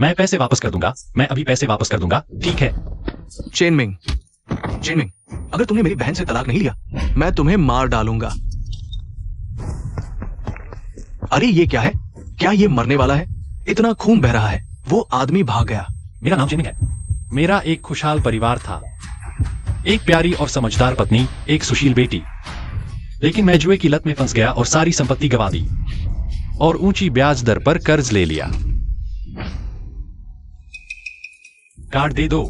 मैं पैसे वापस कर दूंगा, मैं अभी पैसे वापस कर दूंगा, ठीक है? चेनमिंग, चेनमिंग, अगर तुमने मेरी बहन से तलाक नहीं लिया, मैं तुम्हें मार डालूंगा। अरे ये क्या है? क्या ये मरने वाला है? इतना खून बह रहा है। वो आदमी भाग गया। मेरा नाम चेनमिंग है। मेरा एक खुशहाल परिवार था, एक प्यारी और समझदार पत्नी, एक सुशील बेटी। लेकिन मैं जुए की लत में फंस गया और सारी संपत्ति गंवा दी और ऊंची ब्याज दर पर कर्ज ले लिया। कार्ड दे दो।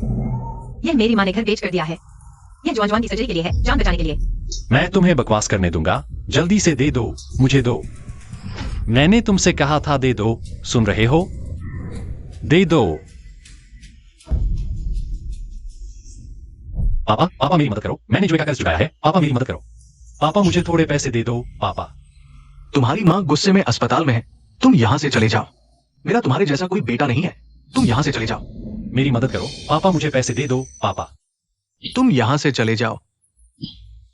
यह मेरी माँ ने घर बेच कर दिया है। यह जॉन की सर्जरी के लिए है, जान बचाने के लिए। मैं तुम्हें बकवास करने दूंगा, जल्दी से दे दो, मुझे दो। मैंने तुमसे कहा था दे दो, सुन रहे हो? दे दो। पापा, पापा मेरी मदद करो, मैंने जुए का कर्ज चुकाया है, पापा मेरी मदद करो। पापा मुझे थोड़े पैसे दे दो, पापा। तुम्हारी माँ गुस्से में अस्पताल में है, तुम यहाँ से चले जाओ। मेरा तुम्हारे जैसा कोई बेटा नहीं है, तुम यहाँ से चले जाओ। मेरी मदद करो, पापा मुझे पैसे दे दो, पापा। तुम यहाँ से चले जाओ।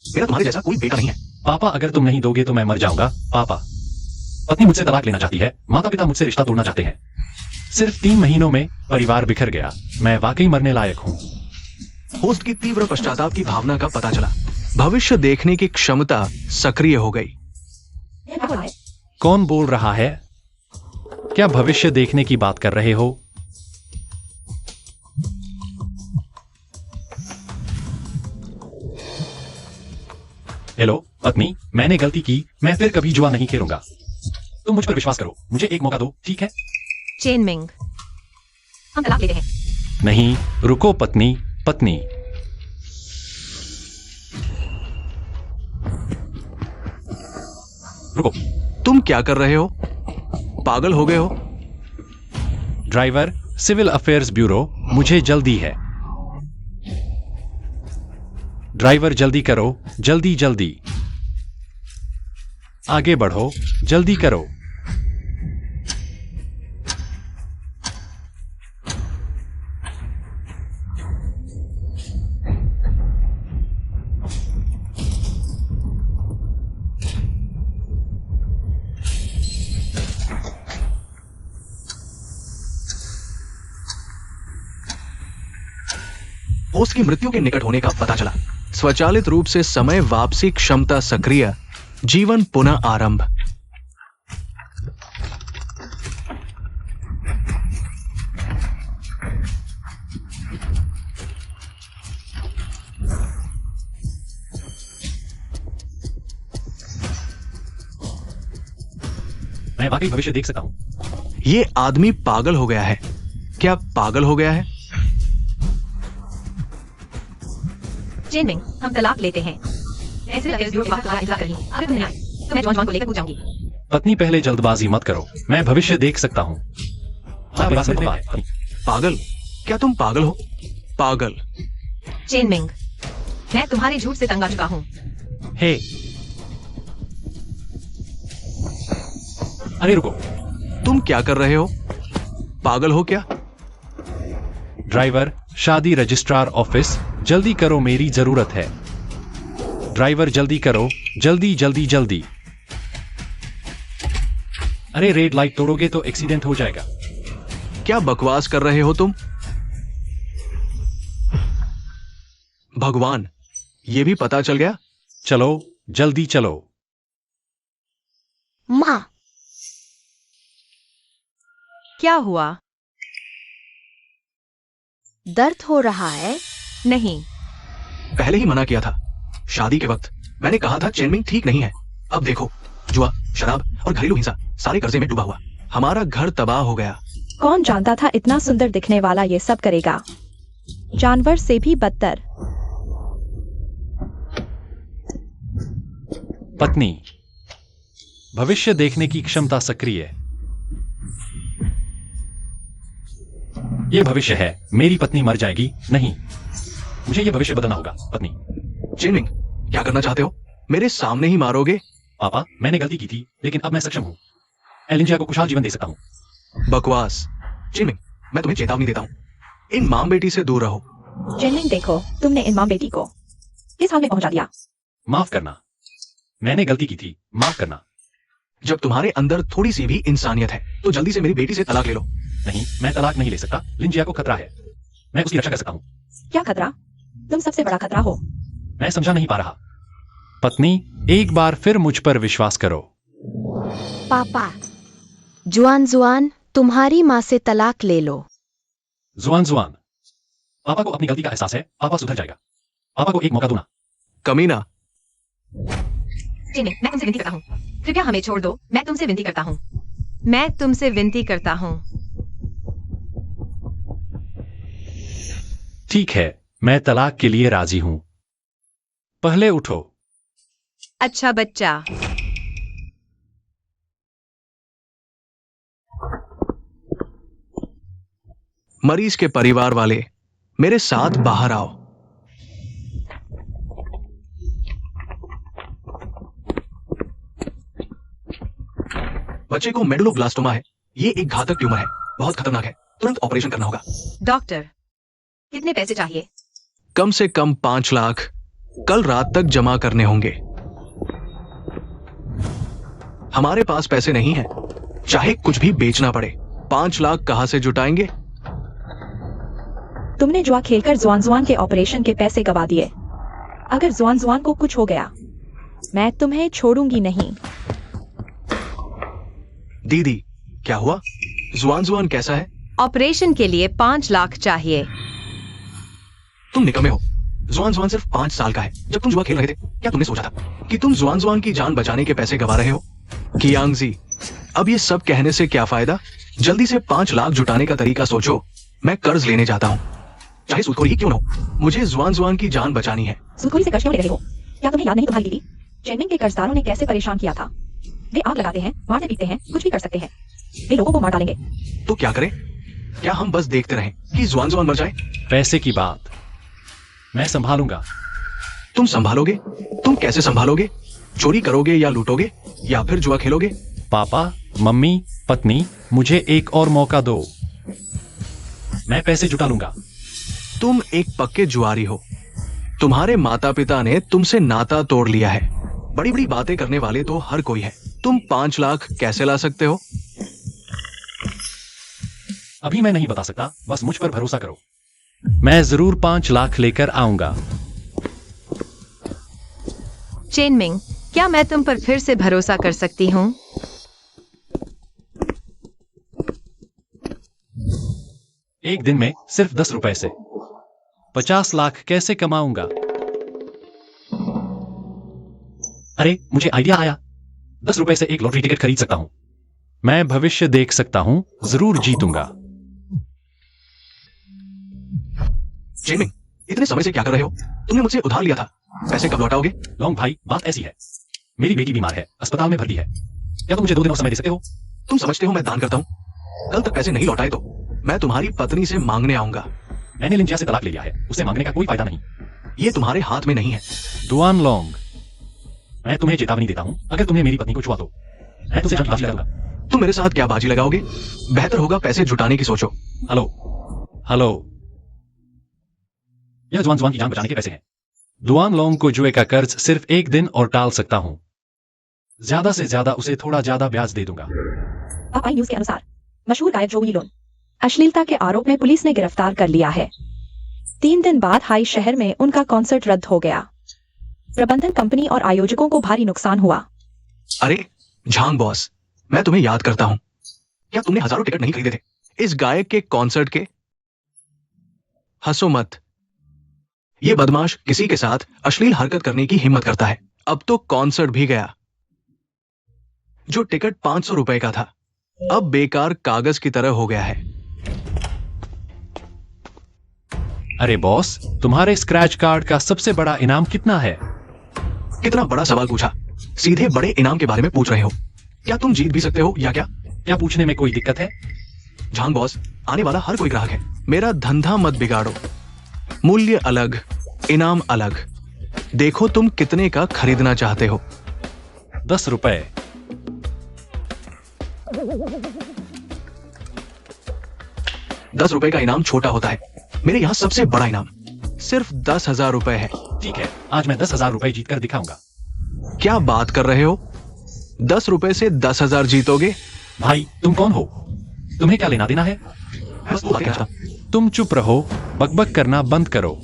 मेरा तुम्हारे जैसा कोई बेटा नहीं है। पापा अगर तुम नहीं दोगे तो मैं मर जाऊंगा, पापा। पत्नी मुझसे तलाक लेना चाहती है, माता पिता मुझसे रिश्ता तोड़ना चाहते हैं। सिर्फ 3 महीनों में परिवार बिखर गया। मैं वाकई मरने लायक हूँ। होस्ट की तीव्र पश्चाताप की भावना का पता चला। भविष्य देखने की क्षमता सक्रिय हो गई। कौन बोल रहा है? क्या भविष्य देखने की बात कर रहे हो? हेलो पत्नी, मैंने गलती की, मैं फिर कभी जुआ नहीं खेलूंगा। तुम मुझ पर विश्वास करो, मुझे एक मौका दो, ठीक है? चेनमिंग, हम तलाक लेते हैं। नहीं, रुको पत्नी, पत्नी। रुको। तुम क्या कर रहे हो? पागल हो गए हो? ड्राइवर, सिविल अफेयर्स ब्यूरो, मुझे जल्दी है। ड्राइवर जल्दी करो, जल्दी जल्दी। आगे बढ़ो, जल्दी करो। होस्ट की मृत्यु के निकट होने का पता चला। स्वचालित रूप से समय वापसी क्षमता सक्रिय, जीवन पुनः आरंभ। मैं वाकई भविष्य देख सकता हूं। ये आदमी पागल हो गया है। क्या पागल हो गया है? चेनमिंग, हम तलाक लेते हैं। ऐसे अफेयर्स ब्यूरो के पास तुम्हारा इंतजार करेंगे। अगर तुम नहीं आए तो मैं जॉन को लेकर पूछ जाऊंगी। पत्नी पहले जल्दबाजी मत करो, मैं भविष्य देख सकता हूं। पागल? क्या तुम पागल हो? पागल। चेनमिंग, मैं तुम्हारे झूठ से तंग आ चुका हूँ। हे, अरे रुको। तुम क्या कर रहे हो? पागल हो क्या? ड्राइवर, शादी रजिस्ट्रार ऑफिस, जल्दी करो, मेरी जरूरत है। ड्राइवर जल्दी करो, जल्दी जल्दी जल्दी। अरे रेड लाइट तोड़ोगे तो एक्सीडेंट हो जाएगा। क्या बकवास कर रहे हो तुम? भगवान, ये भी पता चल गया? चलो जल्दी चलो। माँ, क्या हुआ? दर्द हो रहा है? नहीं। पहले ही मना किया था। शादी के वक्त मैंने कहा था चेनमिंग ठीक नहीं है। अब देखो, जुआ, शराब और घरेलू हिंसा सारे कर्जे में डूबा हुआ। हमारा घर तबाह हो गया। कौन जानता था इतना सुंदर दिखने वाला ये सब करेगा? जानवर से भी बदतर। पत्नी, भविष्य देखने की क्षमता सक्रिय। यह भविष्य है, मेरी पत्नी मर जाएगी। नहीं, मुझे यह भविष्य बदलना होगा। पत्नी। चेनमिंग, क्या करना चाहते हो? मेरे सामने ही मारोगे? पापा, मैंने गलती की थी, लेकिन अब मैं सक्षम हूं। एलिंजिया को खुशहाल जीवन दे सकता हूं। बकवास। चेनमिंग, मैं तुम्हें चेतावनी देता हूं, इन मां बेटी से दूर रहो। चेनमिंग, देखो, तुमने इन माँ बेटी को इस हाल में पहुंचा दिया। माफ करना, मैंने गलती की थी, माफ करना। जब तुम्हारे अंदर थोड़ी सी भी इंसानियत है तो जल्दी से मेरी बेटी से तलाक ले लो। नहीं, मैं तलाक नहीं ले सकता। लिंजिया को खतरा है। मैं उसकी रक्षा कर सकता हूँ। क्या खतरा? तुम सबसे बड़ा खतरा हो। मैं समझा नहीं पा रहा। पत्नी, एक बार फिर मुझ पर विश्वास करो। पापा, जुआन जुआन तुम्हारी माँ से तलाक ले लो। जुआन जुआन, पापा को अपनी गलती का एहसास है। पापा सुधर जाएगा। पापा को एक मौका दो ना। कमीना, जिनमिंग, मैं तुमसे विनती करता हूँ, कृपया हमें छोड़ दो। मैं तुमसे विनती करता हूँ। मैं तुमसे विनती करता हूँ। ठीक है, मैं तलाक के लिए राजी हूं। पहले उठो। अच्छा बच्चा। मरीज के परिवार वाले, मेरे साथ बाहर आओ। बच्चे को मेडुलोब्लास्टोमा है। ये एक घातक ट्यूमर है, बहुत खतरनाक है। तुरंत ऑपरेशन करना होगा। डॉक्टर, कितने पैसे चाहिए? कम से कम 5 लाख कल रात तक जमा करने होंगे। हमारे पास पैसे नहीं हैं, चाहे कुछ भी बेचना पड़े। 5 लाख कहां से जुटाएंगे? तुमने जुआ खेलकर जुआन जुआन के ऑपरेशन के पैसे गवा दिए। अगर जुआन जुआन को कुछ हो गया, मैं तुम्हें छोड़ूंगी नहीं। दीदी, क्या हुआ? जुआन जुआन कैसा है? ऑपरेशन के लिए 5 लाख चाहिए। तुम निकम्मे हो। जुआन जुआन सिर्फ 5 साल का है। जब तुम जुआ खेल रहे थे, क्या तुमने सोचा था कि तुम जुआन जुआन की जान बचाने के पैसे गवा रहे हो? कियांगजी, अब ये सब कहने से क्या फायदा? जल्दी से 5 लाख जुटाने का तरीका सोचो। मैं कर्ज लेने जाता हूँ, चाहे सूदखोरी ही क्यों ना हो। मुझे जुआन जुआन की जान बचानी है। सूदखोरी से कर्ज क्यों ले रहे हो? क्या तुम्हें याद नहीं तुम्हारी दीदी चेनमिंग के कर्जदारों ने कैसे परेशान किया था? वे आग लगाते हैं, मारते पीटते हैं, कुछ भी कर सकते हैं। वे लोगों को मार डालेंगे। तो क्या करें? क्या हम बस देखते रहें कि जुआन जुआन मर जाए? पैसे की बात मैं संभालूंगा। तुम संभालोगे? तुम कैसे संभालोगे? चोरी करोगे या लूटोगे या फिर जुआ खेलोगे? पापा, मम्मी, पत्नी, मुझे एक और मौका दो। मैं पैसे जुटा लूंगा। तुम एक पक्के जुआरी हो। तुम्हारे माता पिता ने तुमसे नाता तोड़ लिया है। बड़ी बड़ी बातें करने वाले तो हर कोई है। तुम 5 लाख कैसे ला सकते हो? अभी मैं नहीं बता सकता, बस मुझ पर भरोसा करो। मैं जरूर 5 लाख लेकर आऊंगा। चेनमिंग, क्या मैं तुम पर फिर से भरोसा कर सकती हूँ? एक दिन में सिर्फ 10 रुपए से 50 लाख कैसे कमाऊंगा? अरे, मुझे आइडिया आया। 10 रुपए से एक लॉटरी टिकट खरीद सकता हूं। मैं भविष्य देख सकता हूं, जरूर जीतूंगा। चेनमिंग, इतने समय से क्या कर रहे हो? तुमने मुझसे उधार लिया था, पैसे कब लौटाओगे? लॉन्ग भाई, बात ऐसी है, मेरी बेटी बीमार है, अस्पताल में भर्ती है। क्या तुम मुझे 2 दिन और समय दे सकते हो? तुम समझते हो मैं दान करता हूँ? कल तक पैसे नहीं लौटाए तो मैं तुम्हारी पत्नी से मांगने आऊंगा। मैंने लिंजिया से तलाक ले लिया है, उससे मांगने का कोई फायदा नहीं। ये तुम्हारे हाथ में नहीं है। दुआन लॉन्ग, मैं तुम्हें चेतावनी देता हूं, अगर तुमने मेरी पत्नी को छुआ तो मैं तुमसे जल्द बाजी लगाऊंगा। तुम मेरे साथ क्या बाजी लगाओगे? बेहतर होगा पैसे जुटाने की सोचो। हेलो हेलो, यह जुआन जुआन की जान बचाने के पैसे हैं। दुआन लॉन्ग को जुए का कर्ज सिर्फ 1 दिन और टाल सकता हूं। ज्यादा से ज्यादा उसे थोड़ा ज्यादा ब्याज दे दूंगा। पापाई न्यूज के अनुसार मशहूर गायक जोई लोन अश्लीलता के आरोप में पुलिस ने गिरफ्तार कर लिया है। 3 दिन बाद हाई शहर में उनका कॉन्सर्ट रद्द हो गया। प्रबंधन कंपनी और आयोजकों को भारी नुकसान हुआ। अरे झांग बॉस, मैं तुम्हें याद करता हूं। क्या तुमने हजारों टिकट नहीं खरीदे थे इस गायक के कॉन्सर्ट के? हंसो मत। ये बदमाश किसी के साथ अश्लील हरकत करने की हिम्मत करता है। अब तो कॉन्सर्ट भी गया। जो टिकट 500 रुपए का था, अब बेकार कागज की तरह हो गया है। अरे बॉस, तुम्हारे स्क्रैच कार्ड का सबसे बड़ा इनाम कितना है? कितना बड़ा सवाल पूछा। सीधे बड़े इनाम के बारे में पूछ रहे हो। क्या तुम जीत भी सकते हो या क्या? क्या पूछने में कोई दिक्कत है? झांग बॉस, आने वाला हर कोई ग्राहक है। मेरा धंधा मत बिगाड़ो। मूल्य अलग, इनाम अलग। देखो तुम कितने का खरीदना चाहते हो। 10 रुपए। ₹10 का इनाम छोटा होता है। मेरे यहाँ सबसे बड़ा इनाम सिर्फ 10,000 रुपए है। ठीक है, आज मैं 10,000 रुपए जीतकर दिखाऊंगा। क्या बात कर रहे हो? 10 रुपए से 10,000 जीतोगे? भाई, तुम कौन हो? तुम्हें क्या लेना देना है? बस वो बात कहना चाहता। तुम चुप रहो, बकबक करना बंद करो।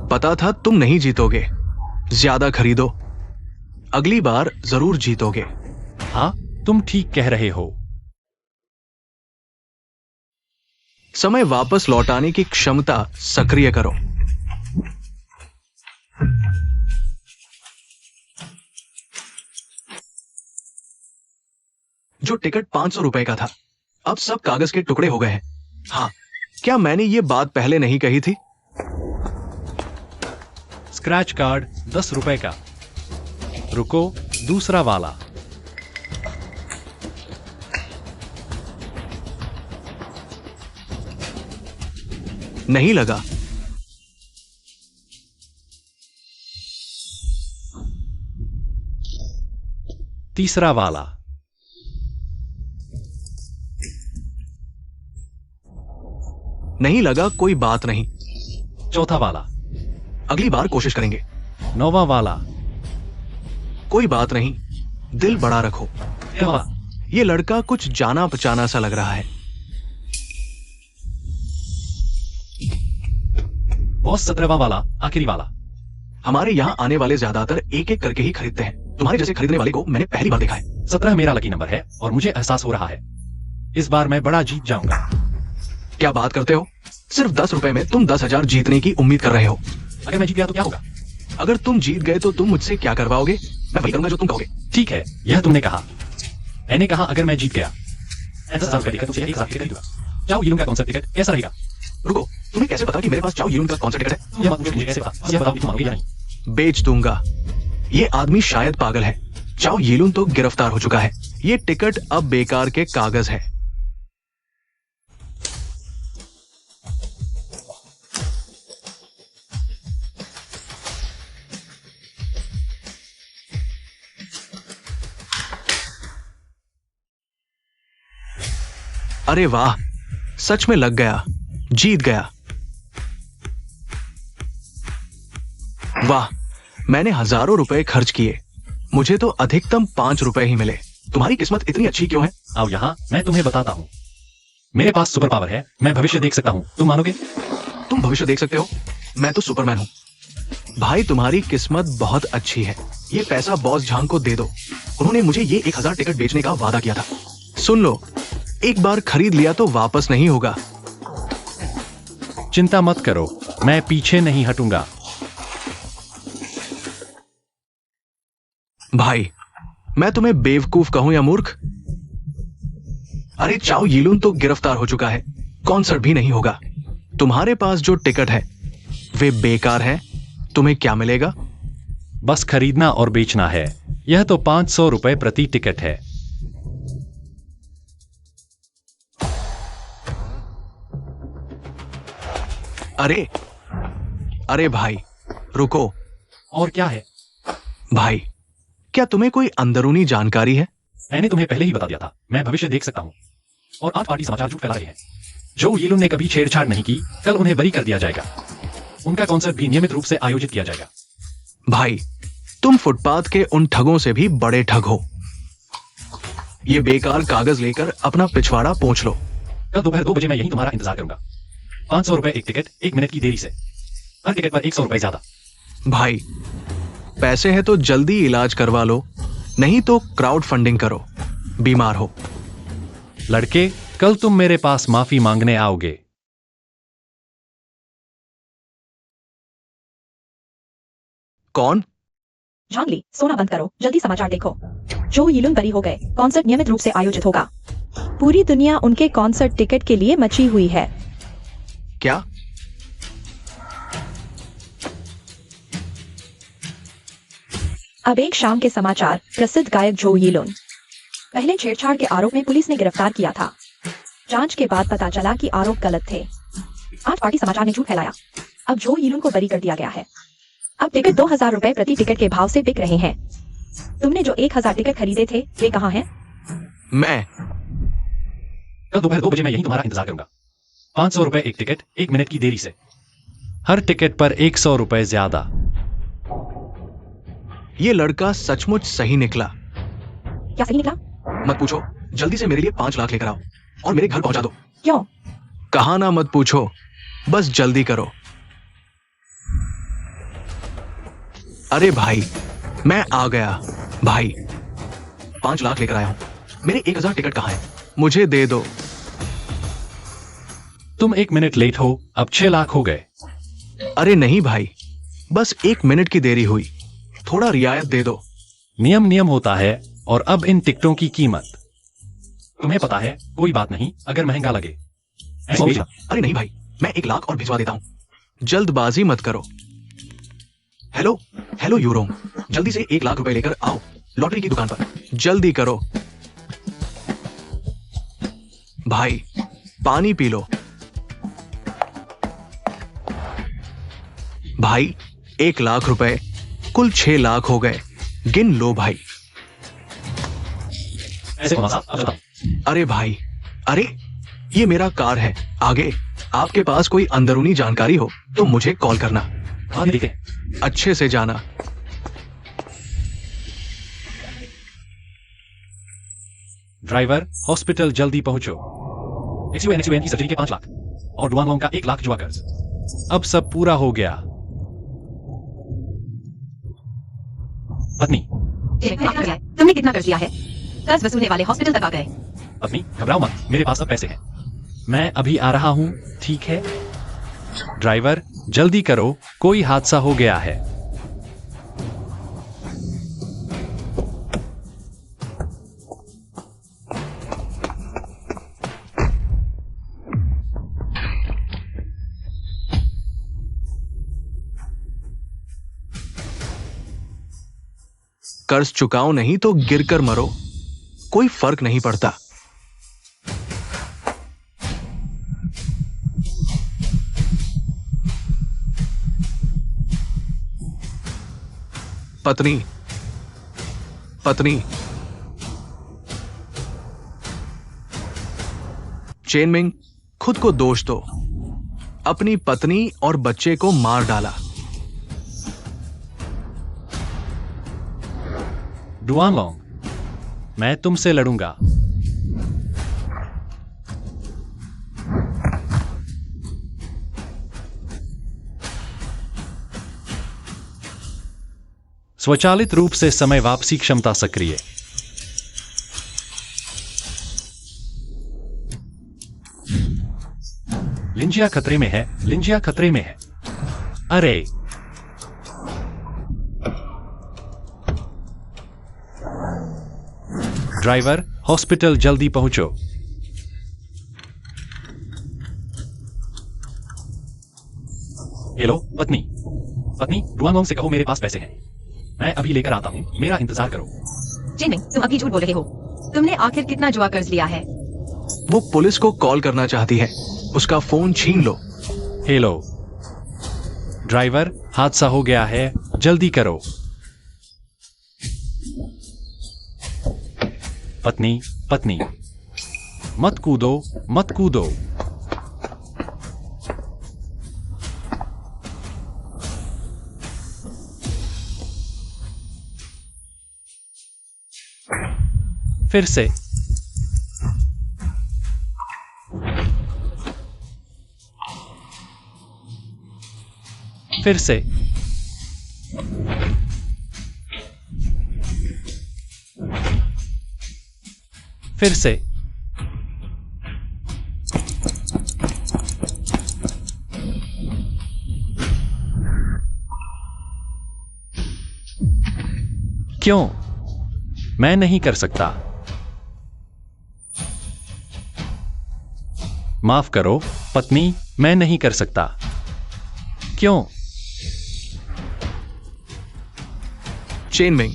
पता था तुम नहीं जीतोगे। ज्यादा खरीदो, अगली बार जरूर जीतोगे। हाँ, तुम ठीक कह रहे हो। समय वापस लौटाने की क्षमता सक्रिय करो। जो टिकट 500 रुपए का था, अब सब कागज के टुकड़े हो गए हैं। हाँ, क्या मैंने ये बात पहले नहीं कही थी? स्क्रैच कार्ड 10 रुपए का। रुको, दूसरा वाला। नहीं लगा। तीसरा वाला। नहीं लगा, कोई बात नहीं। चौथा वाला। अगली बार कोशिश करेंगे। नौवां वाला। कोई बात नहीं, दिल बड़ा रखो। ये लड़का कुछ जाना पहचाना सा लग रहा है। बॉस 17वां वाला, आखिरी वाला। हमारे यहाँ आने वाले ज्यादातर एक एक करके ही खरीदते हैं। तुम्हारे जैसे खरीदने वाले को मैंने पहली बार देखा है। 17 मेरा लकी नंबर है और मुझे एहसास हो रहा है इस बार मैं बड़ा जीत जाऊंगा। क्या बात करते हो? सिर्फ 10 रुपए में तुम 10,000 जीतने की उम्मीद कर रहे हो। अगर मैं जीत गया तो क्या होगा? अगर तुम जीत गए तो तुम मुझसे क्या करवाओगे? मैं वही करूंगा जो तुम कहोगे। ठीक है, यह तुमने कहा। मैंने कहा अगर मैं जीत गया 10,000 का टिकट तुमसे एक साथ खरीदूंगा। चाओ यीलुंग का कॉन्सर्ट टिकट कैसा रहेगा? रुको, तुम्हें कैसे पता कि मेरे पास चाओ यीलुंग का कॉन्सर्ट टिकट है? यह बात मुझे कैसे पता? यह बताओ कि तुम मानोगे या नहीं? बेच दूंगा। ये आदमी शायद पागल है। चाओ यीलुंग तो गिरफ्तार हो चुका है। ये टिकट अब बेकार के कागज है। अरे वाह, सच में लग गया, जीत गया। वाह, मैंने हजारों रुपए खर्च किए, मुझे तो अधिकतम 5 रुपए ही मिले। तुम्हारी किस्मत इतनी अच्छी क्यों है? आओ यहाँ, मैं तुम्हें बताता हूँ। मेरे पास सुपर पावर है, मैं भविष्य देख सकता हूँ। तुम मानोगे? तुम भविष्य देख सकते हो? मैं तो सुपरमैन हूं। भाई, तुम्हारी किस्मत बहुत अच्छी है। ये पैसा बॉस झांग को दे दो। उन्होंने मुझे ये 1000 टिकट बेचने का वादा किया था। सुन लो, एक बार खरीद लिया तो वापस नहीं होगा। चिंता मत करो, मैं पीछे नहीं हटूंगा। भाई, मैं तुम्हें बेवकूफ कहूं या मूर्ख? अरे चाओ यीलुन तो गिरफ्तार हो चुका है, कॉन्सर्ट भी नहीं होगा। तुम्हारे पास जो टिकट है वे बेकार है। तुम्हें क्या मिलेगा? बस खरीदना और बेचना है। यह तो 500 रुपए प्रति टिकट है। अरे अरे भाई, रुको। और क्या है? भाई, क्या तुम्हें कोई अंदरूनी जानकारी है? मैंने तुम्हें पहले ही बता दिया था, मैं भविष्य देख सकता हूँ। और आज पार्टी समाचार झूठ फैला रहे हैं। जो यीलुन ने कभी छेड़छाड़ नहीं की, कल उन्हें बरी कर दिया जाएगा। उनका कॉन्सर्ट भी नियमित रूप से आयोजित किया जाएगा। भाई, तुम फुटपाथ के उन ठगों से भी बड़े ठग हो। ये बेकार कागज लेकर अपना पिछवाड़ा पोंछ लो। कल दोपहर 2 बजे मैं यहीं तुम्हारा इंतजार करूंगा। 500 रुपए एक टिकट, 1 मिनट की देरी से। हर टिकट पर 100 रुपए ज्यादा। भाई, पैसे हैं तो जल्दी इलाज करवा लो, नहीं तो क्राउड फंडिंग करो। बीमार हो। लड़के, कल तुम मेरे पास माफी मांगने आओगे। कौन? झांगली, सोना बंद करो, जल्दी समाचार देखो। जो यीलुन बरी हो गए, कॉन्सर्ट नियमित रूप से आयोजित होगा। पूरी दुनिया उनके कॉन्सर्ट टिकट के लिए मची हुई है। क्या? अब एक शाम के समाचार। प्रसिद्ध गायक जो यीलुन पहले छेड़छाड़ के आरोप में पुलिस ने गिरफ्तार किया था। जांच के बाद पता चला कि आरोप गलत थे। आज पार्टी समाचार ने झूठ फैलाया। अब जो यीलुन को बरी कर दिया गया है। अब टिकट 2000 रुपए प्रति टिकट के भाव से बिक रहे हैं। तुमने जो 1000 टिकट खरीदे थे, वे कहाँ हैं? मैं कल दोपहर 2 बजे मैं यहीं तुम्हारा इंतजार करूंगा। 500 रुपए एक टिकट, 1 मिनट की देरी से। हर टिकट पर 100 रुपए ज्यादा। ये लड़का सचमुच सही निकला। क्या सही निकला? मत पूछो, जल्दी से मेरे लिए 5 लाख लेकर आओ और मेरे घर पहुंचा दो। क्यों? कहा ना मत पूछो, बस जल्दी करो। अरे भाई, मैं आ गया भाई। 5 लाख लेकर आया हूं। मेरे 1000 टिकट कहाँ है? मुझे दे दो। तुम 1 मिनट लेट हो, अब 6 लाख हो गए। अरे नहीं भाई, बस 1 मिनट की देरी हुई, थोड़ा रियायत दे दो। नियम होता है। और अब इन टिकटों की कीमत तुम्हें पता है। कोई बात नहीं, अगर महंगा लगे। अरे नहीं भाई, मैं 1 लाख और भिजवा देता हूं। जल्दबाजी मत करो। हेलो हेलो यूरोम, जल्दी से 1 लाख रुपए लेकर आओ लॉटरी की दुकान पर। जल्दी करो भाई, पानी पी लो। भाई 1 लाख रुपए, कुल 6 लाख हो गए। गिन लो भाई। ऐसे होना साहब, अब बताओ। अरे भाई, अरे ये मेरा कार है। आगे आपके पास कोई अंदरूनी जानकारी हो तो मुझे कॉल करना। हाँ ठीक है। अच्छे से जाना। ड्राइवर, हॉस्पिटल जल्दी पहुंचो। एक्सयूएन की सर्जरी के 5 लाख और डुआन का 1 लाख जुआ कर्ज। अब सब पूरा हो गया। पत्नी, तुमने कितना कर्ज लिया है? कर्ज वसूलने वाले हॉस्पिटल तक आ गए। पत्नी घबराओ मत, मेरे पास अब पैसे हैं। मैं अभी आ रहा हूं, ठीक है? ड्राइवर जल्दी करो, कोई हादसा हो गया है। कर्ज चुकाओ नहीं तो गिरकर मरो, कोई फर्क नहीं पड़ता। पत्नी, पत्नी। चेनमिंग खुद को दोष दो। अपनी पत्नी और बच्चे को मार डाला। डुआन लॉन्ग, मैं तुमसे लड़ूंगा। स्वचालित रूप से समय वापसी क्षमता सक्रिय। लिंजिया खतरे में है, लिंजिया खतरे में है। अरे ड्राइवर, हॉस्पिटल जल्दी पहुंचो। हेलो पत्नी, पत्नी डुआंगोंग से कहो मेरे पास पैसे हैं। मैं अभी लेकर आता हूं, मेरा इंतजार करो। जिनमिंग, तुम अभी झूठ बोल रहे हो। तुमने आखिर कितना जुआ कर्ज लिया है? वो पुलिस को कॉल करना चाहती है, उसका फोन छीन लो। हेलो ड्राइवर, हादसा हो गया है, जल्दी करो। पत्नी, पत्नी मत कूदो, मत कूदो। फिर से फिर से फिर से क्यों? मैं नहीं कर सकता। माफ करो पत्नी, मैं नहीं कर सकता। क्यों? चेनमिंग,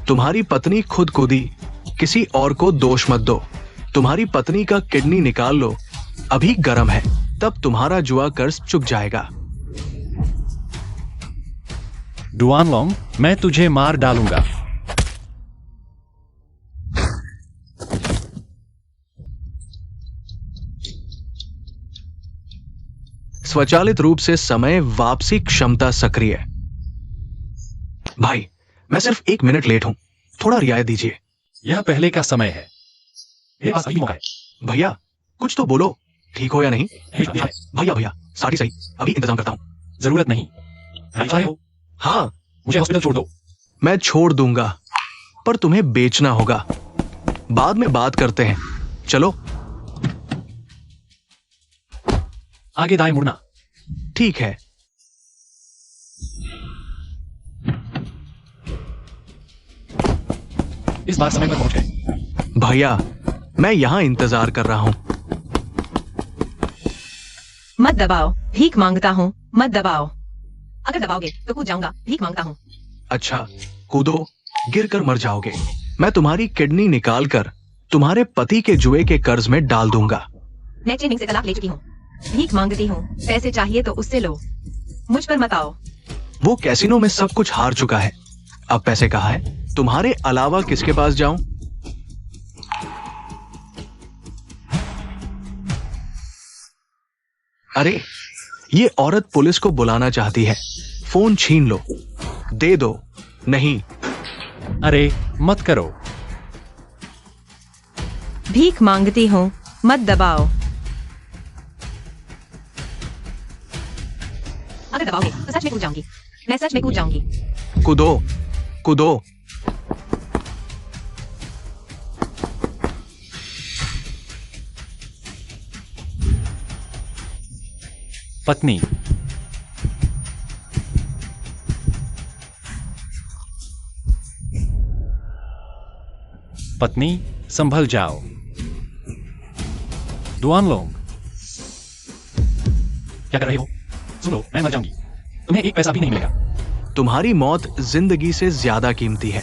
तुम्हारी पत्नी खुद कूदी, किसी और को दोष मत दो। तुम्हारी पत्नी का किडनी निकाल लो, अभी गर्म है, तब तुम्हारा जुआ कर्ज चुक जाएगा। डुआन लॉन्ग, मैं तुझे मार डालूंगा। स्वचालित रूप से समय वापसी क्षमता सक्रिय। भाई, मैं सिर्फ 1 मिनट लेट हूं, थोड़ा रियायत दीजिए। यह पहले का समय है। मेरे पास अभी मौका है। भैया, कुछ तो बोलो, ठीक हो या नहीं? है। भैया, साड़ी सही, अभी इंतजाम करता हूं। जरूरत नहीं। चाहे हो हाँ, मुझे हॉस्पिटल छोड़ दो। मैं छोड़ दूंगा, पर तुम्हें बेचना होगा। बाद में बात करते हैं, चलो। आगे दाएं मुड़ना। ठीक है। इस बार समय पर पहुंच गए। भैया, मैं यहां इंतजार कर रहा हूं। मत दबाओ, भीख मांगता हूँ, मत दबाओ। अगर दबाओगे तो कूद जाऊंगा, भीख मांगता हूँ। अच्छा, कूदो, गिरकर मर जाओगे। मैं तुम्हारी किडनी निकालकर तुम्हारे पति के जुए के कर्ज में डाल दूंगा। मैं चेनिंग से तलाक ले चुकी हूँ, भीख मांगती हूँ। पैसे चाहिए तो उससे लो, मुझ पर मत आओ। वो कैसीनो में सब कुछ हार चुका है, अब पैसे कहाँ है? तुम्हारे अलावा किसके पास जाऊं? अरे, ये औरत पुलिस को बुलाना चाहती है। फोन छीन लो, दे दो। नहीं, अरे मत करो। भीख मांगती हूँ, मत दबाओ। अगर दबाओगे तो सच में कूद जाऊंगी, मैं सच में कूद जाऊंगी। कूदो, कूदो। पत्नी। पत्नी, संभल जाओ। दुआन लोंग, क्या कर रहे हो? सुनो, मैं मर जाऊंगी, तुम्हें एक पैसा भी नहीं मिलेगा। तुम्हारी मौत जिंदगी से ज्यादा कीमती है।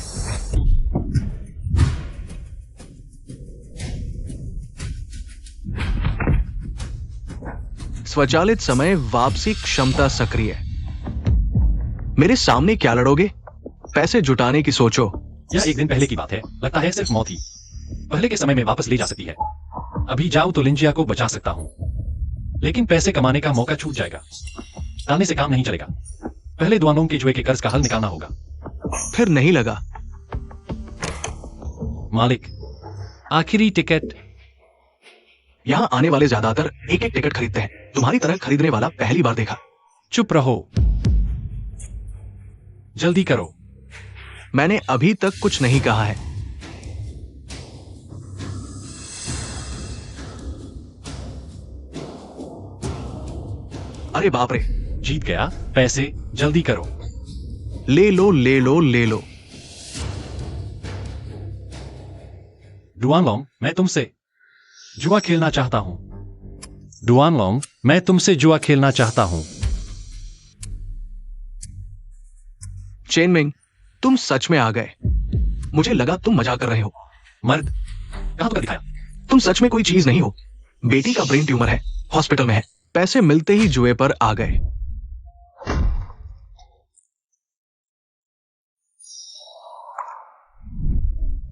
स्वचालित समय वापसी क्षमता सक्रिय। मेरे सामने क्या लड़ोगे? पैसे जुटाने की सोचो। यह एक दिन पहले की बात है, लगता है सिर्फ मौत ही पहले के समय में वापस ले जा सकती है। अभी जाऊं तो लिंजिया को बचा सकता हूं, लेकिन पैसे कमाने का मौका छूट जाएगा। टालने से काम नहीं चलेगा। पहले दुआनों के जुए के कर्ज का हल निकालना होगा। फिर नहीं लगा। मालिक, आखिरी टिकट। यहां आने वाले ज्यादातर एक एक टिकट खरीदते हैं। तुम्हारी तरह खरीदने वाला पहली बार देखा। चुप रहो, जल्दी करो। मैंने अभी तक कुछ नहीं कहा है। अरे बाप रे, जीत गया। पैसे जल्दी करो। ले लो, ले लो, ले लो। डुआनलोंग, मैं तुमसे जुआ खेलना चाहता हूं। डुआनलोंग, मैं तुमसे जुआ खेलना चाहता हूं। चेनमिंग, तुम सच में आ गए। मुझे लगा तुम मजाक कर रहे हो। मर्द, कहां तो कर दिखाया। तुम सच में कोई चीज नहीं हो। बेटी का ब्रेन ट्यूमर है, हॉस्पिटल में है। पैसे मिलते ही जुए पर आ गए।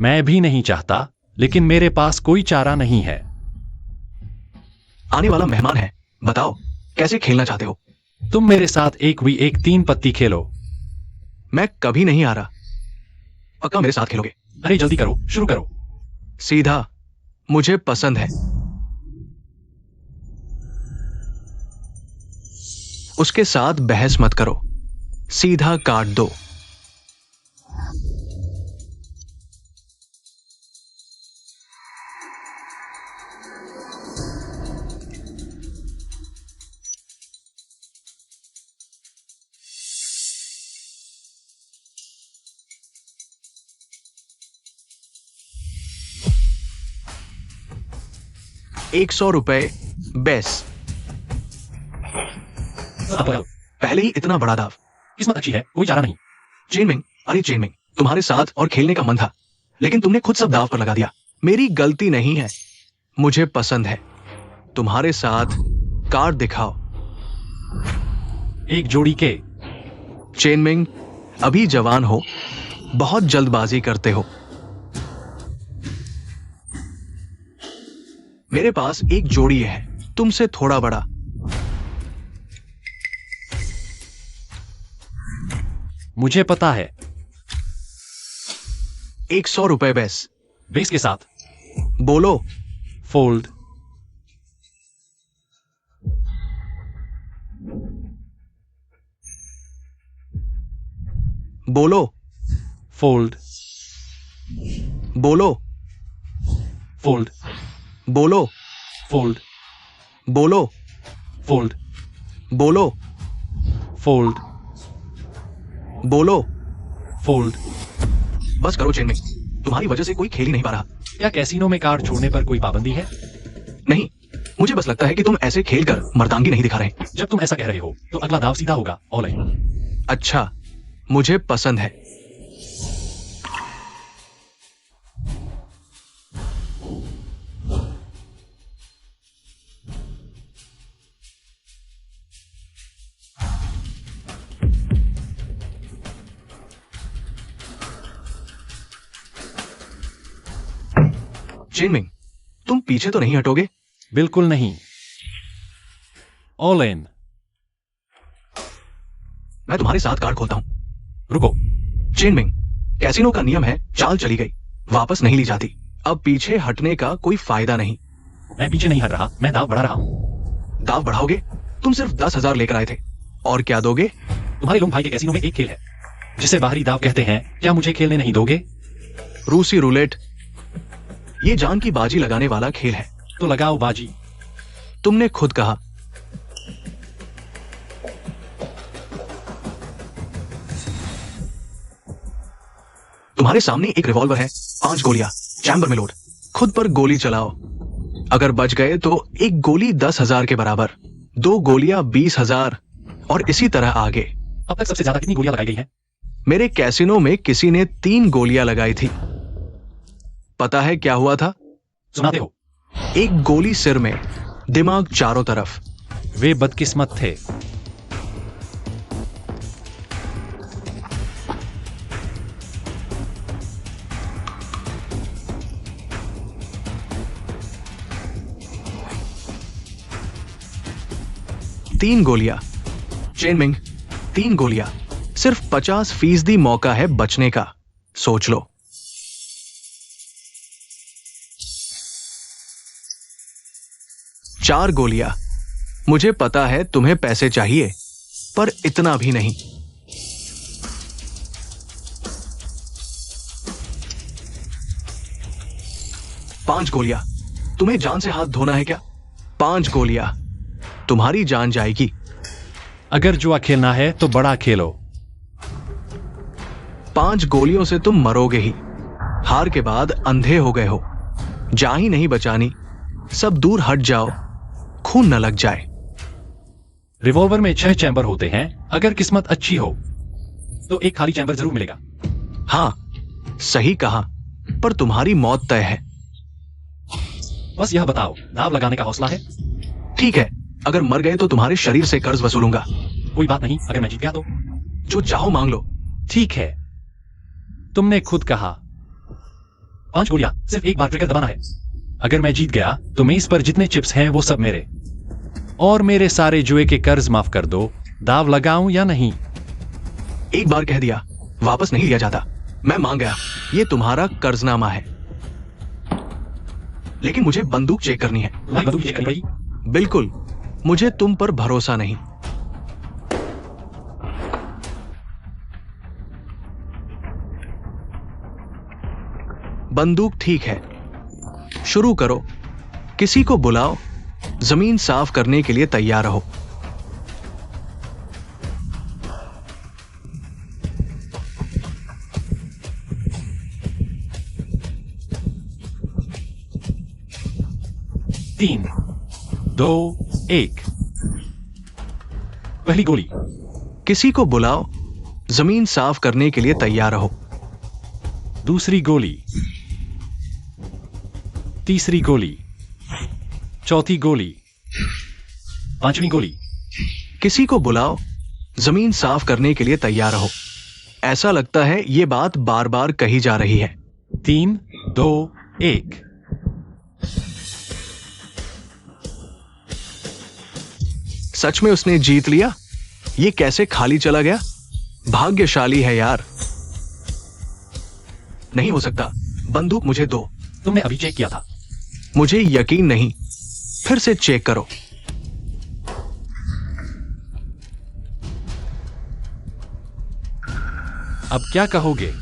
मैं भी नहीं चाहता, लेकिन मेरे पास कोई चारा नहीं है। आने वाला मेहमान है, बताओ कैसे खेलना चाहते हो? तुम मेरे साथ 1v1 3 पत्ती खेलो। मैं कभी नहीं आ रहा। पक्का मेरे साथ खेलोगे? अरे जल्दी करो, शुरू करो। सीधा, मुझे पसंद है। उसके साथ बहस मत करो, सीधा काट दो। ₹100 बेस। पहले ही इतना बड़ा दाव। किस्मत अच्छी है, कोई चारा नहीं। चेनमिंग, अरे चेनमिंग, तुम्हारे साथ और खेलने का मन था, लेकिन तुमने खुद सब दाव पर लगा दिया। मेरी गलती नहीं है, मुझे पसंद है। तुम्हारे साथ कार्ड दिखाओ। एक जोड़ी के। चेनमिंग, अभी जवान हो, बहुत जल्दबाजी करते हो। मेरे पास एक जोड़ी है, तुमसे थोड़ा बड़ा। मुझे पता है। 100 रुपए बेस। बेस के साथ। बोलो। फोल्ड। बोलो। फोल्ड। बोलो। फोल्ड। बोलो। फोल्ड। बोलो। फोल्ड। बोलो। फोल्ड। बोलो। फोल्ड। बस करो चेनमिंग, तुम्हारी वजह से कोई खेल ही नहीं पा रहा। क्या कैसीनो में कार्ड छोड़ने पर कोई पाबंदी है? नहीं, मुझे बस लगता है कि तुम ऐसे खेल कर मर्दानगी नहीं दिखा रहे। जब तुम ऐसा कह रहे हो तो अगला दाव सीधा होगा, ऑल इन। अच्छा, मुझे पसंद है। चेनमिंग, तुम पीछे तो नहीं हटोगे? बिल्कुल नहीं, ऑल इन। मैं तुम्हारे साथ कार्ड खोलता हूं। रुको। चेनमिंग, कैसीनो का नियम है, चाल चली गई, वापस नहीं ली जाती। अब पीछे हटने का कोई फायदा नहीं। मैं पीछे नहीं हट रहा, मैं दाव बढ़ा रहा हूं। दाव बढ़ाओगे? तुम सिर्फ 10,000 लेकर आए थे, और क्या दोगे? तुम्हारे लोग भाई के कैसीनो में एक खेल है जिसे बाहरी दाव कहते हैं, क्या मुझे खेलने नहीं दोगे? रूसी रूलेट। ये जान की बाजी लगाने वाला खेल है। तो लगाओ बाजी। तुमने खुद कहा। तुम्हारे सामने एक रिवॉल्वर है, 5 गोलियां, चैम्बर में लोड। खुद पर गोली चलाओ। अगर बच गए तो एक गोली 10,000 के बराबर, 2 गोलियां 20,000, और इसी तरह आगे। अब तक सबसे ज्यादा कितनी गोलियां लगाई गई हैं? मेरे कैसीनो में किसी ने 3 गोलियां लगाई थी। पता है क्या हुआ था? सुनाते हो। एक गोली सिर में, दिमाग चारों तरफ। वे बदकिस्मत थे। तीन गोलियां। चेनमिंग, 3 गोलियां। सिर्फ 50% मौका है बचने का। सोच लो। चार गोलियां। मुझे पता है तुम्हें पैसे चाहिए, पर इतना भी नहीं। पांच गोलियां। तुम्हें जान से हाथ धोना है क्या? 5 गोलियां। तुम्हारी जान जाएगी। अगर जुआ खेलना है तो बड़ा खेलो। 5 गोलियों से तुम मरोगे ही। हार के बाद अंधे हो गए हो। जा ही नहीं बचानी, सब दूर हट जाओ, खून न लग जाए। रिवॉल्वर में 6 चैम्बर होते हैं। अगर किस्मत अच्छी हो तो एक खाली चैम्बर जरूर मिलेगा। हाँ, सही कहा, पर तुम्हारी मौत तय है। बस यह बताओ, दाव लगाने का हौसला है? ठीक है, अगर मर गए तो तुम्हारे शरीर से कर्ज वसूलूंगा। कोई बात नहीं, अगर मैं जीत गया तो? जो चाहो मांग लो। ठीक है, तुमने खुद कहा। 5 गोलियां, सिर्फ एक बार ट्रिगर दबाना है। अगर मैं जीत गया तो मेज पर जितने चिप्स हैं वो सब मेरे, और मेरे सारे जुए के कर्ज माफ कर दो। दाव लगाऊं या नहीं? एक बार कह दिया, वापस नहीं लिया जाता। मैं मांग गया, ये तुम्हारा कर्जनामा है। लेकिन मुझे बंदूक चेक करनी है। तुम्हारी बंदूक चेक करनी पड़ेगी? बिल्कुल, मुझे तुम पर भरोसा नहीं। बंदूक ठीक है, शुरू करो। किसी को बुलाओ, जमीन साफ करने के लिए तैयार रहो। तीन, 2, 1। पहली गोली। किसी को बुलाओ, जमीन साफ करने के लिए तैयार रहो। दूसरी गोली। तीसरी गोली। चौथी गोली। पांचवी गोली। किसी को बुलाओ, जमीन साफ करने के लिए तैयार रहो। ऐसा लगता है ये बात बार बार कही जा रही है। 3, 2, 1। सच में उसने जीत लिया? ये कैसे खाली चला गया? भाग्यशाली है यार। नहीं हो सकता, बंदूक मुझे दो। तुमने अभी चेक किया था। मुझे यकीन नहीं, फिर से चेक करो। अब क्या कहोगे?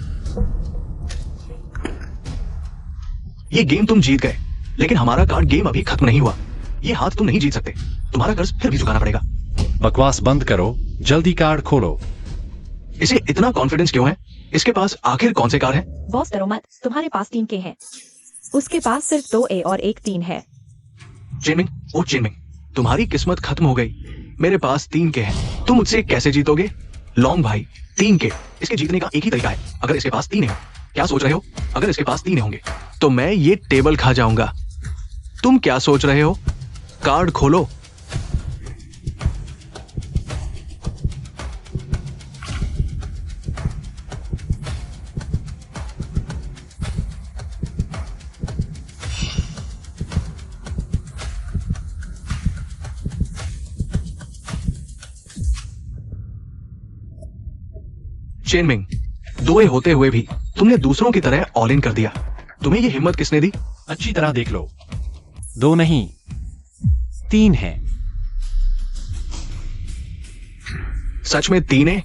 ये गेम तुम जीत गए, लेकिन हमारा कार्ड गेम अभी खत्म नहीं हुआ। ये हाथ तुम नहीं जीत सकते, तुम्हारा कर्ज फिर भी चुकाना पड़ेगा। बकवास बंद करो, जल्दी कार्ड खोलो। इसे इतना कॉन्फिडेंस क्यों है? इसके पास आखिर कौन से कार्ड हैं? बॉस डरो मत, तुम्हारे पास 3 के हैं। उसके पास सिर्फ 2 ए और 1 3 है। चेनमिंग, ओ चेनमिंग, तुम्हारी किस्मत खत्म हो गई। मेरे पास 3 के हैं, तुम मुझसे कैसे जीतोगे? लॉन्ग भाई, 3 के, इसके जीतने का एक ही तरीका है। अगर इसके पास 3 है, क्या सोच रहे हो? अगर इसके पास 3 होंगे तो मैं ये टेबल खा जाऊंगा। तुम क्या सोच रहे हो? कार्ड खोलो। चेनमिंग, 2 होते हुए भी तुमने दूसरों की तरह ऑल इन कर दिया। तुम्हें ये हिम्मत किसने दी? अच्छी तरह देख लो, 2 नहीं 3 हैं। सच में 3 है?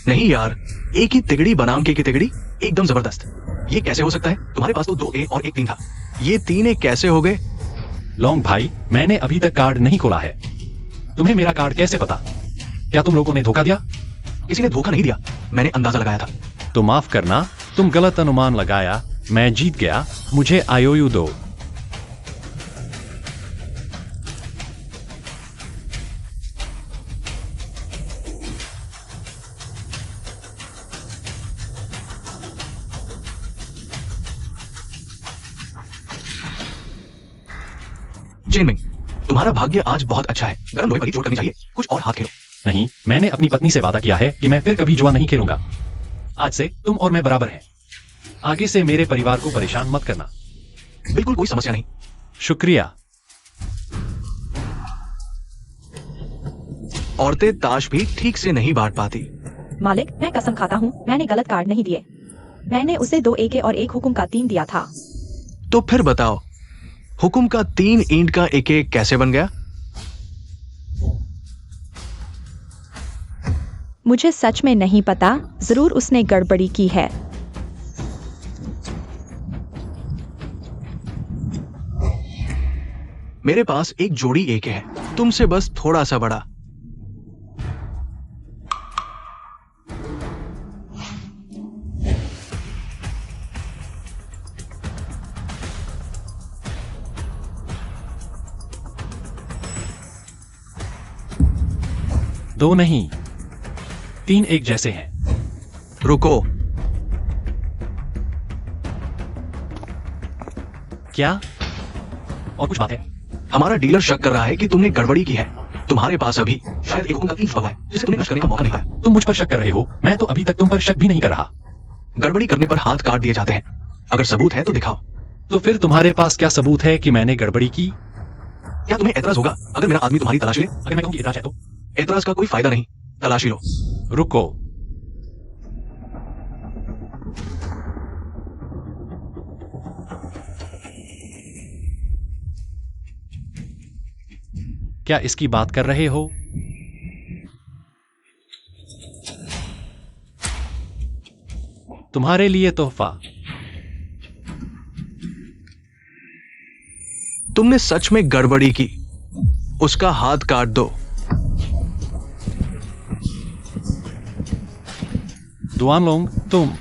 नहीं यार, एक ही तिगड़ी बनाम की तिगड़ी, एकदम जबरदस्त। ये कैसे हो सकता है? तुम्हारे पास तो 2 ए और 1 3 था, ये 3 ए कैसे हो गए? लॉन्ग भाई, मैंने अभी तक कार्ड नहीं खोला है। तुम्हें मेरा कार्ड कैसे पता? क्या तुम लोगों ने धोखा दिया? किसी ने धोखा नहीं दिया, मैंने अंदाजा लगाया था। तो माफ करना, तुम गलत अनुमान लगाया। मैं जीत गया, मुझे आईओयू दो। चेनमिंग, तुम्हारा भाग्य आज बहुत अच्छा है। गरम लोहे पर ही चोट करनी चाहिए, कुछ और हाथ खेलो। नहीं, मैंने अपनी पत्नी से वादा किया है कि मैं फिर कभी जुआ नहीं खेलूंगा। आज से तुम और मैं बराबर हैं। आगे से मेरे परिवार को परेशान मत करना। बिल्कुल कोई समस्या नहीं। शुक्रिया। औरतें ताश भी ठीक से नहीं बांट पाती। मालिक, मैं कसम खाता हूँ, मैंने गलत कार्ड नहीं दिए। मैंने उसे 2 ए के और 1 हुकुम का 3 दिया था। तो फिर बताओ, हुकुम का 3 ईंट का 1 1 कैसे बन गया? मुझे सच में नहीं पता, जरूर उसने गड़बड़ी की है। मेरे पास एक जोड़ी 1 है, तुमसे बस थोड़ा सा बड़ा। दो नहीं 3 एक जैसे हैं। रुको, क्या? और कुछ बात है? हमारा डीलर शक कर रहा है कि तुमने गड़बड़ी की है। तुम्हारे पास अभी शायद एक हुकुम का 3 छुपा हुआ है, जिसे तुमने नष्ट करने का मौका नहीं पाया। तुम मुझ पर शक कर रहे हो? मैं तो अभी तक तुम पर शक भी नहीं कर रहा। गड़बड़ी करने पर हाथ काट दिए जाते हैं। अगर सबूत है तो दिखाओ। तो फिर तुम्हारे पास क्या सबूत है कि मैंने गड़बड़ी की? क्या तुम्हें एतराज होगा अगर मेरा आदमी तुम्हारी तलाशी ले? अगर मैं कहूं कि इतराज है तो? एतराज का कोई फायदा नहीं, तलाशी लो। रुको, क्या इसकी बात कर रहे हो? तुम्हारे लिए तोहफा। तुमने सच में गड़बड़ी की, उसका हाथ काट दो। दुआनलोंग, तुम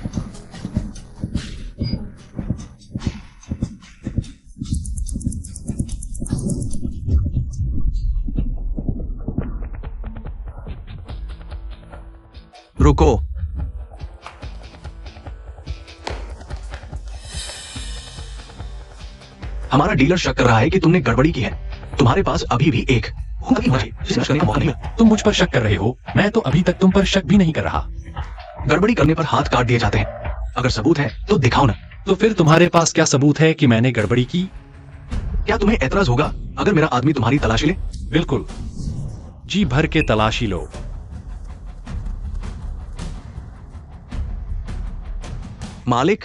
रुको, हमारा डीलर शक कर रहा है कि तुमने गड़बड़ी की है। तुम्हारे पास अभी भी एक हुक्म होना चाहिए, जिसे नष्ट करने का मौका नहीं मिला। तुम मुझ पर शक कर रहे हो? मैं तो अभी तक तुम पर शक भी नहीं कर रहा। गड़बड़ी करने पर हाथ काट दिए जाते हैं। अगर सबूत है तो दिखाओ ना। तो फिर तुम्हारे पास क्या सबूत है कि मैंने गड़बड़ी की? क्या तुम्हें एतराज होगा अगर मेरा आदमी तुम्हारी तलाशी ले? बिल्कुल, जी भर के तलाशी लो। मालिक,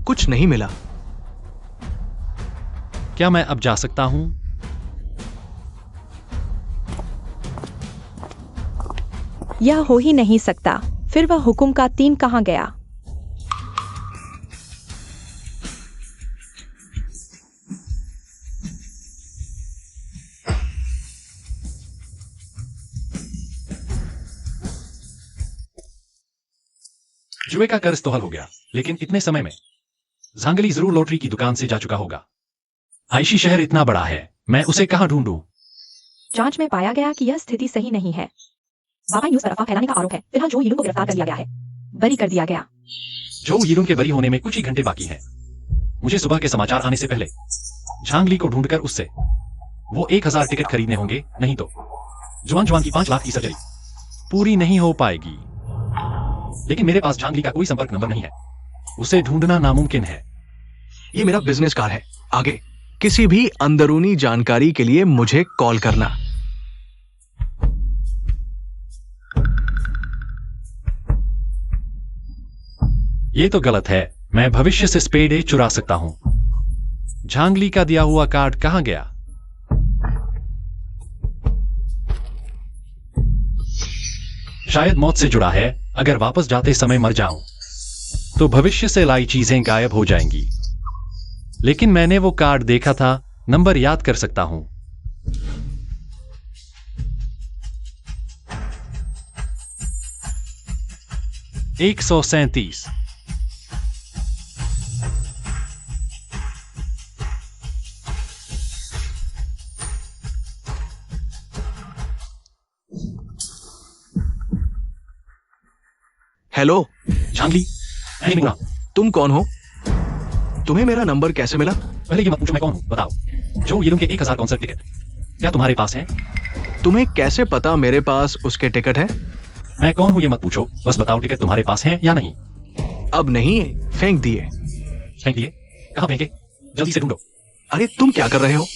कुछ नहीं मिला। क्या मैं अब जा सकता हूं? यह हो ही नहीं सकता। फिर वह हुकुम का 3 कहाँ गया? जुए का कर्ज तो हल हो गया, लेकिन इतने समय में झांगली जरूर लॉटरी की दुकान से जा चुका होगा। आयशी शहर इतना बड़ा है, मैं उसे कहां ढूंढूं? जांच में पाया गया कि यह स्थिति सही नहीं है। बाबा न्यूज पर अफवाह फैलाने का आरोप है। फिलहाल जो यिलुंग को गिरफ्तार कर लिया गया है, बरी कर दिया गया। जो यिलुंग के बरी होने में कुछ ही घंटे बाकी हैं। मुझे सुबह के समाचार आने से पहले झांगली को ढूंढकर उससे वो 1000 टिकट खरीदने होंगे, नहीं तो जुआन जुआन की 5 लाख की सर्जरी पूरी नहीं हो पाएगी। लेकिन मेरे पास झांगली का कोई संपर्क नंबर नहीं है, उसे ढूंढना नामुमकिन है। ये मेरा बिजनेस कार्ड है। आगे किसी भी अंदरूनी जानकारी के लिए मुझे कॉल करना। ये तो गलत है। मैं भविष्य से स्पेड ए चुरा सकता हूं। झांगली का दिया हुआ कार्ड कहां गया? शायद मौत से जुड़ा है। अगर वापस जाते समय मर जाऊं तो भविष्य से लाई चीजें गायब हो जाएंगी। लेकिन मैंने वो कार्ड देखा था, नंबर याद कर सकता हूं। एक 137। हेलो झांगली, नहीं मिला। तुम कौन हो? तुम्हें मेरा नंबर कैसे मिला? पहले ये मत पूछो मैं कौन हूं, बताओ। जो यिलुंग के 1000 कॉन्सर्ट टिकट क्या तुम्हारे पास है? तुम्हें कैसे पता मेरे पास उसके टिकट है? मैं कौन हूं ये मत पूछो, बस बताओ टिकट तुम्हारे पास है या नहीं। अब नहीं है, फेंक दिए। फेंक दिए? कहां फेंके? जल्दी से ढूंढो। अरे तुम क्या कर रहे हो?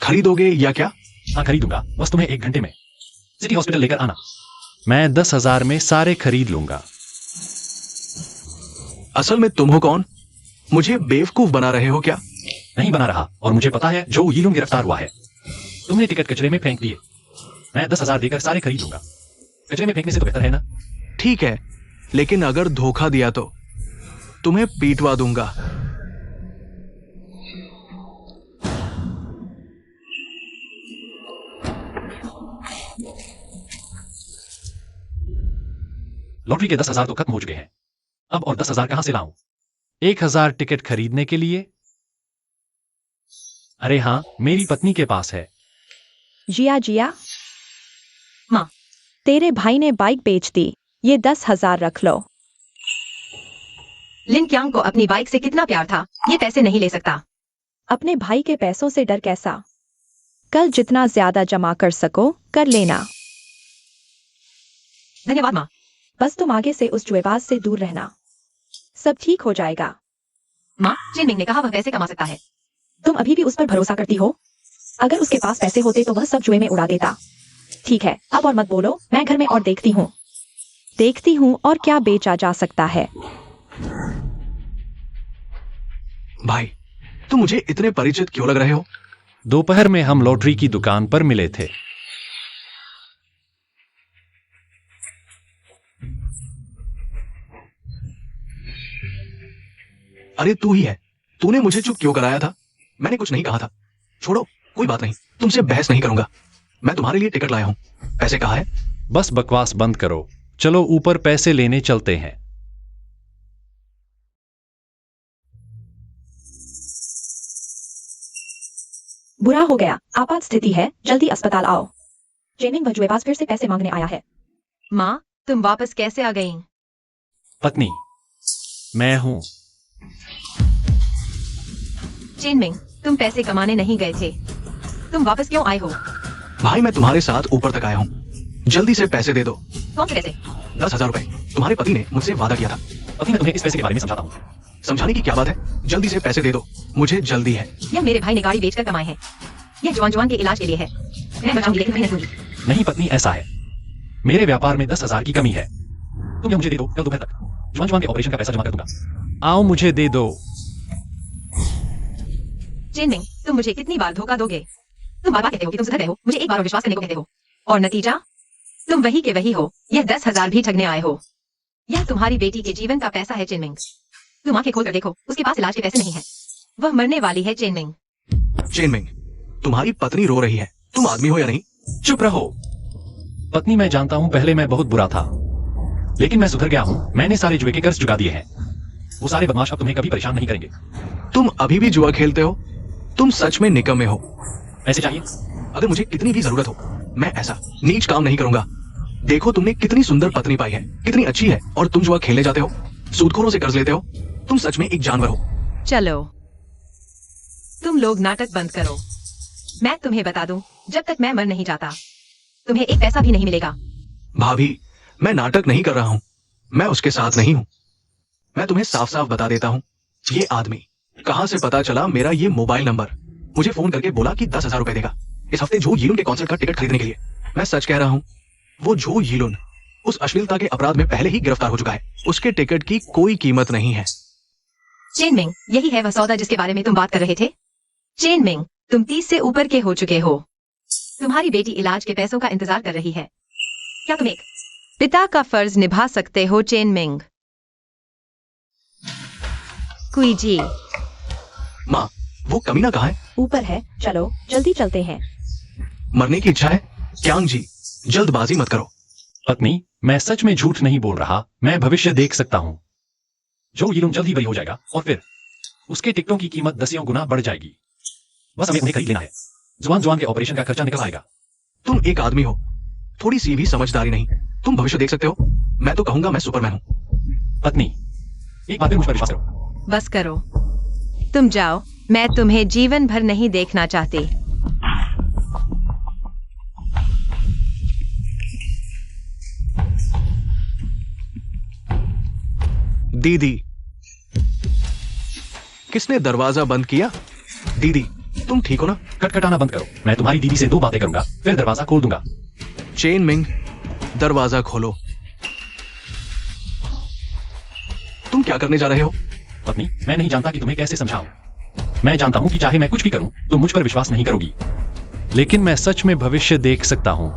खरीदोगे या क्या? हाँ खरीदूंगा, बस तुम्हें 1 घंटे में सिटी हॉस्पिटल लेकर आना। मैं 10,000 में सारे खरीद लूंगा। असल में तुम हो कौन? मुझे बेवकूफ बना रहे हो क्या? नहीं बना रहा, और मुझे पता है जो यिलुंग गिरफ्तार हुआ है। तुमने टिकट कचरे में फेंक दिए। मैं 10,000 देकर सारे खरीद लूंगा। कचरे में फेंकने से तो बेहतर है ना? ठीक है, लेकिन अगर धोखा दिया तो तुम्हें पीटवा दूंगा। लॉटरी के 10,000 तो खत्म हो चुके हैं। अब और 10,000 कहां से लाऊं? 1,000 टिकट खरीदने के लिए? अरे हाँ, मेरी पत्नी के पास है। जिया जिया, माँ, तेरे भाई ने बाइक बेच दी, ये 10,000 रख लो। लिन क्यांग को अपनी बाइक से कितना प्यार था, ये पैसे नहीं ले सकता। अपने भाई के पैसों से डर कैसा? कल जितना ज्यादा जमा कर सको कर लेना। धन्यवाद माँ। बस तुम आगे से उस जुएबाज से दूर रहना, सब ठीक हो जाएगा। माँ, जिनमिंग ने कहा वह पैसे कमा सकता है। तुम अभी भी उस पर भरोसा करती हो? अगर उसके पास पैसे होते तो वह सब जुए में उड़ा देता। ठीक है, अब और मत बोलो, मैं घर में और देखती हूँ और क्या बेचा जा सकता है। भाई, तुम मुझे इतने परिचित क्यों लग रहे हो? दोपहर में हम लॉटरी की दुकान पर मिले थे। अरे तू ही है। तूने मुझे चुप क्यों कराया था? मैंने कुछ नहीं कहा था। छोड़ो, कोई बात नहीं, तुमसे बहस नहीं करूंगा। मैं तुम्हारे लिए टिकट लाया हूं। पैसे कहाँ है? बस बकवास बंद करो, चलो ऊपर पैसे लेने चलते हैं। बुरा हो गया, आपात स्थिति है, जल्दी अस्पताल आओ। जेमिंग वह जुएबाज फिर से पैसे मांगने आया है। माँ, तुम वापस कैसे आ गई? पत्नी, मैं हूं। जिनमिंग, तुम पैसे कमाने नहीं गए थे, तुम वापस क्यों आए हो? भाई, मैं तुम्हारे साथ ऊपर तक आया हूँ। जल्दी से पैसे दे दो। कौन से पैसे? 10,000 रुपए। तुम्हारे पति ने मुझसे वादा किया था। अभी मैं तुम्हें इस पैसे के बारे में समझाता हूँ। समझाने की क्या बात है? जल्दी से पैसे दे दो, मुझे जल्दी है। यह मेरे भाई ने गाड़ी बेचकर कमाए हैं। यह जवान जवान के इलाज के लिए है। मैं बचाऊंगी लेकिन मेहनत दूंगी। नहीं पत्नी, ऐसा है, मेरे व्यापार में 10,000 की कमी है। तुम यह मुझे दे दो, कल दोपहर तक जुआन जुआन के ऑपरेशन का पैसा जमा कर दूंगा। आओ मुझे दे दो। चेनमिंग, तुम मुझे कितनी बार धोखा दोगे? तुम बार बार कहते हो कि तुम सुधर गए हो, मुझे एक बार और विश्वास करने को कहते हो, और नतीजा तुम वही के वही हो। यह 10,000 भी ठगने आए हो। यह तुम्हारी बेटी के जीवन का पैसा है चेनमिंग। तुम आंखें खोल कर देखो, उसके पास इलाज के पैसे नहीं है, वह मरने वाली है चेनमिंग। चेनमिंग, तुम्हारी पत्नी रो रही है, तुम आदमी हो या नहीं? चुप रहो। पत्नी, मैं जानता हूं पहले मैं बहुत बुरा था, लेकिन मैं सुधर गया हूं। मैंने सारे जुए के कर्ज चुका दिए हैं। वो सारे बदमाश अब तुम्हें कभी परेशान नहीं करेंगे। तुम अभी भी जुआ खेलते हो? तुम सच में निकम्मे हो। ऐसे चाहिए? अगर मुझे कितनी भी जरूरत हो, मैं ऐसा नीच काम नहीं करूंगा। देखो तुमने कितनी सुंदर पत्नी पाई है, कितनी अच्छी है, और तुम जुआ खेलने जाते हो, सूदखोरों से कर्ज लेते हो। तुम सच में एक जानवर हो। चलो, तुम लोग नाटक बंद करो। मैं तुम्हें बता दूं, जब तक मैं मर नहीं जाता, तुम्हें एक पैसा भी नहीं मिलेगा। भाभी, मैं नाटक नहीं कर रहा हूं, मैं उसके साथ नहीं हूं। मैं तुम्हें साफ साफ बता देता हूं, ये आदमी कहां से पता चला मेरा ये मोबाइल नंबर, मुझे फोन करके बोला कि 10,000 रुपए देगा इस हफ्ते जो यीलुन के कॉन्सर्ट का टिकट खरीदने के लिए। मैं सच कह रहा हूं, वो जो यीलुन उस अश्लीलता के अपराध में पहले ही गिरफ्तार हो चुका है। उसके टिकट की कोई कीमत नहीं है। चेनमिंग, यही है वह सौदा जिसके बारे में तुम बात कर रहे थे। चेनमिंग, तुम 30 से ऊपर के हो चुके हो। तुम्हारी बेटी इलाज के पैसों का इंतजार कर रही है। क्या तुम एक पिता का फर्ज निभा सकते हो चेनमिंग? कुईजी, माँ, वो कमीना कहाँ है? ऊपर है, चलो जल्दी चलते हैं। मरने की इच्छा है? क्यांग जी, जल्दबाजी मत करो। पत्नी, मैं सच में झूठ नहीं बोल रहा, मैं भविष्य देख सकता हूं। जो यीलुन जल्द ही बरी हो जाएगा और फिर उसके टिकटों की कीमत 10 गुना बढ़ जाएगी। बस हमें उन्हें खरीद लेना है। जुआन के ऑपरेशन का खर्चा निकल आएगा। तुम एक आदमी हो, थोड़ी सी भी समझदारी नहीं। तुम भविष्य देख सकते हो? मैं तो कहूंगा मैं सुपरमैन हूं। पत्नी, एक बात पे मुझ पर विश्वास करो। बस करो, तुम जाओ, मैं तुम्हें जीवन भर नहीं देखना चाहती। दीदी, किसने दरवाजा बंद किया? दीदी, तुम ठीक हो ना? खटखटाना बंद करो। मैं तुम्हारी दीदी से 2 बातें करूंगा, फिर दरवाजा खोल दूंगा। चेनमिंग, दरवाजा खोलो। तुम क्या करने जा रहे हो? पत्नी, मैं नहीं जानता कि तुम्हें कैसे समझाऊं। मैं जानता हूं कि चाहे मैं कुछ भी करूं, तुम मुझ पर विश्वास नहीं करोगी, लेकिन मैं सच में भविष्य देख सकता हूं।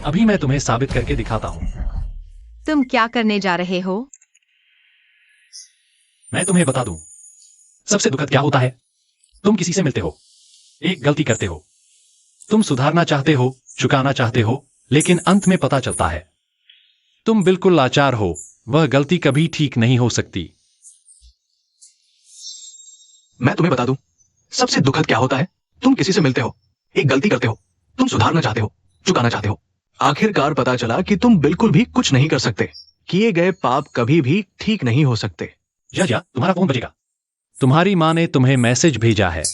अभी मैं तुम्हें साबित करके दिखाता हूं। तुम क्या करने जा रहे हो? मैं तुम्हें बता दूं, सबसे दुखद क्या होता है? तुम किसी से मिलते हो, एक गलती करते हो, तुम सुधारना चाहते हो, चुकाना चाहते हो, लेकिन अंत में पता चलता है तुम बिल्कुल लाचार हो। वह गलती कभी ठीक नहीं हो सकती। मैं तुम्हें बता दूं, सबसे दुखद क्या होता है? तुम किसी से मिलते हो, एक गलती करते हो, तुम सुधारना चाहते हो, चुकाना चाहते हो, आखिरकार पता चला कि तुम बिल्कुल भी कुछ नहीं कर सकते। किए गए पाप कभी भी ठीक नहीं हो सकते। या तुम्हारा फोन बजेगा। तुम्हारी मां ने तुम्हें मैसेज भेजा है।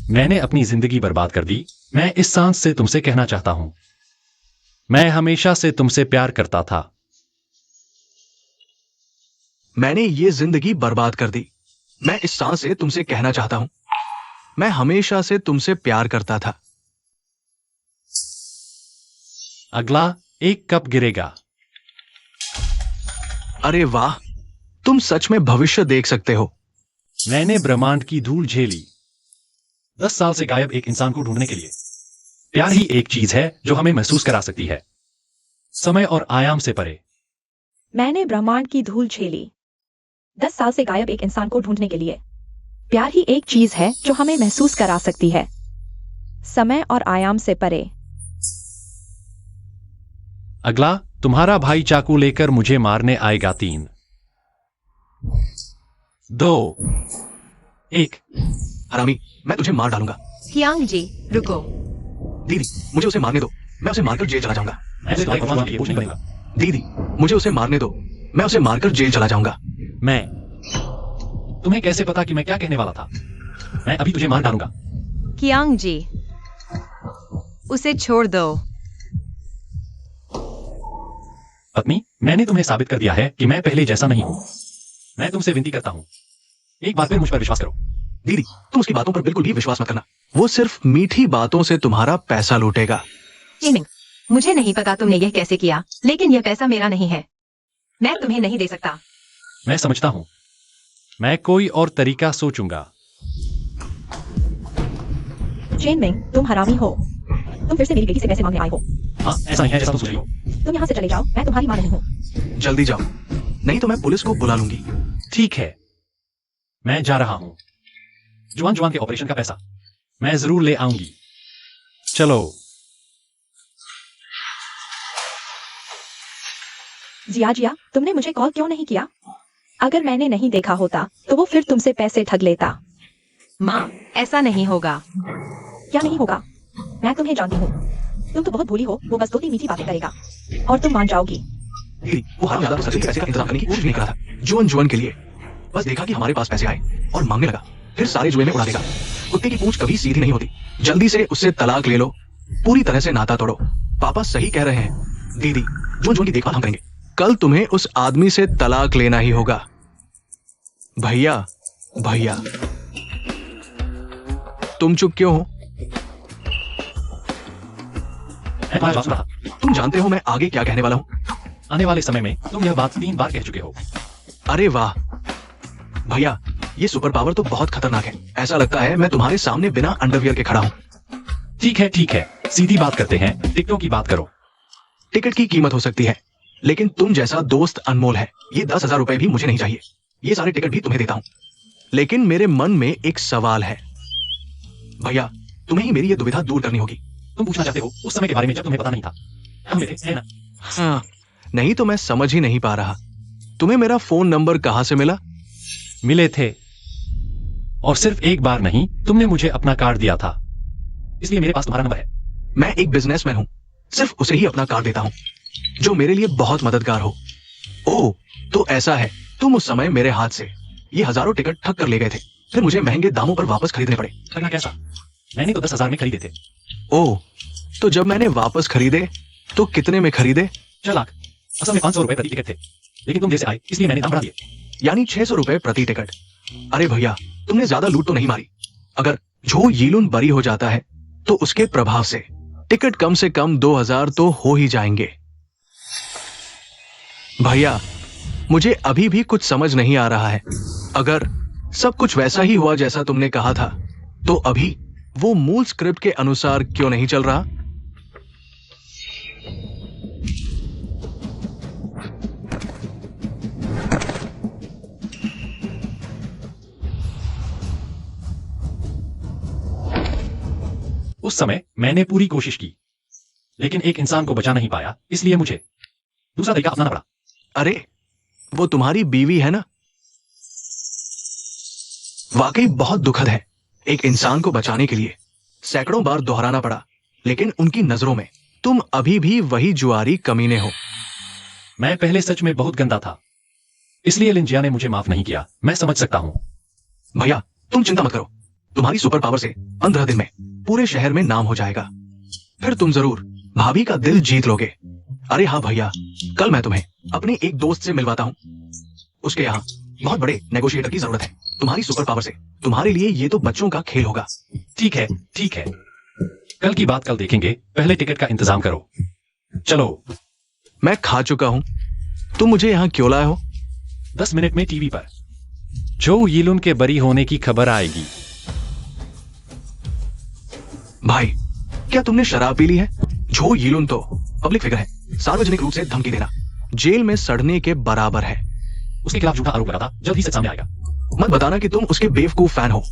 मैंने अपनी जिंदगी बर्बाद कर दी। मैं इस सांस से तुमसे कहना चाहता हूं, मैं हमेशा से तुमसे प्यार करता था। मैंने ये जिंदगी बर्बाद कर दी। मैं इस सांस से तुमसे कहना चाहता हूं, मैं हमेशा से तुमसे प्यार करता था। अगला एक कप गिरेगा। अरे वाह, तुम सच में भविष्य देख सकते हो। मैंने ब्रह्मांड की धूल झेली 10 साल से गायब एक इंसान को ढूंढने के लिए। प्यार ही एक चीज है जो हमें महसूस करा सकती है, समय और आयाम से परे। मैंने ब्रह्मांड की धूल झेली 10 साल से गायब एक इंसान को ढूंढने के लिए। प्यार ही एक चीज है जो हमें महसूस करा सकती है, समय और आयाम से परे। अगला, तुम्हारा भाई चाकू लेकर मुझे मारने आएगा। 3, 2, 1। हरामी, मैं तुझे मार डालूंगा। कियांग जी, रुको। दीदी, मुझे उसे मारने दो, मैं उसे मारकर जेल चला जाऊंगा। ऐसे तुम्हारे भगवान के लिए कुछ नहीं करेगा। दीदी, मुझे उसे मारने दो, मैं उसे मारकर जेल चला जाऊंगा। मैं तुम्हें कैसे पता कि मैं क्या कहने वाला था? मैं अभी तुझे मार डालूंगा। कियांग जी, उसे छोड़ दो। पत्नी, मैंने तुम्हें साबित कर दिया है कि मैं पहले जैसा नहीं हूं। मैं तुमसे विनती करता हूं, एक बार फिर मुझ पर विश्वास करो। दीदी, तुम उसकी बातों पर बिल्कुल भी विश्वास मत करना। वो सिर्फ मीठी बातों से तुम्हारा पैसा लूटेगा। चेनमिंग, मुझे नहीं पता तुमने यह कैसे किया, लेकिन यह पैसा मेरा नहीं है। मैं तुम्हें नहीं दे सकता। मैं समझता हूँ। मैं कोई और तरीका सोचूंगा। चेन मिंग, तुम हरामी हो। तुम फिर से मेरी बेटी से पैसे मांगने आए हो। हाँ, ऐसा नहीं है जैसा तुम सोच रही हो। तुम यहाँ से चले जाओ, मैं तुम्हारी माँ नहीं हूँ। जल्दी जाओ, नहीं तो मैं पुलिस को बुला लूंगी। ठीक है, मैं जा रहा हूँ। जुआन जुआन के ऑपरेशन का पैसा मैं जरूर ले आऊंगी। चलो। जिया, तुमने मुझे कॉल क्यों नहीं किया? अगर मैंने नहीं देखा होता तो वो फिर तुमसे पैसे ठग लेता। माँ, ऐसा नहीं होगा। क्या नहीं होगा? मैं तुम्हें जानती हूँ। तुम तो बहुत भोली हो। वो बस 2-3 मीठी बातें करेगा और तुम मान जाओगी। वो हर ज्यादा सचिन के पैसे का इंतजाम करने की कोशिश नहीं करा था, जुअन जुअन के लिए। बस देखा कि हमारे पास पैसे आए और मांगने लगा, फिर सारे जुए में उड़ा देगा। कुत्ते की पूंछ कभी सीधी नहीं होती। जल्दी से उससे तलाक ले लो, पूरी तरह से नाता तोड़ो। पापा सही कह रहे हैं। दीदी, जुअन जुअन की देखभाल हम करेंगे। कल तुम्हें उस आदमी से तलाक लेना ही होगा। भैया, भैया, तुम चुप क्यों हो? मैं तुम्हारी बात सुन रहा। तुम जानते हो मैं आगे क्या कहने वाला हूँ। आने वाले समय में तुम यह बात 3 बार कह चुके हो। अरे वाह भैया, ये सुपर पावर तो बहुत खतरनाक है। ऐसा लगता है मैं तुम्हारे सामने बिना अंडरवियर के खड़ा हूँ। ठीक है, सीधी बात करते हैं। टिकटों की बात करो। टिकट की कीमत हो सकती है, लेकिन तुम जैसा दोस्त अनमोल है। ये 10,000 रुपए भी मुझे नहीं चाहिए। ये सारे टिकट भी तुम्हें देता हूँ, लेकिन मेरे मन में एक सवाल है। भैया, तुम्हें ही मेरी ये दुविधा दूर करनी होगी। तुम पूछना चाहते हो उस समय के बारे में जब तुम्हें पता नहीं था। हम मिले थे, है ना? हाँ, नहीं तो मैं समझ ही नहीं पा रहा। तुम्हें मेरा फोन नंबर कहाँ से मिला? मिले थे, और सिर्फ एक बार नहीं, तुमने मुझे अपना कार्ड दिया था, इसलिए मेरे पास तुम्हारा नंबर है। मैं एक बिजनेसमैन हूँ, सिर्फ उसे ही अपना कार्ड देता हूँ जो मेरे लिए बहुत मददगार हो। ओह, तो ऐसा है। तुम उस समय मेरे हाथ से ये हजारों टिकट ठग कर ले गए थे, फिर मुझे महंगे दामों पर वापस खरीदने पड़े। ठगना कैसा? मैंने तो 10,000 में खरीदे थे। ओह, तो जब मैंने वापस खरीदे तो कितने में खरीदे? 6 लाख। असल में 500 रुपए प्रति टिकट थे, लेकिन तुम जैसे आए इसलिए मैंने दाम बढ़ा दिए। यानी 600 रुपए प्रति टिकट। अरे भैया, तुमने ज्यादा लूट तो नहीं मारी। अगर झो यीलुन बरी हो जाता है तो उसके प्रभाव से टिकट कम से कम 2,000 तो हो ही जाएंगे। भैया, मुझे अभी भी कुछ समझ नहीं आ रहा है। अगर सब कुछ वैसा ही हुआ जैसा तुमने कहा था, तो अभी वो मूल स्क्रिप्ट के अनुसार क्यों नहीं चल रहा? उस समय मैंने पूरी कोशिश की, लेकिन एक इंसान को बचा नहीं पाया, इसलिए मुझे दूसरा तरीका अपनाना पड़ा। अरे, वो तुम्हारी बीवी है ना? वाकई बहुत दुखद है। एक इंसान को बचाने के लिए सैकड़ों बार दोहराना पड़ा, लेकिन उनकी नजरों में तुम अभी भी वही जुआरी कमीने हो। मैं पहले सच में बहुत गंदा था, इसलिए लिंजिया ने मुझे माफ नहीं किया। मैं समझ सकता हूं। भैया, तुम चिंता मत करो। तुम्हारी सुपर पावर से 15 दिन में पूरे शहर में नाम हो जाएगा। फिर तुम जरूर भाभी का दिल जीत लोगे। अरे हाँ भैया, कल मैं तुम्हें अपने एक दोस्त से मिलवाता हूँ। उसके यहाँ बहुत बड़े नेगोशिएटर की जरूरत है। तुम्हारी सुपर पावर से तुम्हारे लिए ये तो बच्चों का खेल होगा। ठीक है, कल की बात कल देखेंगे। पहले टिकट का इंतजाम करो। चलो। मैं खा चुका हूँ। तुम मुझे यहाँ क्यों लाए हो? 10 मिनट में टीवी पर जो यीलुन के बरी होने की खबर आएगी। भाई, क्या तुमने शराब पी ली है? झो यीलुन तो पब्लिक फिगर है। सार्वजनिक रूप से धमकी देना जेल में सड़ने के बराबर है। उसके खिलाफ झूठा आरोप लगा था, जल्द ही सच सामने आएगा। मत बताना कि तुम उसके बेवकूफ फैन हो।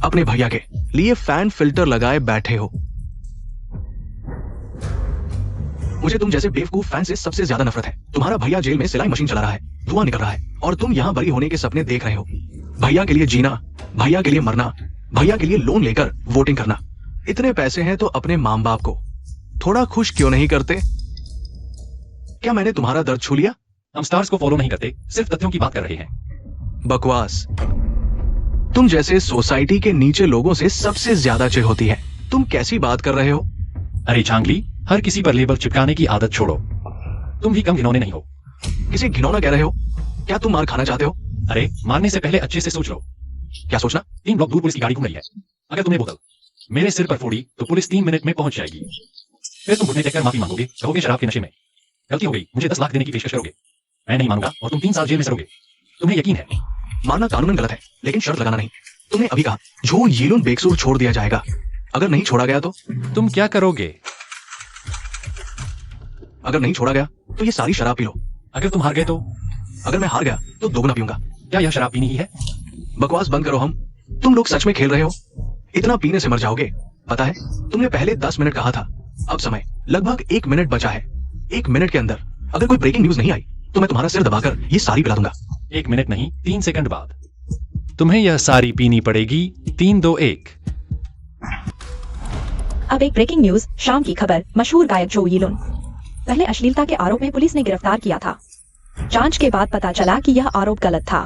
अपने भैया के लिए फैन फिल्टर लगाए बैठे हो। मुझे तुम जैसे बेवकूफ फैन से सबसे ज्यादा नफरत है। तुम्हारा भैया जेल में सिलाई मशीन चला रहा है, धुआं निकल रहा है, और तुम यहाँ बरी होने के सपने देख रहे हो। भैया के लिए जीना, भैया के लिए मरना, भैया के लिए लोन लेकर वोटिंग करना। इतने पैसे हैं तो अपने मां बाप को थोड़ा खुश क्यों नहीं करते? क्या मैंने तुम्हारा दर्द छू लिया? हम स्टार्स को फॉलो नहीं करते, सिर्फ तथ्यों की बात कर रहे हैं। बकवास। तुम जैसे सोसाइटी के नीचे लोगों से सबसे ज्यादा चिढ़ होती है। तुम कैसी बात कर रहे हो? अरे चांगली, हर किसी पर लेबल चिपकाने की आदत छोड़ो। तुम भी कम घिनौने नहीं हो। किसे घिनौना कह रहे हो? क्या तुम मार खाना चाहते हो? अरे, मारने से पहले अच्छे से सोच लो। क्या सोचना? 3 ब्लॉक दूर पुलिस की गाड़ी घूम रही है। अगर तुमने बोतल मेरे सिर पर फोड़ी तो पुलिस 3 मिनट में पहुंच जाएगी। फिर तुम घुटने टेककर माफी मांगोगे, कहोगे शराब के नशे में गलती हो गई, मुझे 10 लाख देने की पेशकश करोगे। मैं नहीं मानूंगा और तुम 3 साल जेल में सरोगे। तुम्हें यकीन है? मानना कानूनन गलत है, लेकिन शर्त लगाना नहीं। तुमने अभी कहा झू यीलुन बेकसूर छोड़ दिया जाएगा। अगर नहीं छोड़ा गया तो? तुम क्या करोगे? अगर नहीं छोड़ा गया तो ये सारी शराब पी लो। अगर तुम हार गए तो? अगर मैं हार गया तो दोगुना पीऊंगा। क्या यह शराब पीनी ही है? बकवास बंद करो। तुम लोग सच में खेल रहे हो? इतना पीने से मर जाओगे। पता है, तुमने पहले 10 मिनट कहा था, अब समय लगभग 1 मिनट बचा है। 1 मिनट के अंदर अगर कोई ब्रेकिंग न्यूज नहीं आई तो मैं तुम्हारा सिर दबाकर ये सारी पिला दूंगा। 1 मिनट नहीं, 3 सेकंड बाद तुम्हें यह सारी पीनी पड़ेगी। 3, 2, 1। अब एक ब्रेकिंग न्यूज, शाम की खबर। मशहूर गायक जो यीलुन पहले अश्लीलता के आरोप में पुलिस ने गिरफ्तार किया था। जांच के बाद पता चला कि यह आरोप गलत था।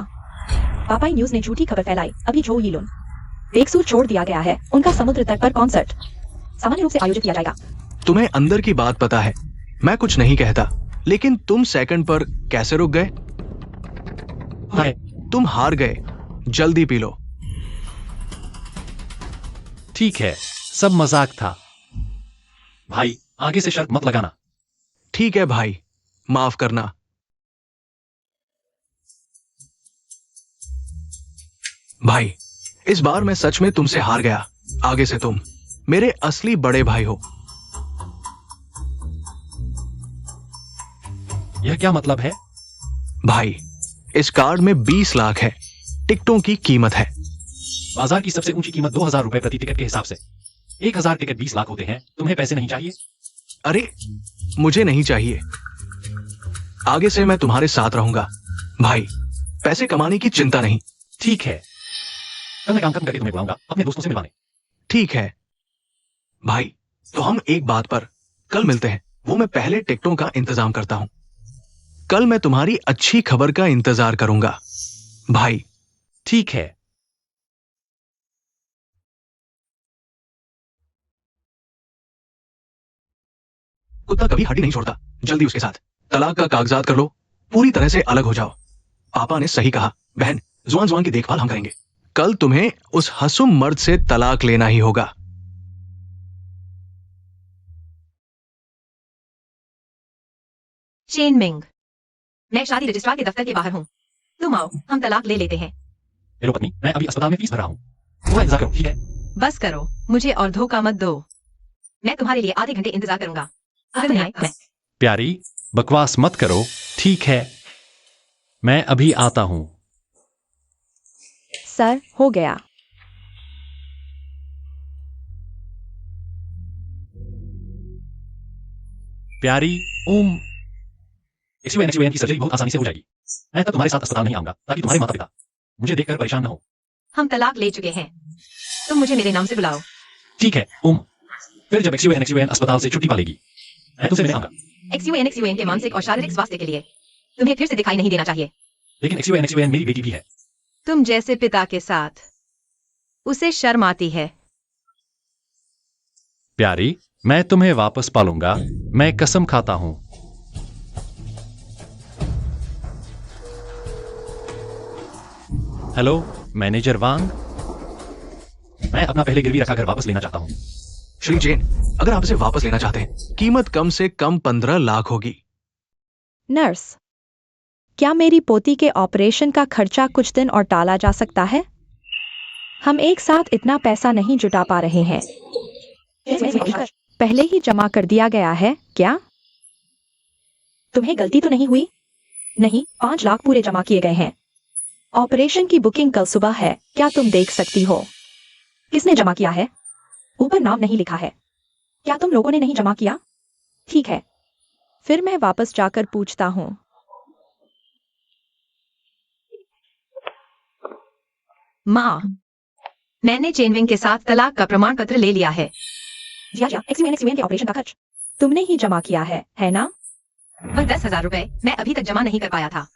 पापाई न्यूज ने झूठी खबर फैलाई। अभी जो यीलुन बेकसूर छोड़ दिया गया है। उनका समुद्र तट पर कॉन्सर्ट सामान्य रूप से आयोजित किया जाएगा। तुम्हें अंदर की बात पता है। मैं कुछ नहीं कहता, लेकिन तुम सेकंड पर कैसे रुक गए? हाय, तुम हार गए। जल्दी पी लो। ठीक है, सब मजाक था। भाई, आगे से शर्त मत लगाना। ठीक है भाई, माफ करना। भाई, इस बार मैं सच में तुमसे हार गया। आगे से तुम मेरे असली बड़े भाई हो। यह क्या मतलब है? भाई, इस कार्ड में 20 लाख है। टिकटों की कीमत है। बाजार की सबसे ऊंची कीमत 2000 रुपए प्रति टिकट के हिसाब से। 1000 टिकट 20 लाख होते हैं। तुम्हें पैसे नहीं चाहिए? अरे, मुझे नहीं चाहिए। आगे से मैं तुम्हारे साथ रहूंगा। भाई, पैसे कमाने की चिंता नहीं। ठीक है, कल मैं काम खत्म करके तुम्हें बुलाऊंगा अपने दोस्तों से मिलवाने। ठीक है भाई, तो हम एक बात पर कल मिलते हैं। वो मैं पहले टिकटों का इंतजाम करता हूं। कल मैं तुम्हारी अच्छी खबर का इंतजार करूंगा भाई। ठीक है। कुत्ता कभी हड्डी नहीं छोड़ता। जल्दी उसके साथ तलाक का कागजात कर लो। पूरी तरह से अलग हो जाओ। पापा ने सही कहा। बहन, जुआन जुआन की देखभाल हम करेंगे। कल तुम्हें उस हसूम मर्द से तलाक लेना ही होगा। चेन मिंग, मैं शादी रजिस्ट्रार के दफ्तर के बाहर हूँ। तुम आओ, हम तलाक ले लेते हैं। हेलो पत्नी, मैं अभी अस्पताल में फीस भर रहा हूँ। थोड़ा इंतजार करो, ठीक है? बस करो, मुझे और धोखा मत दो। मैं तुम्हारे लिए आधे घंटे इंतजार करूंगा। अगर नहीं आए, मैं प्यारी, बकवास मत करो। ठीक है, मैं अभी आता हूँ। सर, हो गया। प्यारी, XUN की सर्जरी बहुत आसानी से हो जाएगी। मैं तब तुम्हारे साथ अस्पताल नहीं आऊंगा ताकि तुम्हारे माता पिता मुझे देखकर परेशान न हो। हम तलाक ले चुके हैं। तुम मुझे मेरे नाम से बुलाओ। ठीक है, फिर जब XUN अस्पताल से छुट्टी पालेगी, मैं तुमसे मिलने आऊंगा। XUN के मानसिक और शारीरिक स्वास्थ्य के लिए तुम्हें फिर से दिखाई नहीं देना चाहिए। लेकिन XUN मेरी बेटी भी है। तुम जैसे पिता के साथ उसे शर्म आती है। प्यारी, मैं तुम्हें वापस पालूंगा। मैं कसम खाता हूं। हेलो, मैनेजर वांग। मैं अपना पहले गिरवी रखा घर वापस लेना चाहता हूं। श्री जैन, अगर आप इसे वापस लेना चाहते हैं, कीमत कम से कम 15 लाख होगी। नर्स, क्या मेरी पोती के ऑपरेशन का खर्चा कुछ दिन और टाला जा सकता है? हम एक साथ इतना पैसा नहीं जुटा पा रहे हैं। पहले ही जमा कर दिया गया है क्या? तुम्हें गलती तो नहीं हुई? नहीं, 5 लाख पूरे जमा किए गए हैं। ऑपरेशन की बुकिंग कल सुबह है। क्या तुम देख सकती हो? किसने जमा किया है? ऊपर नाम नहीं लिखा है। क्या तुम लोगों ने नहीं जमा किया? ठीक है, फिर मैं वापस जाकर पूछता हूँ। माँ, मैंने चेनविंग के साथ तलाक का प्रमाण पत्र ले लिया है। XUN के ऑपरेशन का खर्च तुमने ही जमा किया है ना? पर 10,000 रुपए मैं अभी तक जमा नहीं कर पाया था।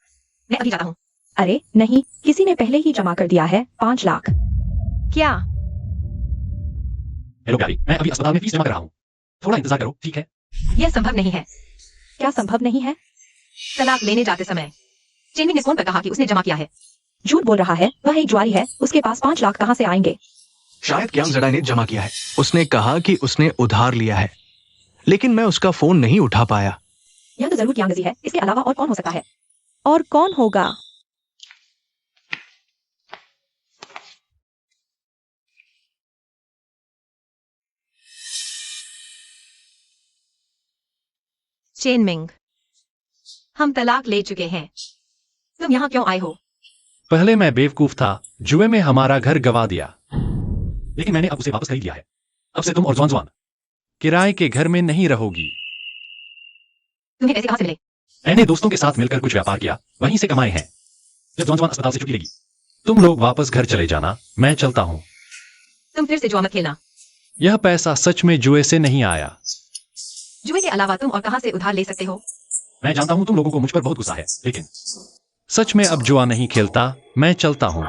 मैं अभी जाता हूँ। अरे नहीं, किसी ने पहले ही जमा कर दिया है 5 लाख। क्या? हेलो प्यारी, मैं अभी अस्पताल में फीस जमा कर रहा हूं। थोड़ा इंतजार करो, ठीक है? यह संभव नहीं है। क्या संभव नहीं है? तलाक लेने जाते समय चेनविंग ने फोन पर कहा कि उसने जमा किया है। झूठ बोल रहा है। वह एक जुआरी है। उसके पास 5 लाख कहाँ से आएंगे? शायद क्यांग जडाई ने जमा किया है। उसने कहा कि उसने उधार लिया है, लेकिन मैं उसका फोन नहीं उठा पाया। यह तो जरूर कियांगजी है, इसके अलावा और कौन हो सकता है? और कौन होगा? चेनमिंग, हम तलाक ले चुके हैं। तुम यहाँ क्यों आए हो? पहले मैं बेवकूफ था, जुए में हमारा घर गवा दिया, लेकिन मैंने अब उसे वापस खरीद लिया है। अब से तुम और जुआन जुआन किराए के घर में नहीं रहोगी। तुम्हें पैसे कहाँ से मिले? मैंने दोस्तों के साथ मिलकर कुछ व्यापार किया, वहीं से कमाए हैं। जब जुआन जुआन अस्पताल से छुट्टी लेगी, तुम लोग वापस घर चले जाना, मैं चलता हूँ। तुम फिर से जुआ मत खेलना। यह पैसा सच में जुए से नहीं आया। जुए के अलावा तुम और कहाँ से उधार ले सकते हो? मैं जानता हूं तुम लोगों को मुझ पर बहुत गुस्सा है, लेकिन सच में अब जुआ नहीं खेलता, मैं चलता हूं।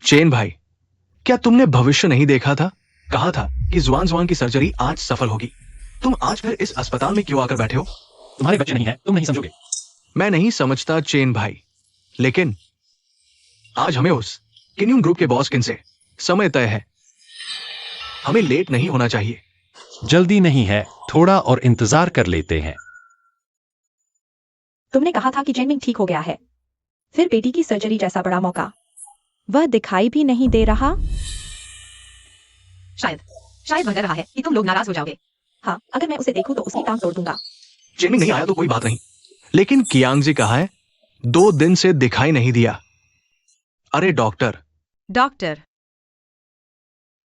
चेन भाई, क्या तुमने भविष्य नहीं देखा था? कहा था कि जुआन जुआन की सर्जरी आज सफल होगी। तुम आज फिर इस अस्पताल में क्यों आकर बैठे हो? तुम्हारे बच्चे नहीं हैं, तुम नहीं समझोगे। मैं नहीं समझता चेन भाई, लेकिन आज हमें उस किन्यून ग्रुप के बॉस किन से समय तय है। हमें लेट नहीं होना चाहिए। जल्दी नहीं है, थोड़ा और इंतजार कर लेते हैं। तुमने कहा था कि चेनमिंग ठीक हो गया है, फिर बेटी की सर्जरी जैसा बड़ा मौका, वह दिखाई भी नहीं दे रहा। शायद वह डर रहा है कि तुम लोग नाराज हो जाओगे। हाँ, अगर मैं उसे देखूं तो उसकी टांग तोड़ दूंगा। चेनमिंग नहीं आया तो कोई बात नहीं, लेकिन कियांगजी कहाँ है? 2 दिन से दिखाई नहीं दिया। अरे डॉक्टर,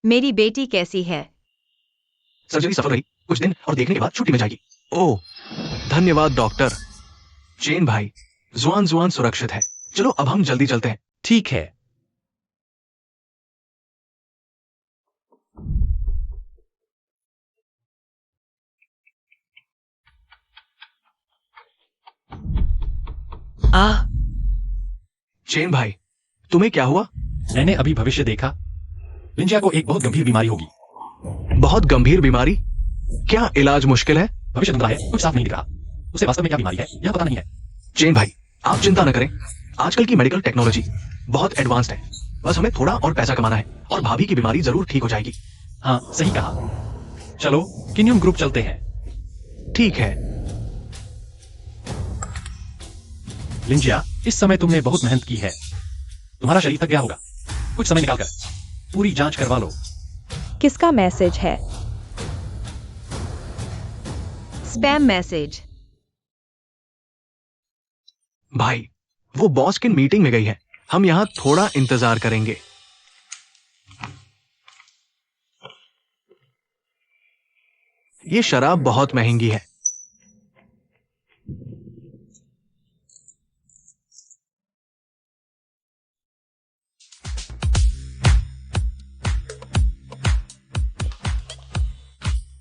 मेरी बेटी कैसी है? सर्जरी सफल रही, कुछ दिन और देखने के बाद छुट्टी में जाएगी। ओह, धन्यवाद डॉक्टर। चेन भाई, जुआन जुआन सुरक्षित है। चलो अब हम जल्दी चलते हैं। ठीक है। चेन भाई, तुम्हें क्या हुआ? मैंने अभी भविष्य देखा। लिंजिया को एक बहुत गंभीर बीमारी होगी। बहुत गंभीर बीमारी? क्या इलाज मुश्किल है? भविष्य धुंधला है, कुछ साफ नहीं दिख रहा। उसे वास्तव में क्या बीमारी है, यह पता नहीं है। चेन भाई, आप चिंता न करें। आजकल की मेडिकल टेक्नोलॉजी बहुत एडवांस्ड है। बस हमें थोड़ा और पैसा कमाना है और भाभी की बीमारी जरूर ठीक हो जाएगी। हाँ, सही कहा। चलो किन्यून ग्रुप चलते हैं। ठीक है। लिंजिया, इस समय तुमने बहुत मेहनत की है। तुम्हारा शरीर थक गया होगा। कुछ समय निकालकर पूरी जांच करवा लो। किसका मैसेज है? Spam message. भाई, वो बॉस किन मीटिंग में गई है। हम यहां थोड़ा इंतजार करेंगे। ये शराब बहुत महंगी है।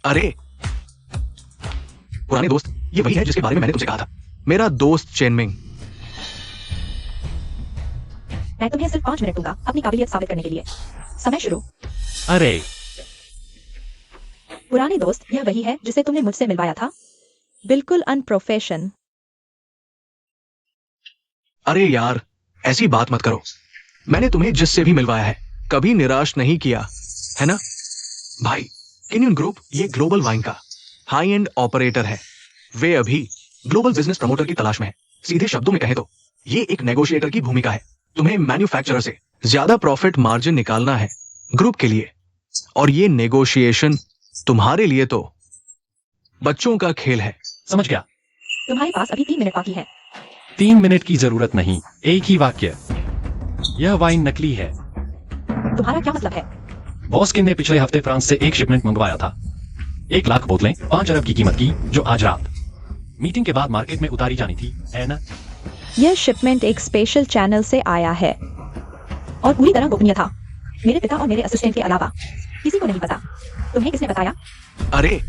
अरे पुराने दोस्त, ये वही है जिसके बारे में मैंने तुमसे कहा था। मेरा दोस्त चेनमिंग। मैं तुम्हें सिर्फ 5 मिनट दूंगा अपनी काबिलियत साबित करने के लिए। समय शुरू। अरे पुराने दोस्त, यह वही है जिसे तुमने मुझसे मिलवाया था? बिल्कुल अनप्रोफेशन। अरे यार, ऐसी बात मत करो। मैंने तुम्हें जिससे भी मिलवाया है कभी निराश नहीं किया, है ना? भाई, किन्यून ग्रुप ये ग्लोबल वाइन का हाई एंड ऑपरेटर है। वे अभी ग्लोबल बिजनेस प्रमोटर की तलाश में है। सीधे शब्दों में कहें तो ये एक नेगोशिएटर की भूमिका है। तुम्हें मैन्युफैक्चरर से ज्यादा प्रॉफिट मार्जिन निकालना है ग्रुप के लिए, और ये नेगोशिएशन तुम्हारे लिए तो बच्चों का खेल है। समझ गया। तुम्हारे पास अभी 3 मिनट बाकी है। 3 मिनट की जरूरत नहीं, एक ही वाक्य। यह वाइन नकली है। तुम्हारा क्या मतलब है? बॉस्किन ने पिछले हफ्ते फ्रांस से एक शिपमेंट मंगवाया था। 1 लाख बोतलें 5 अरब की कीमत की, जो आज रात मीटिंग के बाद मार्केट में उतारी जानी थी, है ना? यह शिपमेंट एक स्पेशल चैनल से आया है और पूरी तरह गोपनीय था। मेरे पिता और मेरे असिस्टेंट के अलावा किसी को नहीं पता। तुम्हें किसने बताया? अरे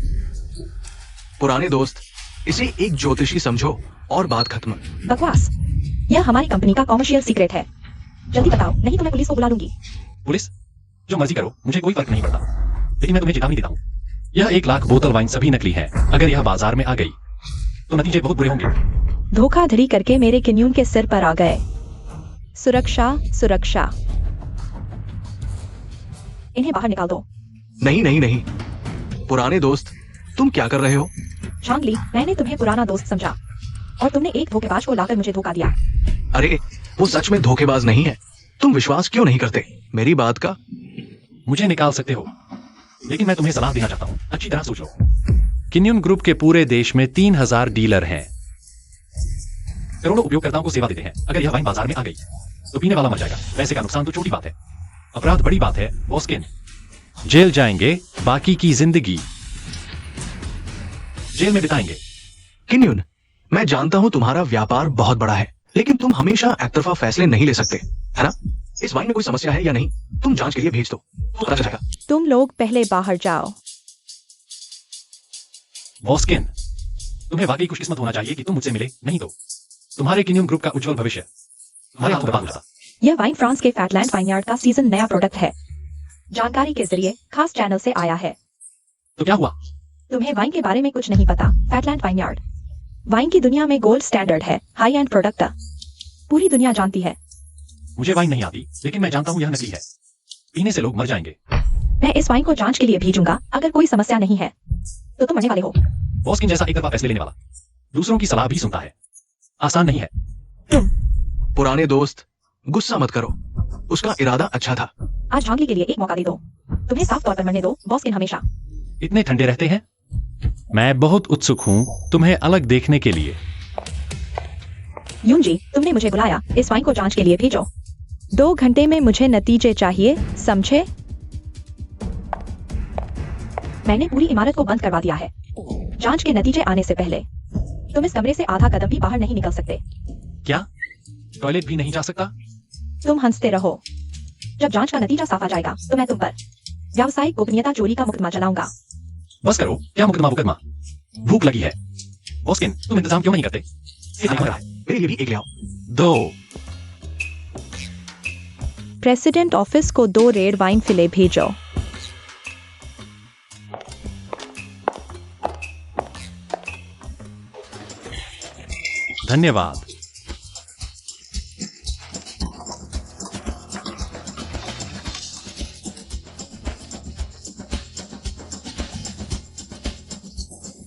पुराने दोस्त, इसे एक ज्योतिषी समझो और बात खत्म। बकवास। यह हमारी कंपनी का कॉमर्शियल सीक्रेट है। जल्दी बताओ, नहीं तो मैं पुलिस को बुला लूंगी। पुलिस? जो मर्जी करो, मुझे कोई फर्क नहीं पड़ता, लेकिन मैं तुम्हें चेतावनी देता हूँ, यह 1 लाख बोतल वाइन सभी नकली है। अगर यह बाजार में आ गई तो नतीजे बहुत बुरे होंगे। धोखाधड़ी करके मेरे किन्यून के सिर पर आ गए। सुरक्षा सुरक्षा। इन्हें बाहर निकाल दो। नहीं नहीं नहीं, पुराने दोस्त, तुम क्या कर रहे हो? झांगली, मैंने तुम्हें पुराना दोस्त समझा और तुमने एक धोखेबाज को लाकर मुझे धोखा दिया। अरे वो सच में धोखेबाज नहीं है। तुम विश्वास क्यों नहीं करते मेरी बात का? मुझे निकाल सकते हो, लेकिन मैं तुम्हें सलाह देना चाहता हूं, अच्छी तरह सोच लो। किन्युन ग्रुप के पूरे देश में 3000 डीलर हैं। करोड़ों उपयोगकर्ताओं को सेवा देते हैं। अगर यह वाइन बाजार में आ गई तो पीने वाला मर जाएगा। पैसे का नुकसान तो छोटी बात है, अपराध बड़ी बात है। बॉस्किन जेल जाएंगे, बाकी की जिंदगी जेल में बिताएंगे। किन्युन, मैं जानता हूं तुम्हारा व्यापार बहुत बड़ा है, लेकिन तुम हमेशा एकतरफा फैसले नहीं ले सकते, है ना? इस वाइन में कोई समस्या है या नहीं, तुम जांच के लिए भेज दो, तो पता चल जाएगा। तुम लोग पहले बाहर जाओ। बॉस्किन, तुम्हें वाकई कुछ किस्मत होना चाहिए कि तुम मुझसे मिले, नहीं तो तुम्हारे किन्युन ग्रुप का उज्जवल भविष्य तुम्हारे हाथों बर्बाद हो जाता। यह वाइन फ्रांस के फैटलैंड वाइनयार्ड का सीजन नया प्रोडक्ट है। जानकारी के जरिए खास चैनल से आया है। तो क्या हुआ? तुम्हें वाइन के बारे में कुछ नहीं पता। फैटलैंड वाइनयार्ड वाइन की दुनिया में गोल्ड स्टैंडर्ड है, हाई एंड प्रोडक्ट पूरी दुनिया जानती है। मुझे वाइन नहीं आती, लेकिन मैं जानता हूं यह नकली है। पीने से लोग मर जाएंगे। मैं इस वाइन को जांच के लिए भेजूंगा। अगर कोई समस्या नहीं है तो तुम मरने वाले हो। बॉस्किन जैसा एक तरफा फैसले लेने वाला दूसरों की सलाह भी सुनता है, आसान नहीं है। तुम पुराने दोस्त, गुस्सा मत करो, उसका इरादा अच्छा था। आज झांगली के लिए एक मौका दे दो। तुम्हें साफ तौर पर मरने दो। बॉस्किन हमेशा इतने ठंडे रहते हैं। मैं बहुत उत्सुक हूं तुम्हें अलग देखने के लिए। यून जी, तुमने मुझे बुलाया। इस वाइन को जांच के लिए भेजो। 2 घंटे में मुझे नतीजे चाहिए, समझे? मैंने पूरी इमारत को बंद करवा दिया है। जांच के नतीजे आने से पहले तुम इस कमरे से आधा कदम भी बाहर नहीं निकल सकते। क्या टॉयलेट भी नहीं जा सकता? तुम हंसते रहो। जब जांच का नतीजा साफ आ जाएगा तो मैं तुम पर व्यावसायिक गोपनीयता चोरी का मुकदमा चलाऊंगा। बस करो, क्या मुकदमा? भूख लगी है। बॉस्किन, तुम इंतजाम क्यों नहीं करते? ये नहीं हो रहा है। मेरे लिए भी एक ले आओ। 2 प्रेसिडेंट ऑफिस को 2 रेड वाइन फिले भेजो। धन्यवाद।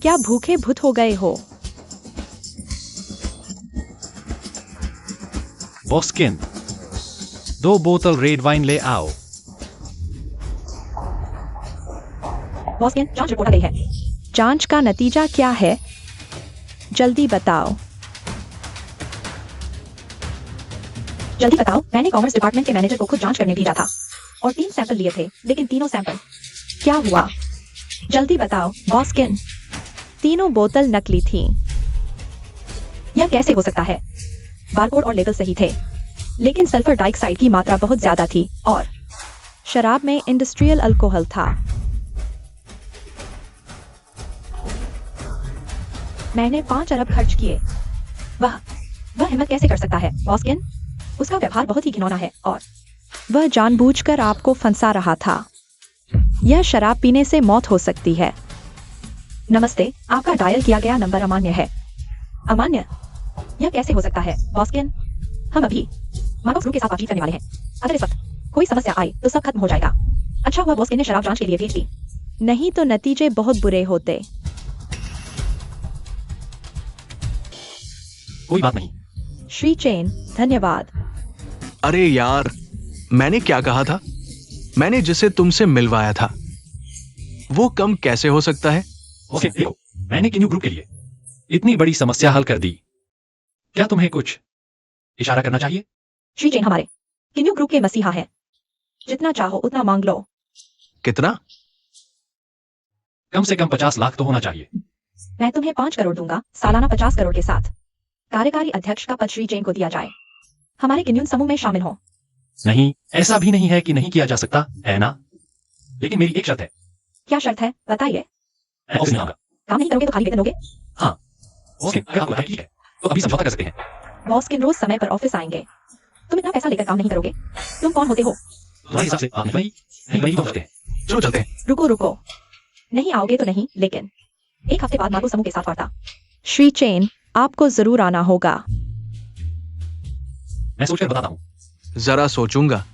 क्या भूखे भूत हो गए हो? बॉस्किन, 2 बोतल रेड वाइन ले आओ। बॉस्किन, जांच रिपोर्ट आ गई है। जांच का नतीजा क्या है? जल्दी बताओ। जल्दी बताओ। मैंने कॉमर्स डिपार्टमेंट के मैनेजर को खुद जांच करने भेजा था और 3 सैंपल लिए थे, लेकिन तीनों सैंपल क्या हुआ? जल्दी बताओ। बॉस्किन, तीनों बोतल नकली थी। यह कैसे हो सकता है? बारकोड और लेबल सही थे, लेकिन सल्फर डाइऑक्साइड की मात्रा बहुत ज्यादा थी और शराब में इंडस्ट्रियल अल्कोहल था। मैंने 5 अरब खर्च किए। वह हिम्मत कैसे कर सकता है? बॉस्किन, उसका व्यवहार बहुत ही घिनौना है और वह जानबूझकर आपको फंसा रहा था। यह शराब पीने से मौत हो सकती है। नमस्ते, आपका डायल किया गया नंबर अमान्य है। अमान्य? यह कैसे हो सकता है? बॉस्किन, हम अभी मार्कस ग्रुप के साथ बातचीत करने वाले हैं। अगर इस वक्त कोई समस्या आई तो सब खत्म हो जाएगा। अच्छा हुआ बॉस्किन ने शराब जांच के लिए भेज दी, नहीं तो नतीजे बहुत बुरे होते। कोई बात नहीं। श्री चेन, धन्यवाद। अरे यार, मैंने क्या कहा था? मैंने जिसे तुमसे मिलवाया था वो कम कैसे हो सकता है? ओके, देखो, मैंने किन्यू ग्रुप के लिए इतनी बड़ी समस्या हल कर दी। क्या तुम्हें कुछ इशारा करना चाहिए? श्री चेन हमारे किन्यू ग्रुप के मसीहा है। जितना चाहो उतना मांग लो। कितना? कम से कम 50 लाख तो होना चाहिए। मैं तुम्हें 5 करोड़ दूंगा, सालाना 50 करोड़ के साथ। कार्यकारी अध्यक्ष का पद श्री जैन को दिया जाए। हमारे किन्यून समूह में शामिल हो। नहीं, ऐसा भी नहीं है कि नहीं किया जा सकता, है ना? लेकिन मेरी एक शर्त है। क्या शर्त है? बताइए। मैं ऑफिस नहीं आऊंगा। काम नहीं करोगे तो खाली वेतन लोगे? हाँ। ओके, अगर आपको लगता है ठीक है तो अभी समझौता कर सकते हैं। बॉस्किन रोज समय पर ऑफिस आएंगे। तुम इतना पैसा लेकर काम नहीं करोगे। तुम कौन होते हो? तुम्हारे हिसाब से आप नहीं वही तो सकते हैं। चलो चलते हैं। रुको। नहीं आओगे तो नहीं, लेकिन एक हफ्ते बाद मार्को समूह के साथ वार्ता। श्री चेन, आपको जरूर आना होगा। मैं सोचकर बताता हूँ। जरा सोचूंगा।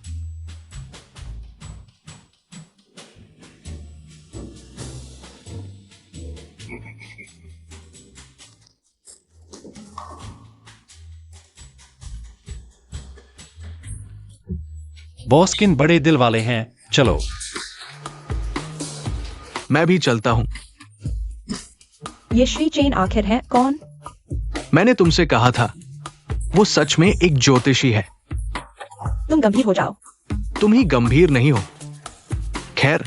बॉस किन बड़े दिल वाले हैं, चलो। मैं भी चलता हूं। ये श्री चेन आखिर है कौन? मैंने तुमसे कहा था, वो सच में एक ज्योतिषी है। तुम गंभीर हो जाओ। तुम ही गंभीर नहीं हो। खैर,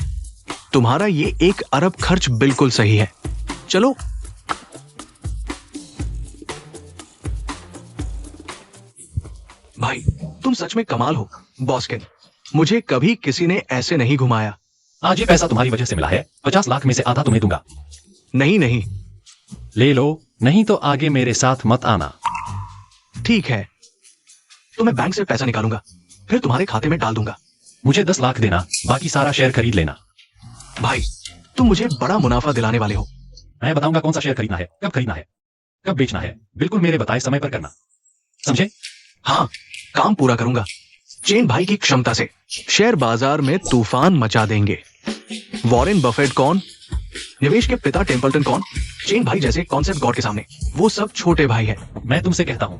तुम्हारा ये 1 अरब खर्च बिल्कुल सही है। चलो। भाई, तुम सच में कमाल हो, बॉस्किन। मुझे कभी किसी ने ऐसे नहीं घुमाया। आज ये पैसा तुम्हारी वजह से मिला है। 50 लाख में से आधा तुम्हें दूंगा। नहीं नहीं। ले लो, नहीं तो आगे मेरे साथ मत आना। ठीक है, तो मैं बैंक से पैसा निकालूंगा, फिर तुम्हारे खाते में डाल दूंगा। मुझे 10 लाख देना, बाकी सारा शेयर खरीद लेना। भाई, तुम मुझे बड़ा मुनाफा दिलाने वाले हो। मैं बताऊंगा कौन सा शेयर खरीदना है, कब खरीदना है, कब बेचना है। बिल्कुल मेरे बताए समय पर करना, समझे? हाँ, काम पूरा करूंगा। चेन भाई की क्षमता से शेयर बाजार में तूफान मचा देंगे। वॉरेन बफेट कौन, निवेश के पिता टेम्पल्टन कौन, चेन भाई जैसे कॉन्सेप्ट गॉड के सामने वो सब छोटे भाई है। मैं तुमसे कहता हूं,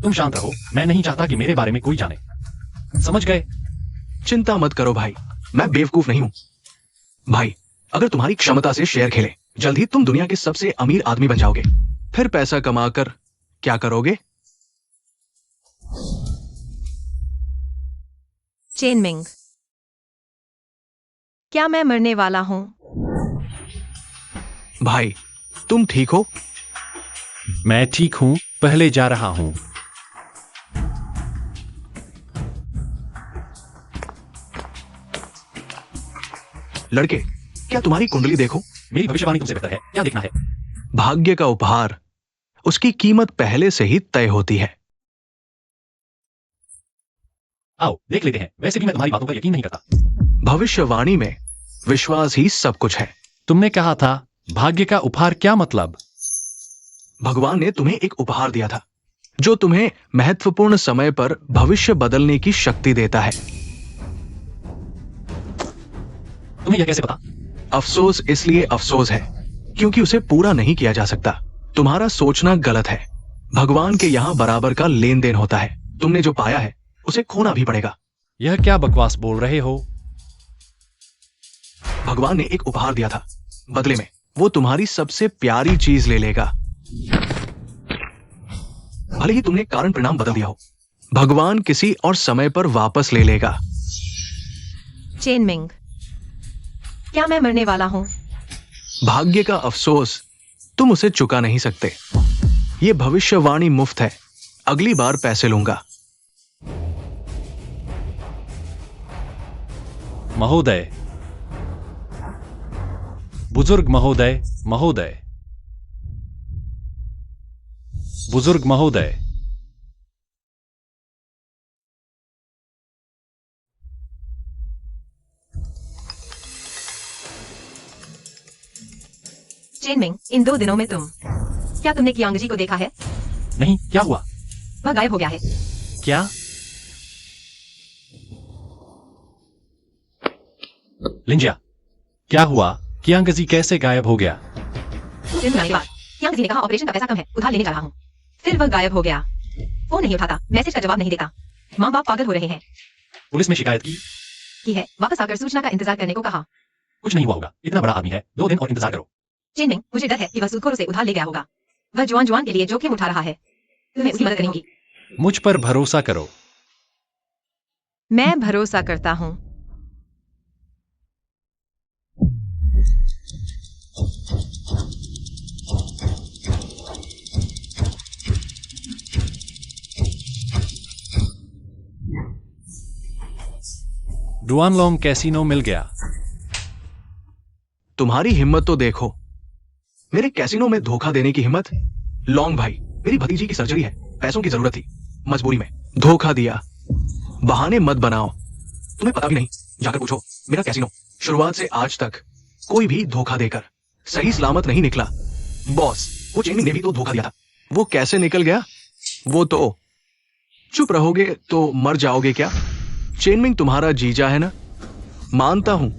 तुम शांत रहो। मैं नहीं चाहता कि मेरे बारे में कोई जाने, समझ गए? चिंता मत करो भाई, मैं बेवकूफ नहीं हूं। भाई, अगर तुम्हारी क्षमता से शेयर खेले, जल्द ही तुम दुनिया के सबसे अमीर आदमी बन जाओगे। फिर पैसा कमाकर क्या करोगे? चेन मिंग, क्या मैं मरने वाला हूं? भाई, तुम ठीक हो? मैं ठीक हूं, पहले जा रहा हूं। लड़के, क्या तुम्हारी कुंडली देखो? मेरी भविष्यवाणी तुमसे बेहतर है, क्या देखना है? भाग्य का उपहार, उसकी कीमत पहले से ही तय होती है। आओ देख लेते हैं। वैसे भी मैं तुम्हारी बातों पर यकीन नहीं करता। भविष्यवाणी में विश्वास ही सब कुछ है। तुमने कहा था भाग्य का उपहार, क्या मतलब? भगवान ने तुम्हें एक उपहार दिया था, जो तुम्हें महत्वपूर्ण समय पर भविष्य बदलने की शक्ति देता है। तुम्हें यह कैसे पता? अफसोस इसलिए अफसोस है क्योंकि उसे पूरा नहीं किया जा सकता। तुम्हारा सोचना गलत है। भगवान के यहां बराबर का लेन देन होता है। तुमने जो पाया है उसे खोना भी पड़ेगा। यह क्या बकवास बोल रहे हो? भगवान ने एक उपहार दिया था, बदले में वो तुम्हारी सबसे प्यारी चीज ले लेगा। भले ही तुमने कारण परिणाम बदल दिया हो, भगवान किसी और समय पर वापस ले लेगा। चेन मिंग, क्या मैं मरने वाला हूं? भाग्य का अफसोस, तुम उसे चुका नहीं सकते। ये भविष्यवाणी मुफ्त है। अगली बार पैसे लूंगा। महोदय, बुजुर्ग महोदय, महोदय, बुजुर्ग महोदय। चेन मिंग, इन 2 दिनों में क्या तुमने कियांग जी को देखा है? नहीं, क्या हुआ? वह गायब हो गया है। क्या? लिंजिया, क्या हुआ? कियांग जी कैसे गायब हो गया? दिन में आने के बाद कियांग जी ने कहा ऑपरेशन का पैसा कम है, उधार लेने जा रहा हूँ। फिर वह गायब हो गया। फोन नहीं उठाता, मैसेज का जवाब नहीं देता। माँ बाप पागल हो रहे हैं। पुलिस में शिकायत की है, वापस आकर सूचना का इंतजार करने को कहा। कुछ नहीं हुआ होगा, इतना बड़ा आदमी है। 2 दिन और इंतजार करो। चेन मिंग, मुझे डर है कि वह सूदखोरों से उधार ले गया होगा। वह जवान के लिए जोखिम उठा रहा है। तुम्हें उसकी मदद करनी होगी। मुझ पर भरोसा करो। मैं भरोसा करता हूँ। डुआनलोंग कैसीनो मिल गया। तुम्हारी हिम्मत तो देखो, मेरे कैसीनो में धोखा देने की हिम्मत। लॉन्ग भाई, मेरी भतीजी की सर्जरी है, पैसों की जरूरत थी, मजबूरी में धोखा दिया। बहाने मत बनाओ। तुम्हें पता भी नहीं, जाकर पूछो। मेरा कैसीनो शुरुआत से आज तक कोई भी धोखा देकर सही सलामत नहीं निकला। बॉस, वो चेनी ने भी तो धोखा दिया था। वो कैसे निकल गया? वो तो चुप रहोगे तो मर जाओगे क्या? चेनमिंग तुम्हारा जीजा है ना? मानता हूं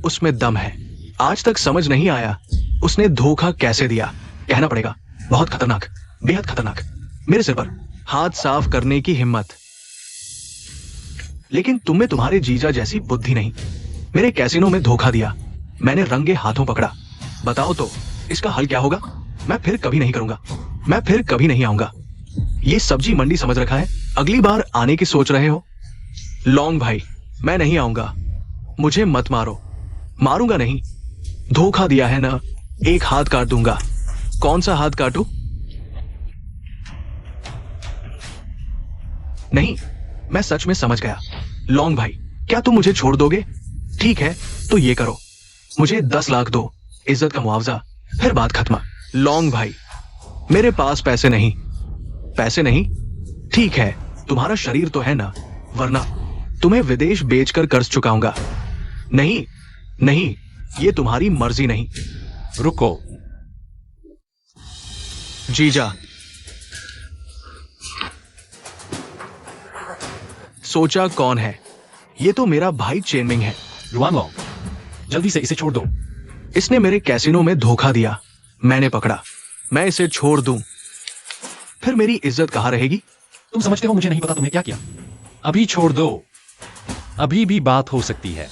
उसमें दम है। आज तक समझ नहीं आया उसने धोखा कैसे दिया। कहना पड़ेगा, बहुत खतरनाक, बेहद खतरनाक। मेरे सिर पर हाथ साफ करने की हिम्मत। लेकिन तुम में तुम्हारे जीजा जैसी बुद्धि नहीं। मेरे कैसीनो में धोखा दिया, मैंने रंगे हाथों पकड़ा। बताओ तो इसका हल क्या होगा? मैं फिर कभी नहीं करूंगा, मैं फिर कभी नहीं आऊंगा। ये सब्जी मंडी समझ रखा है, अगली बार आने की सोच रहे हो? लॉन्ग भाई, मैं नहीं आऊंगा। मुझे मत मारो। मारूंगा नहीं, धोखा दिया है ना, एक हाथ काट दूंगा। कौन सा हाथ काटूं? नहीं, मैं सच में समझ गया। लॉन्ग भाई, क्या तुम मुझे छोड़ दोगे? ठीक है तो ये करो, मुझे 10 लाख दो, इज्जत का मुआवजा, फिर बात खत्म। लॉन्ग भाई, मेरे पास पैसे नहीं। पैसे नहीं? ठीक है, तुम्हारा शरीर तो है ना, वरना तुम्हें विदेश बेचकर कर्ज चुकाऊंगा। नहीं नहीं, ये तुम्हारी मर्जी नहीं। रुको। जीजा, सोचा कौन है? ये तो मेरा भाई चेनमिंग है। जुआन लॉन्ग, जल्दी से इसे छोड़ दो। इसने मेरे कैसीनो में धोखा दिया, मैंने पकड़ा। मैं इसे छोड़ दूं, फिर मेरी इज्जत कहां रहेगी? तुम समझते हो मुझे नहीं पता तुमने क्या किया? अभी छोड़ दो, अभी भी बात हो सकती है।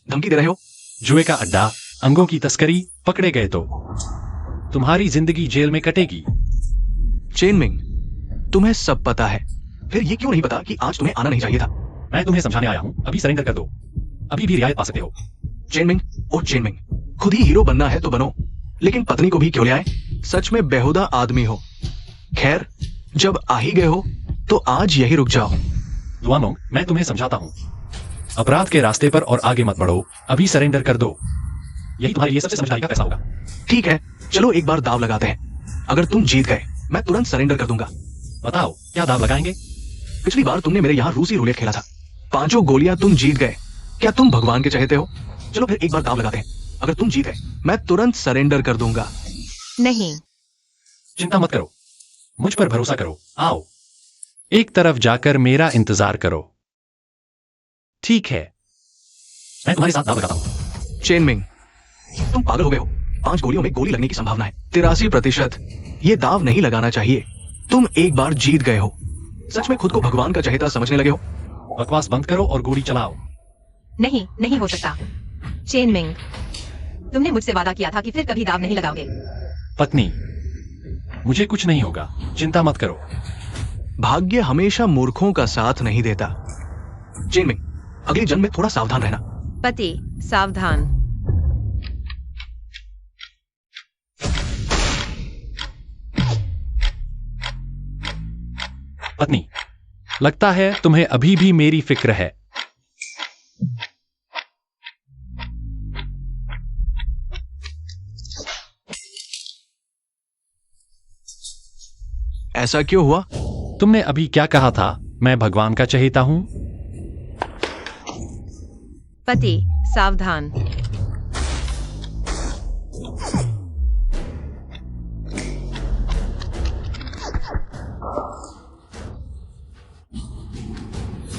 धमकी दे रहे हो? जुए का अड्डा, अंगों की तस्करी, पकड़े गए तो तुम्हारी जिंदगी जेल में कटेगी। चेनमिंग, तुम्हें सब पता है, फिर ये क्यों नहीं पता कि आज तुम्हें आना नहीं चाहिए था? मैं तुम्हें समझाने आया हूं, अभी सरेंडर कर दो, अभी भी रियायत पा सकते हो। चेनमिंग, ओ चेनमिंग, खुद ही हीरो बनना है तो बनो, लेकिन पत्नी को भी क्यों ले आए? सच में बेहुदा आदमी हो। खैर, जब आ ही गए हो तो आज यही रुक जाओ। जुआन लॉन्ग, मैं तुम्हें समझाता हूं, अपराध के रास्ते पर और आगे मत बढ़ो, अभी सरेंडर कर दो। यही तुम्हारे लिए सबसे समझदारी का फैसला होगा। ठीक है, चलो एक बार दाव लगाते हैं। अगर तुम जीत गए, मैं तुरंत सरेंडर कर दूंगा। बताओ क्या दाव लगाएंगे? पिछली बार तुमने मेरे यहाँ रूसी रूलेट खेला था, 5 गोलियां तुम जीत गए। क्या तुम भगवान के चहेते हो? चलो फिर एक बार दाव लगाते हैं। अगर तुम जीत गए, मैं तुरंत सरेंडर कर दूंगा। नहीं। चिंता मत करो, मुझ पर भरोसा करो। आओ, एक तरफ जाकर मेरा इंतजार करो। ठीक है, मैं तुम्हारे साथ दाव लगाता हूं। चेनमिंग, तुम पागल हो गए हो। 5 गोलियों में गोली लगने की संभावना है 83%। ये दाव नहीं लगाना चाहिए। तुम एक बार जीत गए हो। सच में खुद को भगवान का चहेता समझने लगे हो? बकवास बंद करो और गोली चलाओ। नहीं, नहीं हो सकता। चेनमिंग, तुमने मुझसे वादा किया था कि फिर कभी दाव नहीं लगाओगे। पत्नी, मुझे कुछ नहीं होगा, चिंता मत करो। भाग्य हमेशा मूर्खों का साथ नहीं देता। चेनमिंग, अगले जन्म में थोड़ा सावधान रहना। पति, सावधान। पत्नी, लगता है तुम्हें अभी भी मेरी फिक्र है। ऐसा क्यों हुआ? तुमने अभी क्या कहा था? मैं भगवान का चहेता हूं। पति, सावधान।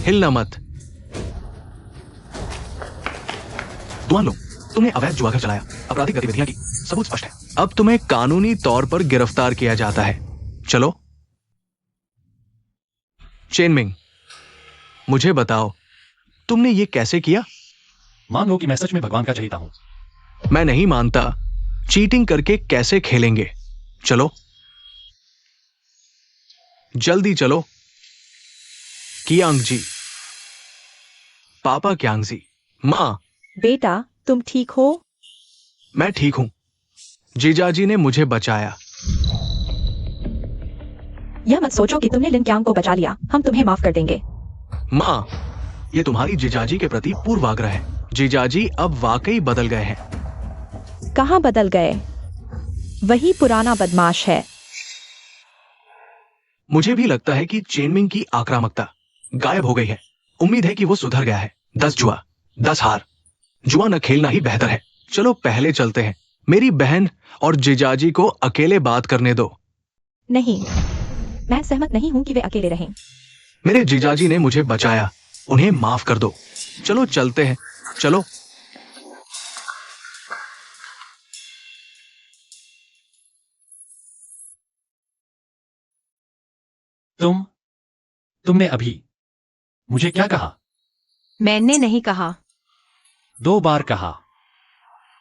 हिलना मत। दुआ लो, तुमने अवैध जुआघर चलाया, आपराधिक गतिविधियां की, सबूत स्पष्ट है। अब तुम्हें कानूनी तौर पर गिरफ्तार किया जाता है। चलो। चेनमिंग, मुझे बताओ, तुमने ये कैसे किया? मान लो कि मैं सच में भगवान का चहेता हूं। मैं नहीं मानता। चीटिंग करके कैसे खेलेंगे? चलो, जल्दी चलो। कियांग जी, पापा कियांग जी, मां, बेटा, तुम ठीक हो? मैं ठीक हूं। जीजाजी ने मुझे बचाया। यह मत सोचो कि तुमने लिन क्यांग को बचा लिया, हम तुम्हें माफ कर देंगे। मां, ये तुम्हारी जीजाजी के प्रति पूर्वाग्रह है। जीजाजी अब वाकई बदल गए हैं। कहाँ बदल गए? वही पुराना बदमाश है। मुझे भी लगता है कि चेनमिंग की आक्रामकता गायब हो गई है। उम्मीद है कि वो सुधर गया है। 10 जुआ, 10 हार। जुआ न खेलना ही बेहतर है। चलो पहले चलते हैं। मेरी बहन और जीजाजी को अकेले बात करने दो। नहीं, मैं सहमत नहीं हूँ कि वे अकेले रहें। मेरे जीजाजी ने मुझे बचाया, उन्हें माफ कर दो। चलो चलते हैं, चलो। तुमने अभी मुझे क्या कहा? मैंने नहीं कहा। 2 बार कहा।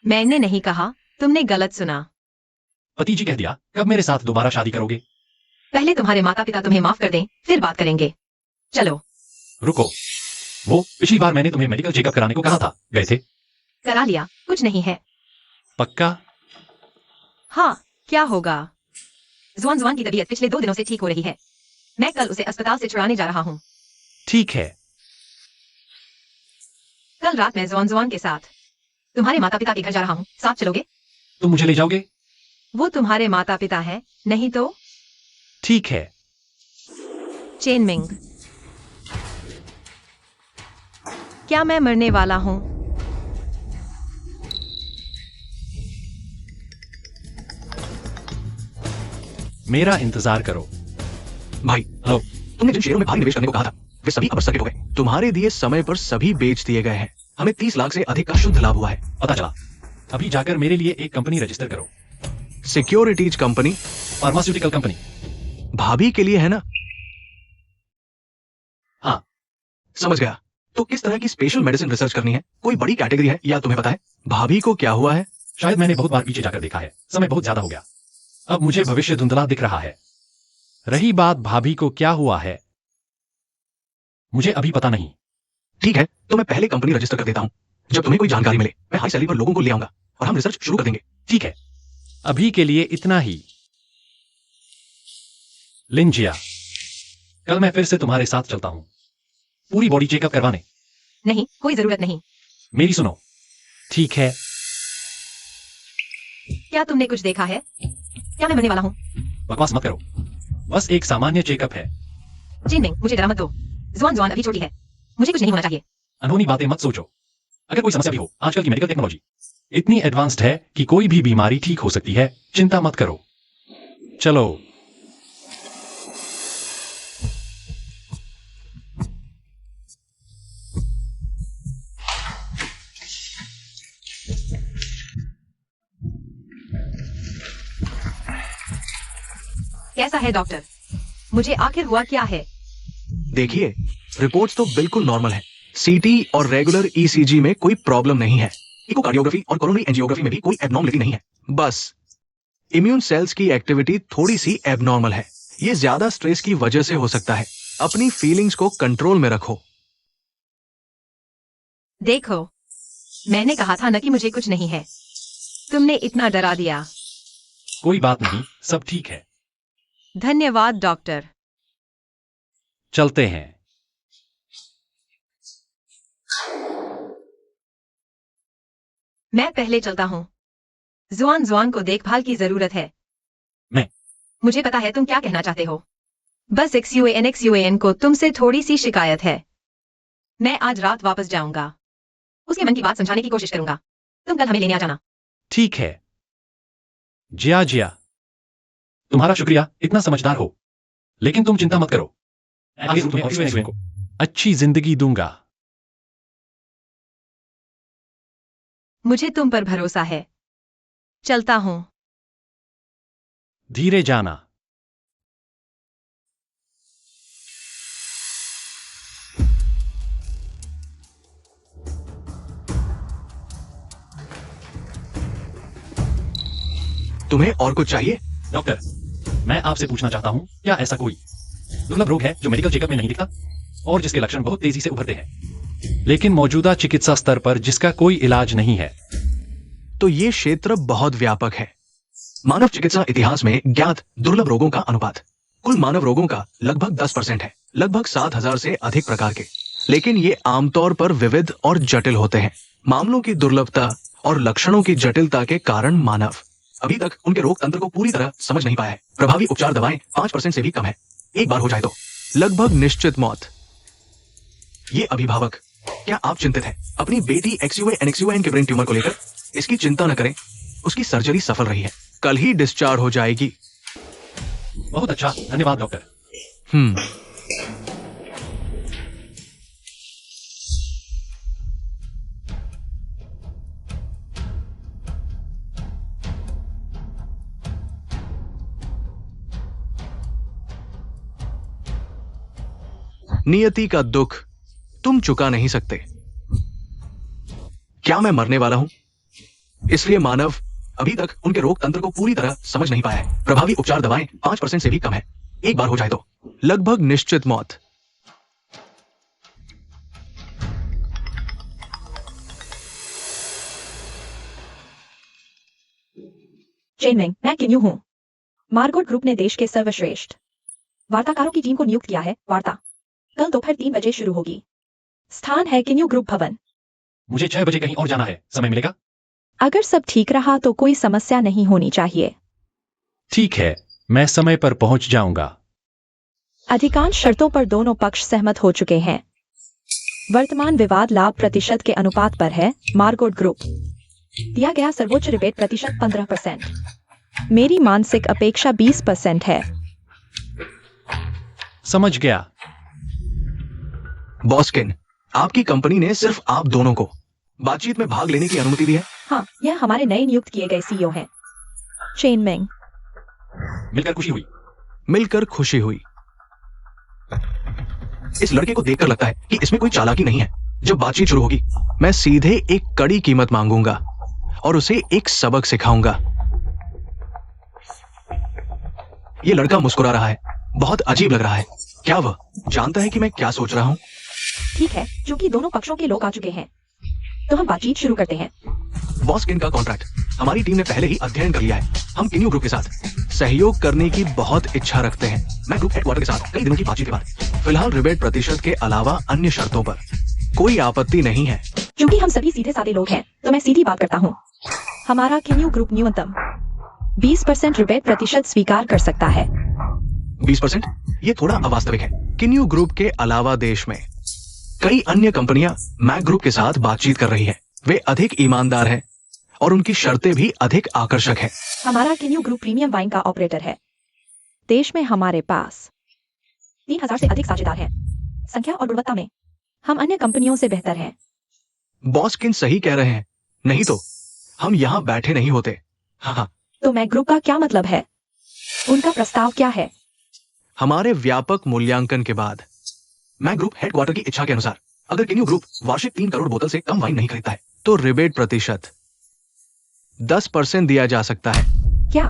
मैंने नहीं कहा, तुमने गलत सुना। पति जी कह दिया, कब मेरे साथ दोबारा शादी करोगे? पहले तुम्हारे माता पिता तुम्हें माफ कर दें, फिर बात करेंगे। चलो। रुको, वो पिछली बार मैंने तुम्हें मेडिकल चेकअप कराने को कहा था, गए थे? करा लिया, कुछ नहीं है। पक्का? हाँ, क्या होगा? जुआन की तबीयत पिछले 2 दिनों से ठीक हो रही है। मैं कल उसे अस्पताल से छुड़ाने जा रहा हूँ। ठीक है। कल रात मैं जुआन के साथ तुम्हारे माता पिता के घर जा रहा हूँ, साथ चलोगे? तुम मुझे ले जाओगे? वो तुम्हारे माता पिता हैं, नहीं तो? ठीक है। चेनमिंग, क्या मैं मरने वाला हूँ? मेरा इंतजार करो। भाई, हेलो। तुमने जिन शेयरों में भारी निवेश करने को कहा था, वे सभी अब स्थगित हो गए। तुम्हारे दिए समय पर सभी बेच दिए गए हैं। हमें 30 लाख से अधिक का शुद्ध लाभ हुआ है। पता चला। अभी जाकर मेरे लिए एक कंपनी रजिस्टर करो। Securities company? Pharmaceutical company. भाभी के लिए है ना? हाँ। समझ गया। तो किस तरह की स्पेशल मेडिसिन रिसर्च करनी है? कोई बड़ी कैटेगरी है या तुम्हें पता है? भाभी को क्या हुआ है? शायद मैंने बहुत बार पीछे जाकर देखा है, समय बहुत ज्यादा हो गया। अब मुझे भविष्य धुंधला दिख रहा है। रही बात भाभी को क्या हुआ है, मुझे अभी पता नहीं। ठीक है, तो मैं पहले कंपनी रजिस्टर कर देता हूं। जब तुम्हें कोई जानकारी मिले, मैं हाई सैलरी पर लोगों को ले आऊंगा और हम रिसर्च शुरू कर देंगे। ठीक है, अभी के लिए इतना ही। लिंजिया, कल मैं फिर से तुम्हारे साथ चलता हूं, पूरी बॉडी चेकअप करवाने। नहीं, कोई जरूरत नहीं। मेरी सुनो। ठीक है। क्या तुमने कुछ देखा है? क्या मैं मरने वाला हूँ? बकवास मत करो, बस एक सामान्य चेकअप है। चेनमिंग, मुझे डरा मत दो। जुआन अभी छोटी है, मुझे कुछ नहीं होना चाहिए। अनहोनी बातें मत सोचो। अगर कोई समस्या भी हो, आजकल की मेडिकल टेक्नोलॉजी इतनी एडवांस्ड है कि कोई भी बीमारी ठीक हो सकती है। चिंता मत करो। चलो। कैसा है डॉक्टर? मुझे आखिर हुआ क्या है? देखिए, रिपोर्ट्स तो बिल्कुल नॉर्मल है। सीटी और रेगुलर ईसीजी में कोई प्रॉब्लम नहीं है। इकोकार्डियोग्राफी और कोरोनरी एंजियोग्राफी में भी कोई एबनॉर्मलिटी नहीं है। बस इम्यून सेल्स की एक्टिविटी थोड़ी सी एबनॉर्मल है। ये ज्यादा स्ट्रेस की वजह से हो सकता है। अपनी फीलिंग्स को कंट्रोल में रखो। देखो, मैंने कहा था न कि मुझे कुछ नहीं है। तुमने इतना डरा दिया। कोई बात नहीं, सब ठीक है। धन्यवाद डॉक्टर। चलते हैं। मैं पहले चलता हूँ। जुआन को देखभाल की जरूरत है। मैं। मुझे पता है तुम क्या कहना चाहते हो। बस XUAN को तुमसे थोड़ी सी शिकायत है। मैं आज रात वापस जाऊंगा। उसके मन की बात समझाने की कोशिश करूंगा। तुम कल हमें लेने आ जाना। ठीक है। जिया, तुम्हारा शुक्रिया, इतना समझदार हो। लेकिन तुम चिंता मत करो, मैं आगे तुम्हें और XUAN को अच्छी जिंदगी दूंगा। मुझे तुम पर भरोसा है। चलता हूँ। धीरे जाना। तुम्हें और कुछ चाहिए? डॉक्टर, मैं आपसे पूछना चाहता हूं, क्या ऐसा कोई दुर्लभ रोग है जो मेडिकल चेकअप में नहीं दिखता और जिसके लक्षण बहुत तेजी से उभरते हैं, लेकिन मौजूदा चिकित्सा स्तर पर जिसका कोई इलाज नहीं है? तो ये क्षेत्र बहुत व्यापक है। मानव चिकित्सा इतिहास में ज्ञात दुर्लभ रोगों का अनुपात कुल मानव रोगों का लगभग 10% है, लगभग 7,000 से अधिक प्रकार के। लेकिन ये आमतौर पर विविध और जटिल होते हैं। मामलों की दुर्लभता और लक्षणों की जटिलता के कारण मानव अभी तक उनके रोग तंत्र को पूरी तरह समझ नहीं पाया है। प्रभावी उपचार दवाएं 5% से भी कम है। एक बार हो जाए तो लगभग निश्चित मौत। ये अभिभावक, क्या आप चिंतित हैं अपनी बेटी XUAN के ब्रेन ट्यूमर को लेकर? इसकी चिंता न करें, उसकी सर्जरी सफल रही है, कल ही डिस्चार्ज हो जाएगी। बहुत अच्छा, धन्यवाद डॉक्टर। नियति का दुख तुम चुका नहीं सकते। क्या मैं मरने वाला हूं? इसलिए मानव अभी तक उनके रोग तंत्र को पूरी तरह समझ नहीं पाया है। प्रभावी उपचार दवाएं 5% से भी कम है। एक बार हो जाए तो लगभग निश्चित मौत। चेनमेंग, मैं किन्यू हूँ। मार्गोट ग्रुप ने देश के सर्वश्रेष्ठ वार्ताकारों की टीम को नियुक्त किया है। वार्ता कल दोपहर 3 बजे शुरू होगी। स्थान है किन्यू ग्रुप भवन। मुझे 6 बजे कहीं और जाना है, समय मिलेगा? अगर सब ठीक रहा तो कोई समस्या नहीं होनी चाहिए। ठीक है, मैं समय पर पहुंच जाऊंगा। अधिकांश शर्तों पर दोनों पक्ष सहमत हो चुके हैं। वर्तमान विवाद लाभ प्रतिशत के अनुपात पर है। मार्गोट ग्रुप दिया गया सर्वोच्च रिबेट प्रतिशत 15%। मेरी मानसिक अपेक्षा 20% है। समझ गया। बॉस्किन, आपकी कंपनी ने सिर्फ आप दोनों को बातचीत में भाग लेने की अनुमति दी है। हाँ, यह हमारे नए नियुक्त किए गए सीईओ हैं। चेनमेंग, मिलकर खुशी हुई। मिलकर खुशी हुई। इस लड़के को देखकर लगता है कि इसमें कोई चालाकी नहीं है। जब बातचीत शुरू होगी मैं सीधे एक कड़ी कीमत मांगूंगा और उसे एक सबक सिखाऊंगा। ये लड़का मुस्कुरा रहा है, बहुत अजीब लग रहा है। क्या वह जानता है कि मैं क्या सोच रहा हूं? ठीक है, क्योंकि दोनों पक्षों के लोग आ चुके हैं तो हम बातचीत शुरू करते हैं। बॉस्किन का कॉन्ट्रैक्ट हमारी टीम ने पहले ही अध्ययन कर लिया है। हम किन्यू ग्रुप के साथ सहयोग करने की बहुत इच्छा रखते हैं। मैं ग्रुप हेडक्वार्टर के साथ कई दिनों की बातचीत के बाद फिलहाल रिबेट प्रतिशत के अलावा अन्य शर्तों पर कोई आपत्ति नहीं है। क्योंकि हम सभी सीधे साधे लोग हैं तो मैं सीधी बात करता हूँ। हमारा किन्यू ग्रुप न्यूनतम 20% रिबेट प्रतिशत स्वीकार कर सकता है। 20%? ये थोड़ा अवास्तविक है। किन्यू ग्रुप के अलावा देश में कई अन्य कंपनियां मैक ग्रुप के साथ बातचीत कर रही हैं। वे अधिक ईमानदार हैं और उनकी शर्तें भी अधिक आकर्षक हैं। हमारा किन्यू ग्रुप प्रीमियम वाइन का ऑपरेटर है। देश में हमारे पास 3000 से अधिक साझेदार हैं। संख्या और गुणवत्ता में हम अन्य कंपनियों से बेहतर हैं। बॉस्किन सही कह रहे हैं, नहीं तो हम यहाँ बैठे नहीं होते। हाँ, तो मैक ग्रुप का क्या मतलब है? उनका प्रस्ताव क्या है? हमारे व्यापक मूल्यांकन के बाद मैक ग्रुप हेडक्वार्टर की इच्छा के अनुसार अगर किन्यू ग्रुप वार्षिक 3 करोड़ बोतल से कम वाइन नहीं खरीदता है तो रिबेट प्रतिशत 10% दिया जा सकता है। क्या?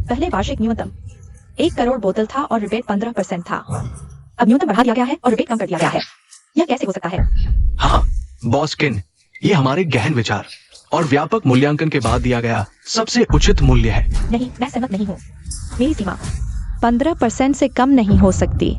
पहले वार्षिक न्यूनतम 1 करोड़ बोतल था और रिबेट 15% था। अब न्यूनतम बढ़ा दिया गया है और रिबेट कम कर दिया गया है। यह कैसे हो सकता है? हाँ बॉस्किन, ये हमारे गहन विचार और व्यापक मूल्यांकन के बाद दिया गया सबसे उचित मूल्य है। नहीं, मैं सहमत नहीं हूँ। मेरी सीमा 15% से कम नहीं हो सकती।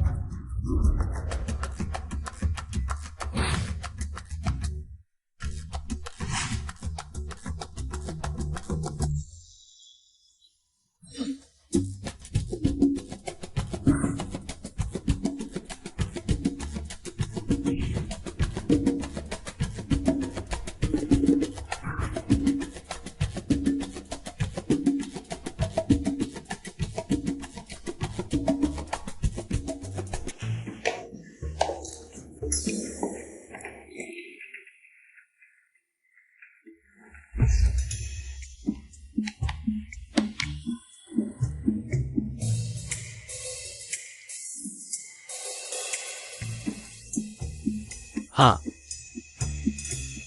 हाँ,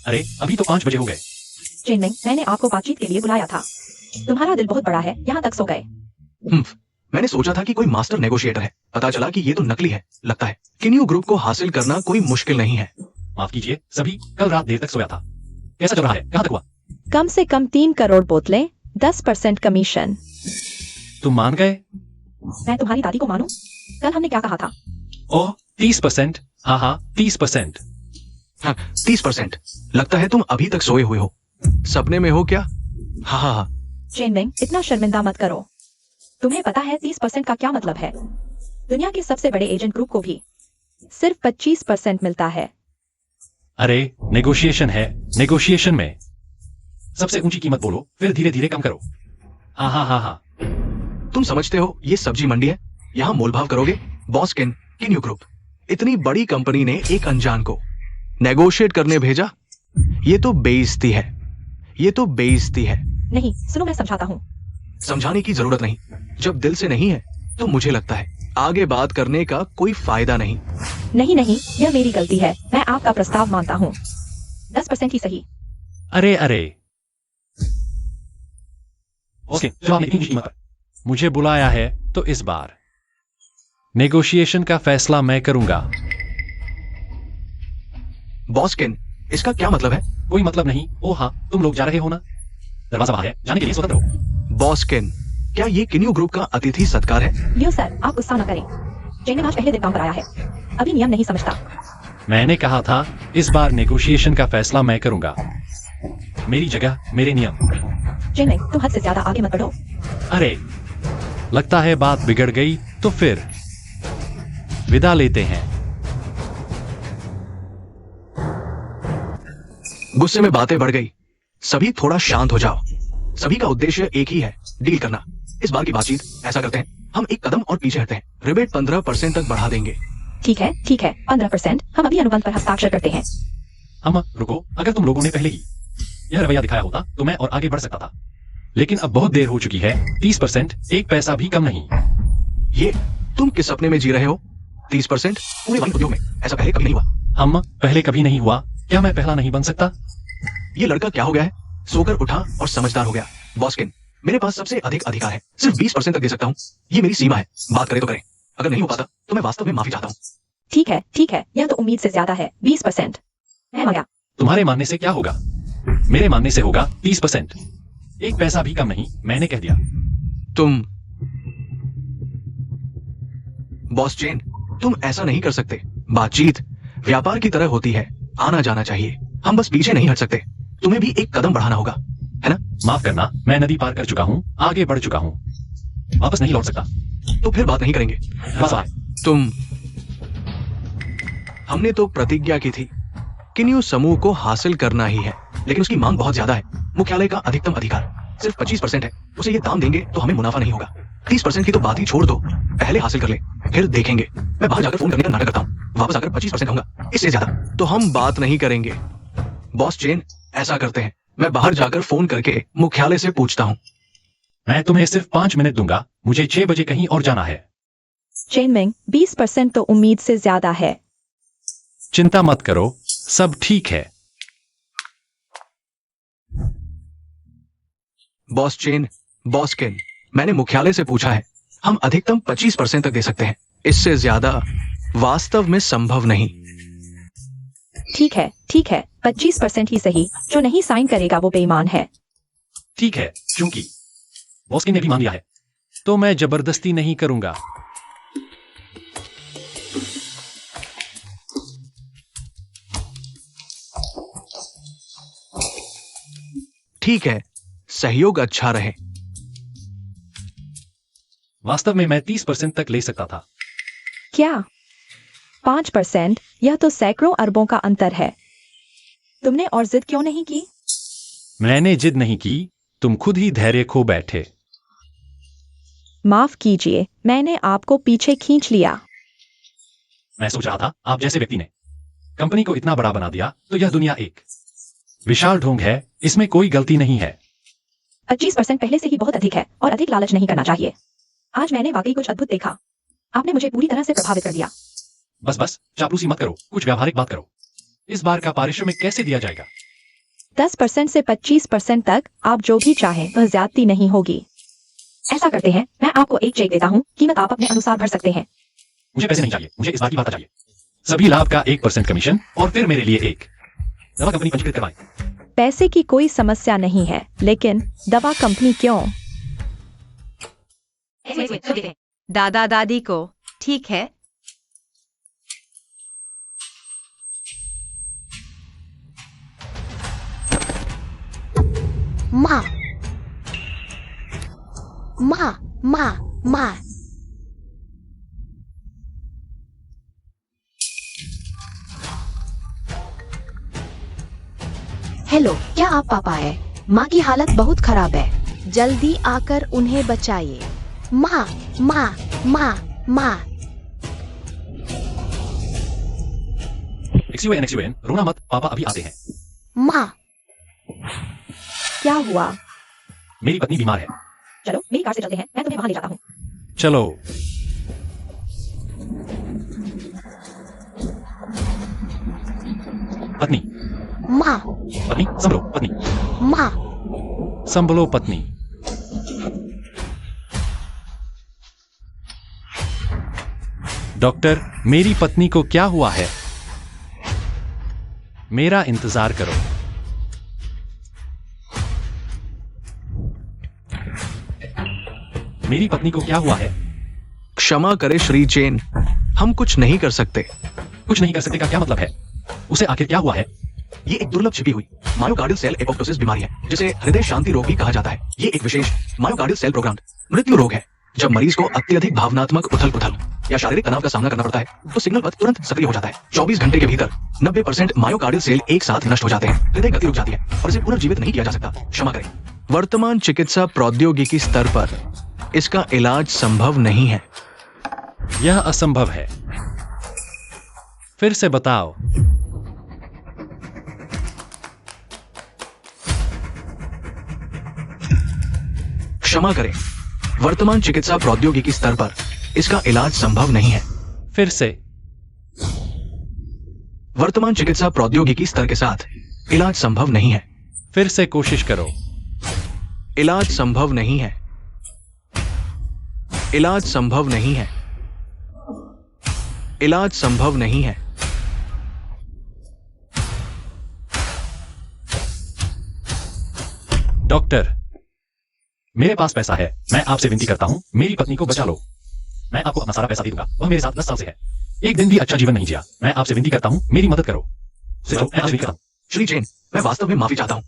अरे अभी तो 5 बजे हो गए। चेन्नई, मैंने आपको बातचीत के लिए बुलाया था। तुम्हारा दिल बहुत बड़ा है, यहाँ तक सो गए। मैंने सोचा था कि कोई मास्टर नेगोशिएटर है, पता चला कि ये तो नकली है। लगता है किन्यू ग्रुप को हासिल करना कोई मुश्किल नहीं है। माफ कीजिए सभी, कल रात देर तक सोया था। कैसा चल रहा है, कहाँ तक हुआ? कम से कम 3 करोड़ बोतलें, 10% कमीशन। तुम मान गए? मैं तुम्हारी दादी को मानूं? कल हमने क्या कहा था? ओह 30%। हाँ 30%। हाँ, 30%। लगता है तुम अभी तक सोए हुए हो, सपने में हो क्या? हाँ। चेनमेंग, इतना शर्मिंदा मत करो। तुम्हें पता है 30% का क्या मतलब है? दुनिया के सबसे बड़े एजेंट ग्रुप को भी सिर्फ 25% मिलता है। अरे नेगोशिएशन है, नेगोशिएशन में सबसे ऊंची कीमत बोलो, फिर धीरे धीरे कम करो। हाँ। तुम समझते हो ये सब्जी मंडी है, यहाँ मोलभाव करोगे, बॉस्किन किन्यू ग्रुप, इतनी बड़ी कंपनी ने एक अनजान को नेगोशिएट करने भेजा। ये तो बेइज्जती है, ये तो बेइज्जती है। नहीं सुनो, मैं समझाता हूँ। समझाने की जरूरत नहीं। जब दिल से नहीं है तो मुझे लगता है आगे बात करने का कोई फायदा नहीं। नहीं नहीं, यह मेरी गलती है। मैं आपका प्रस्ताव मानता हूँ। 10% ही सही। अरे अरे ओके, जो आपने इतनी कीमत पर मुझे बुलाया है तो इस बार नेगोशिएशन का फैसला मैं करूंगा। बॉस्किन, इसका क्या मतलब है? कोई मतलब नहीं। ओ हाँ, तुम लोग जा रहे हो ना? दरवाजा बाहर है, जाने के लिए स्वतंत्र हो। बॉस्किन, क्या ये किन्यू ग्रुप का अतिथि सत्कार है? लियो सर, आप गुस्सा न करें। जेन आज पहले दिन काम पर आया है, अभी नियम नहीं समझता। मैंने कहा था इस बार नेगोशिएशन का फैसला मैं करूंगा। मेरी जगह, मेरे नियम। जेन, तुम हद से ज्यादा आगे मत बढ़ो। अरे लगता है बात बिगड़ गई, तो फिर विदा लेते हैं। गुस्से में बातें बढ़ गई। सभी थोड़ा शांत हो जाओ। सभी का उद्देश्य एक ही है, डील करना। इस बार की बातचीत ऐसा करते हैं, हम एक कदम और पीछे हटते हैं। रिबेट 15% तक बढ़ा देंगे। ठीक है 15%। हम अभी अनुबंध पर हस्ताक्षर करते हैं। हम रुको, अगर तुम लोगों ने पहले ही यह रवैया दिखाया होता तो मैं और आगे बढ़ सकता था, लेकिन अब बहुत देर हो चुकी है। 30%, एक पैसा भी कम नहीं। ये तुम किस सपने में जी रहे हो? 30% पूरे वाइन उद्योग में ऐसा पहले कभी नहीं हुआ। हम पहले कभी नहीं हुआ। क्या मैं पहला नहीं बन सकता? ये लड़का क्या हो गया है? सोकर उठा और समझदार हो गया। बॉस्किन, मेरे पास सबसे अधिक अधिकार है, सिर्फ 20% तक दे सकता हूँ। ये मेरी सीमा है, बात करें तो करें। अगर नहीं हो पाता तो मैं वास्तव में माफी चाहता हूँ। ठीक है, यह तो उम्मीद से ज्यादा है। 20%। मैं मान गया। तुम्हारे मानने से क्या होगा? मेरे मानने से होगा 30%। एक पैसा भी कम नहीं, मैंने कह दिया। तुम बॉस चेन, तुम ऐसा नहीं कर सकते। बातचीत व्यापार की तरह होती है, आना जाना चाहिए। हम बस पीछे नहीं हट सकते। तुम्हें भी एक कदम बढ़ाना होगा, है ना? माफ करना, मैं नदी पार कर चुका हूँ, आगे बढ़ चुका हूँ, वापस नहीं लौट सकता। तो फिर बात नहीं करेंगे। बस आए। तुम हमने तो प्रतिज्ञा की थी, किन्यू समूह को हासिल करना ही है, लेकिन उसकी मांग बहुत ज्यादा है। मुख्यालय का अधिकतम अधिकार सिर्फ 25% है। उसे ये दाम देंगे तो हमें मुनाफा नहीं होगा। 30% की तो बात ही छोड़ दो, पहले हासिल कर ले, फिर देखेंगे। मैं बाहर जाकर फोन करने का नाटक करता हूँ, वापस आकर 25% कहूंगा, इससे ज्यादा तो हम बात नहीं करेंगे। बॉस चेन, ऐसा करते हैं, मैं बाहर जाकर फोन करके मुख्यालय से पूछता हूँ। मैं तुम्हें सिर्फ 5 मिनट दूंगा, मुझे 6 बजे कहीं और जाना है। चेन मिंग, 20% तो उम्मीद से ज्यादा है। चिंता मत करो, सब ठीक है। बॉस चेन, बॉस्किन, मैंने मुख्यालय से पूछा है, हम अधिकतम 25% तक दे सकते हैं, इससे ज्यादा वास्तव में संभव नहीं। ठीक है 25% ही सही। जो नहीं साइन करेगा वो बेईमान है। ठीक है, चूंकि बॉस्किन ने भी मान लिया है, तो मैं जबरदस्ती नहीं करूंगा। ठीक है, सहयोग अच्छा रहे। वास्तव में मैं 30% तक ले सकता था। क्या 5%? यह तो सैकड़ों अरबों का अंतर है। तुमने और जिद क्यों नहीं की? मैंने जिद नहीं की, तुम खुद ही धैर्य खो बैठे। माफ कीजिए, मैंने आपको पीछे खींच लिया। मैं सोच रहा था आप जैसे व्यक्ति ने कंपनी को इतना बड़ा बना दिया, तो यह दुनिया एक विशाल ढोंग है, इसमें कोई गलती नहीं है। 25% पहले से ही बहुत अधिक है और अधिक लालच नहीं करना चाहिए। आज मैंने वाकई कुछ अद्भुत देखा। आपने मुझे पूरी तरह से प्रभावित कर दिया। बस चापलूसी मत करो, कुछ व्यावहारिक बात करो। इस बार का पारिश्रमिक कैसे दिया जाएगा? 10% से 25% तक आप जो भी चाहें वह ज्यादती नहीं होगी। ऐसा करते हैं, मैं आपको एक चेक देता हूँ, कीमत आप अपने अनुसार भर सकते हैं। मुझे पैसे नहीं चाहिए, मुझे इस बार की बात चाहिए। सभी लाभ का 1% कमीशन और फिर मेरे लिए एक दवा कंपनी पंजीकृत करवाएं। पैसे की कोई समस्या नहीं है, लेकिन दवा कंपनी क्यों? दादा दादी को ठीक है। माँ माँ माँ माँ हेलो, क्या आप पापा है? माँ की हालत बहुत खराब है, जल्दी आकर उन्हें बचाइए। माँ माँ माँ माँ। XUN रोना मत, पापा अभी आते हैं। माँ, क्या हुआ? मेरी पत्नी बीमार है। चलो मेरी कार से चलते हैं, मैं तुम्हें वहां ले जाता हूँ। चलो। पत्नी, माँ, पत्नी संभलो, पत्नी माँ, संभलो, पत्नी। डॉक्टर, मेरी पत्नी को क्या हुआ है? मेरा इंतजार करो। मेरी पत्नी को क्या हुआ है? क्षमा करे श्री चेन, हम कुछ नहीं कर सकते। कुछ नहीं कर सकते का क्या मतलब है? उसे आखिर क्या हुआ है? ये एक दुर्लभ छिपी हुई मायोकार्डियल सेल एपोप्टोसिस बीमारी है, जिसे हृदय शांति रोग भी कहा जाता है। ये एक विशेष मायोकार्डियल सेल प्रोग्राम मृत्यु रोग है। जब मरीज को अत्यधिक भावनात्मक उथल पुथल या शारीरिक तनाव का सामना करना पड़ता है, तो सिग्नल पथ तुरंत सक्रिय हो जाता है। 24 घंटे के भीतर 90% मायोकार्डियल सेल एक साथ नष्ट हो जाते हैं, हृदय गति रुक जाती है और इसे पुनर्जीवित नहीं किया जा सकता। क्षमा करें। वर्तमान चिकित्सा प्रौद्योगिकी स्तर पर इसका इलाज संभव नहीं है। यह असंभव है। फिर से बताओ। क्षमा करें, वर्तमान चिकित्सा प्रौद्योगिकी स्तर पर इसका इलाज संभव नहीं है। फिर से। वर्तमान चिकित्सा प्रौद्योगिकी स्तर के साथ इलाज संभव नहीं है। फिर से कोशिश करो। इलाज संभव नहीं है। इलाज संभव नहीं है। इलाज संभव नहीं है। डॉक्टर, मेरे पास पैसा है, मैं आपसे विनती करता हूं, मेरी पत्नी को बचा लो। मैं आपको अपना सारा पैसा दे दूंगा, वह मेरे साथ 10 साल से है, एक दिन भी अच्छा जीवन नहीं जिया। मैं आपसे विनती करता हूं, मेरी मदद करो। मैं आपसे विनती करता हूं। श्री जैन, मैं वास्तव में माफी चाहता हूं।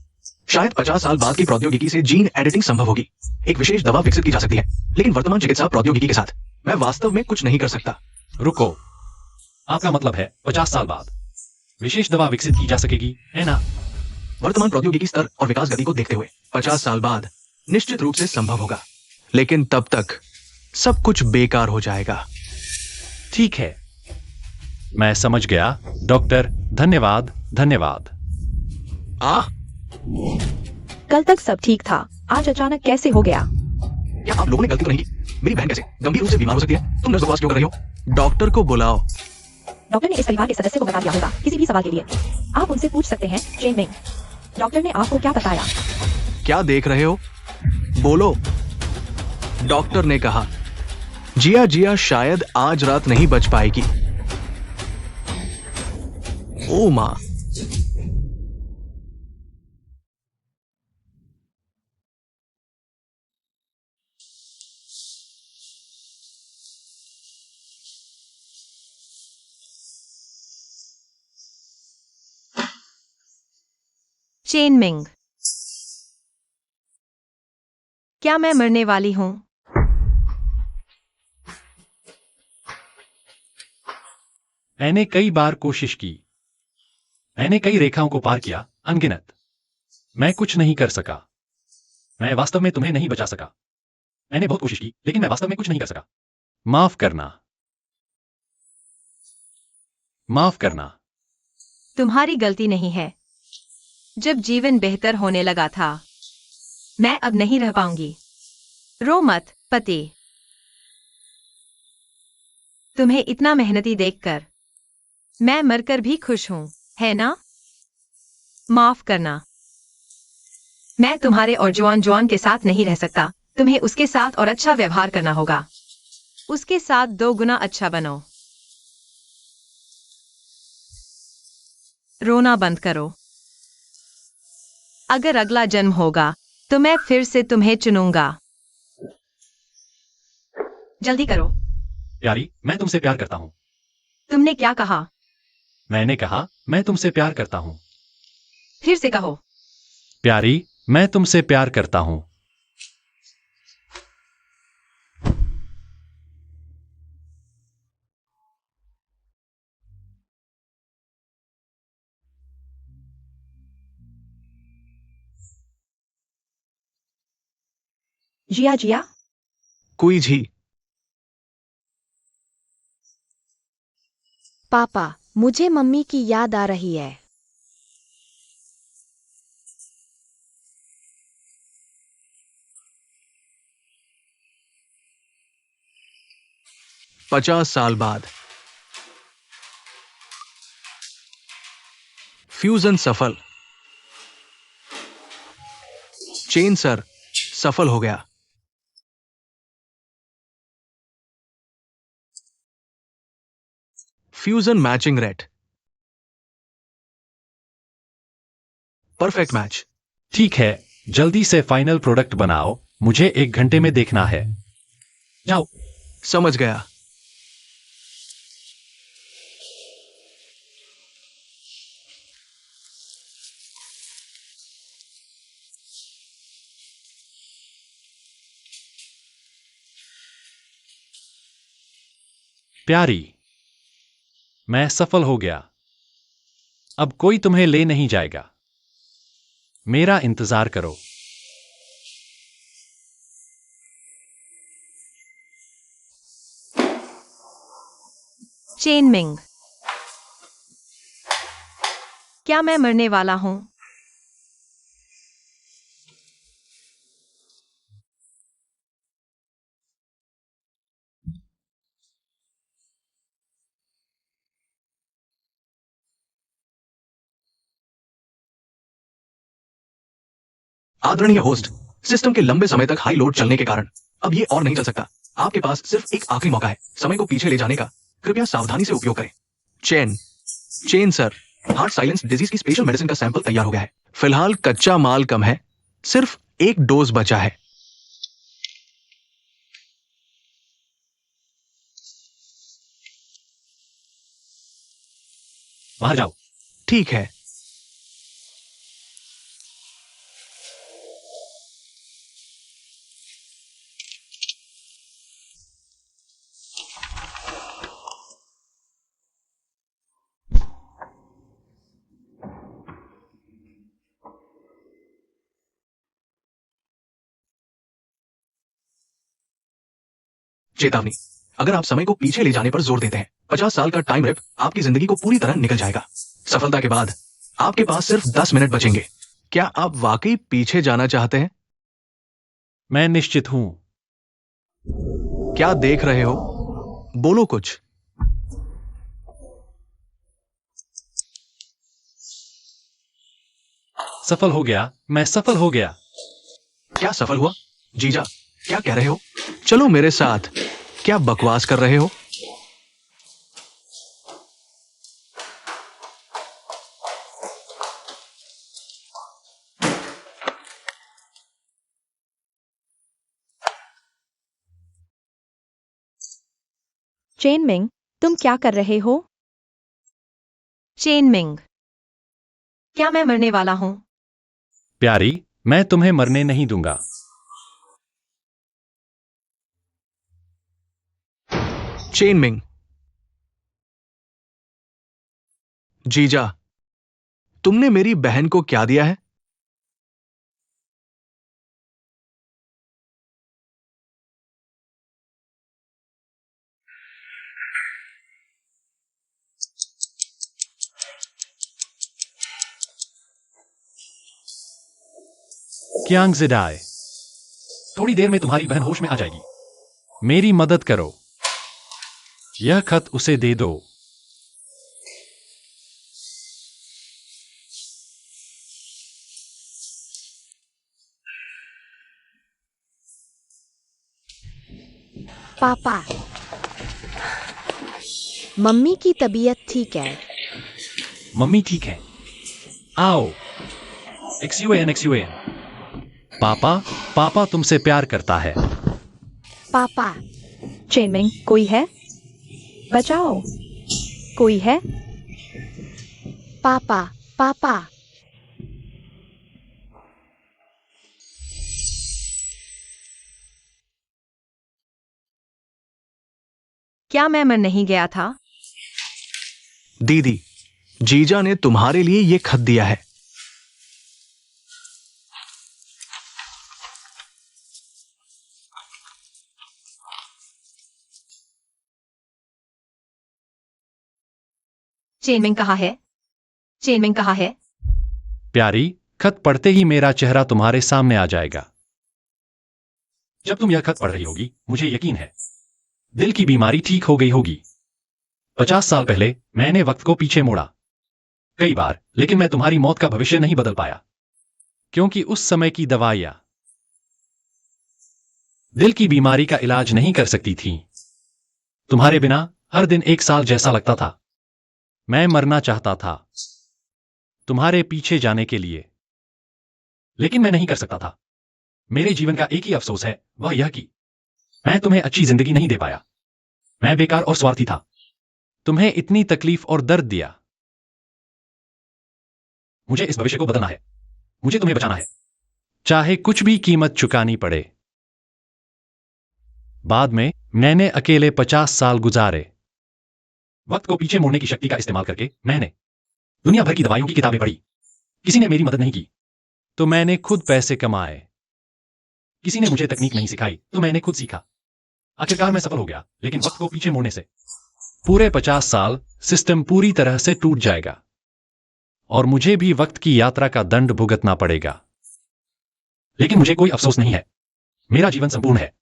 शायद 50 साल बाद की प्रौद्योगिकी से जीन एडिटिंग संभव होगी, एक विशेष दवा विकसित की जा सकती है, लेकिन वर्तमान चिकित्सा प्रौद्योगिकी के साथ मैं वास्तव में कुछ नहीं कर सकता। रुको, आपका मतलब है 50 साल बाद विशेष दवा विकसित की जा सकेगी, है ना? वर्तमान प्रौद्योगिकी स्तर और विकास गति को देखते हुए 50 साल बाद निश्चित रूप से संभव होगा, लेकिन तब तक सब कुछ बेकार हो जाएगा। ठीक है, मैं समझ गया। डॉक्टर, धन्यवाद, धन्यवाद। कल तक सब ठीक था, आज अचानक कैसे हो गया? क्या आप लोगों ने गलती तो नहीं की? मेरी बहन कैसे गंभीर रूप से बीमार हो सकती है? तुम नर्स बकवास क्यों कर रही हो? डॉक्टर को बुलाओ। डॉक्टर ने इस परिवार के सदस्य को बता दिया होगा किसी भी सवाल के लिए। आप उनसे पूछ सकते हैं। चेन मिंग, डॉक्टर ने आपको क्या बताया? क्या देख रहे हो? बोलो। डॉक्टर ने कहा, जिया जिया शायद आज रात नहीं बच पाएगी। ओ मां। चेन मिंग, क्या मैं मरने वाली हूं? मैंने कई बार कोशिश की, मैंने कई रेखाओं को पार किया, अनगिनत। मैं कुछ नहीं कर सका। मैं वास्तव में तुम्हें नहीं बचा सका। मैंने बहुत कोशिश की, लेकिन मैं वास्तव में कुछ नहीं कर सका। माफ करना, माफ करना। तुम्हारी गलती नहीं है। जब जीवन बेहतर होने लगा था, मैं अब नहीं रह पाऊंगी। रो मत, पति। तुम्हें इतना मेहनती देखकर मैं मरकर भी खुश हूं, है ना? माफ करना। मैं तुम्हारे और जॉन के साथ नहीं रह सकता। तुम्हें उसके साथ और अच्छा व्यवहार करना होगा। उसके साथ 2 गुना अच्छा बनो। रोना बंद करो। अगर अगला जन्म होगा तो मैं फिर से तुम्हें चुनूंगा। जल्दी करो। प्यारी, मैं तुमसे प्यार करता हूं। तुमने क्या कहा? मैंने कहा, मैं तुमसे प्यार करता हूं। फिर से कहो। प्यारी, मैं तुमसे प्यार करता हूं। जिया जिया, कोई जी। पापा, मुझे मम्मी की याद आ रही है। पचास साल बाद फ्यूजन सफल। चेन सर सफल हो गया। Fusion matching rate perfect match. ठीक है, जल्दी से फाइनल प्रोडक्ट बनाओ, मुझे 1 घंटे में देखना है। जाओ। समझ गया। प्यारी, मैं सफल हो गया। अब कोई तुम्हें ले नहीं जाएगा। मेरा इंतजार करो। चेनमिंग, क्या मैं मरने वाला हूं? आदरणीय होस्ट, सिस्टम के लंबे समय तक हाई लोड चलने के कारण अब ये और नहीं चल सकता। आपके पास सिर्फ एक आखिरी मौका है समय को पीछे ले जाने का। कृपया सावधानी से उपयोग करें। Chain chain sir, heart silence disease की स्पेशल मेडिसिन का सैंपल तैयार हो गया है। फिलहाल कच्चा माल कम है, सिर्फ एक डोज बचा है। बाहर जाओ। ठीक है। चेतावनी, अगर आप समय को पीछे ले जाने पर जोर देते हैं, 50 साल का टाइम रिप आपकी जिंदगी को पूरी तरह निकल जाएगा। सफलता के बाद आपके पास सिर्फ 10 मिनट बचेंगे। क्या आप वाकई पीछे जाना चाहते हैं? मैं निश्चित हूं। क्या देख रहे हो? बोलो कुछ। सफल हो गया, मैं सफल हो गया। क्या सफल हुआ? जीजा, क्या कह रहे हो? चलो मेरे साथ। क्या बकवास कर रहे हो? चेनमिंग, तुम क्या कर रहे हो? चेनमिंग, क्या मैं मरने वाला हूं? प्यारी, मैं तुम्हें मरने नहीं दूंगा। चेनमिंग, जीजा, तुमने मेरी बहन को क्या दिया है? क्यांग जिडाई, थोड़ी देर में तुम्हारी बहन होश में आ जाएगी। मेरी मदद करो। यह खत उसे दे दो। पापा, मम्मी की तबीयत ठीक है। मम्मी ठीक है। आओ। एक्सयूएन एक्सयूएन। पापा, पापा तुमसे प्यार करता है। पापा, चेनमिंग, कोई है? बचाओ, कोई है? पापा, पापा। क्या मैं मर नहीं गया था? दीदी, जीजा ने तुम्हारे लिए यह खत दिया है। चेनमिंग कहाँ है? चेनमिंग कहाँ है? प्यारी, खत पढ़ते ही मेरा चेहरा तुम्हारे सामने आ जाएगा। जब तुम यह खत पढ़ रही होगी, मुझे यकीन है दिल की बीमारी ठीक हो गई होगी। 50 साल पहले मैंने वक्त को पीछे मोड़ा कई बार, लेकिन मैं तुम्हारी मौत का भविष्य नहीं बदल पाया, क्योंकि उस समय की दवाइयां दिल की बीमारी का इलाज नहीं कर सकती थीं। तुम्हारे बिना हर दिन 1 साल जैसा लगता था। मैं मरना चाहता था तुम्हारे पीछे जाने के लिए, लेकिन मैं नहीं कर सकता था। मेरे जीवन का एक ही अफसोस है, वह यह कि मैं तुम्हें अच्छी जिंदगी नहीं दे पाया। मैं बेकार और स्वार्थी था, तुम्हें इतनी तकलीफ और दर्द दिया। मुझे इस भविष्य को बदलना है, मुझे तुम्हें बचाना है, चाहे कुछ भी कीमत चुकानी पड़े। बाद में मैंने अकेले 50 साल गुजारे। वक्त को पीछे मोड़ने की शक्ति का इस्तेमाल करके मैंने दुनिया भर की दवाइयों की किताबें पढ़ी। किसी ने मेरी मदद नहीं की, तो मैंने खुद पैसे कमाए। किसी ने मुझे तकनीक नहीं सिखाई, तो मैंने खुद सीखा। आखिरकार मैं सफल हो गया, लेकिन वक्त को पीछे मोड़ने से पूरे 50 साल सिस्टम पूरी तरह से टूट जाएगा और मुझे भी वक्त की यात्रा का दंड भुगतना पड़ेगा। लेकिन मुझे कोई अफसोस नहीं है, मेरा जीवन संपूर्ण है।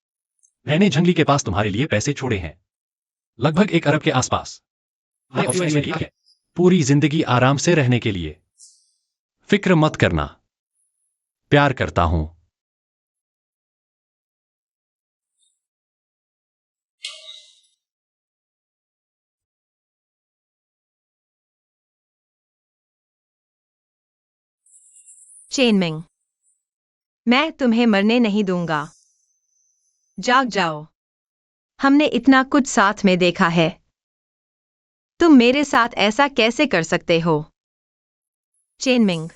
मैंने जंगली के पास तुम्हारे लिए पैसे छोड़े हैं, लगभग 1 अरब के आसपास। मैं ऑफिस में ठीक है, पूरी जिंदगी आराम से रहने के लिए। फिक्र मत करना, प्यार करता हूं। चेनमिंग, मैं तुम्हें मरने नहीं दूंगा। जाग जाओ। हमने इतना कुछ साथ में देखा है। तुम मेरे साथ ऐसा कैसे कर सकते हो? चेनमिंग,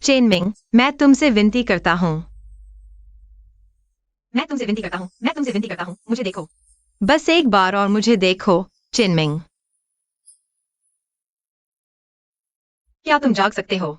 चेनमिंग, मैं तुमसे विनती करता हूं। मैं तुमसे विनती करता हूं, मैं तुमसे विनती करता हूं, मुझे देखो। बस एक बार और मुझे देखो, चेनमिंग। क्या तुम जाग सकते हो?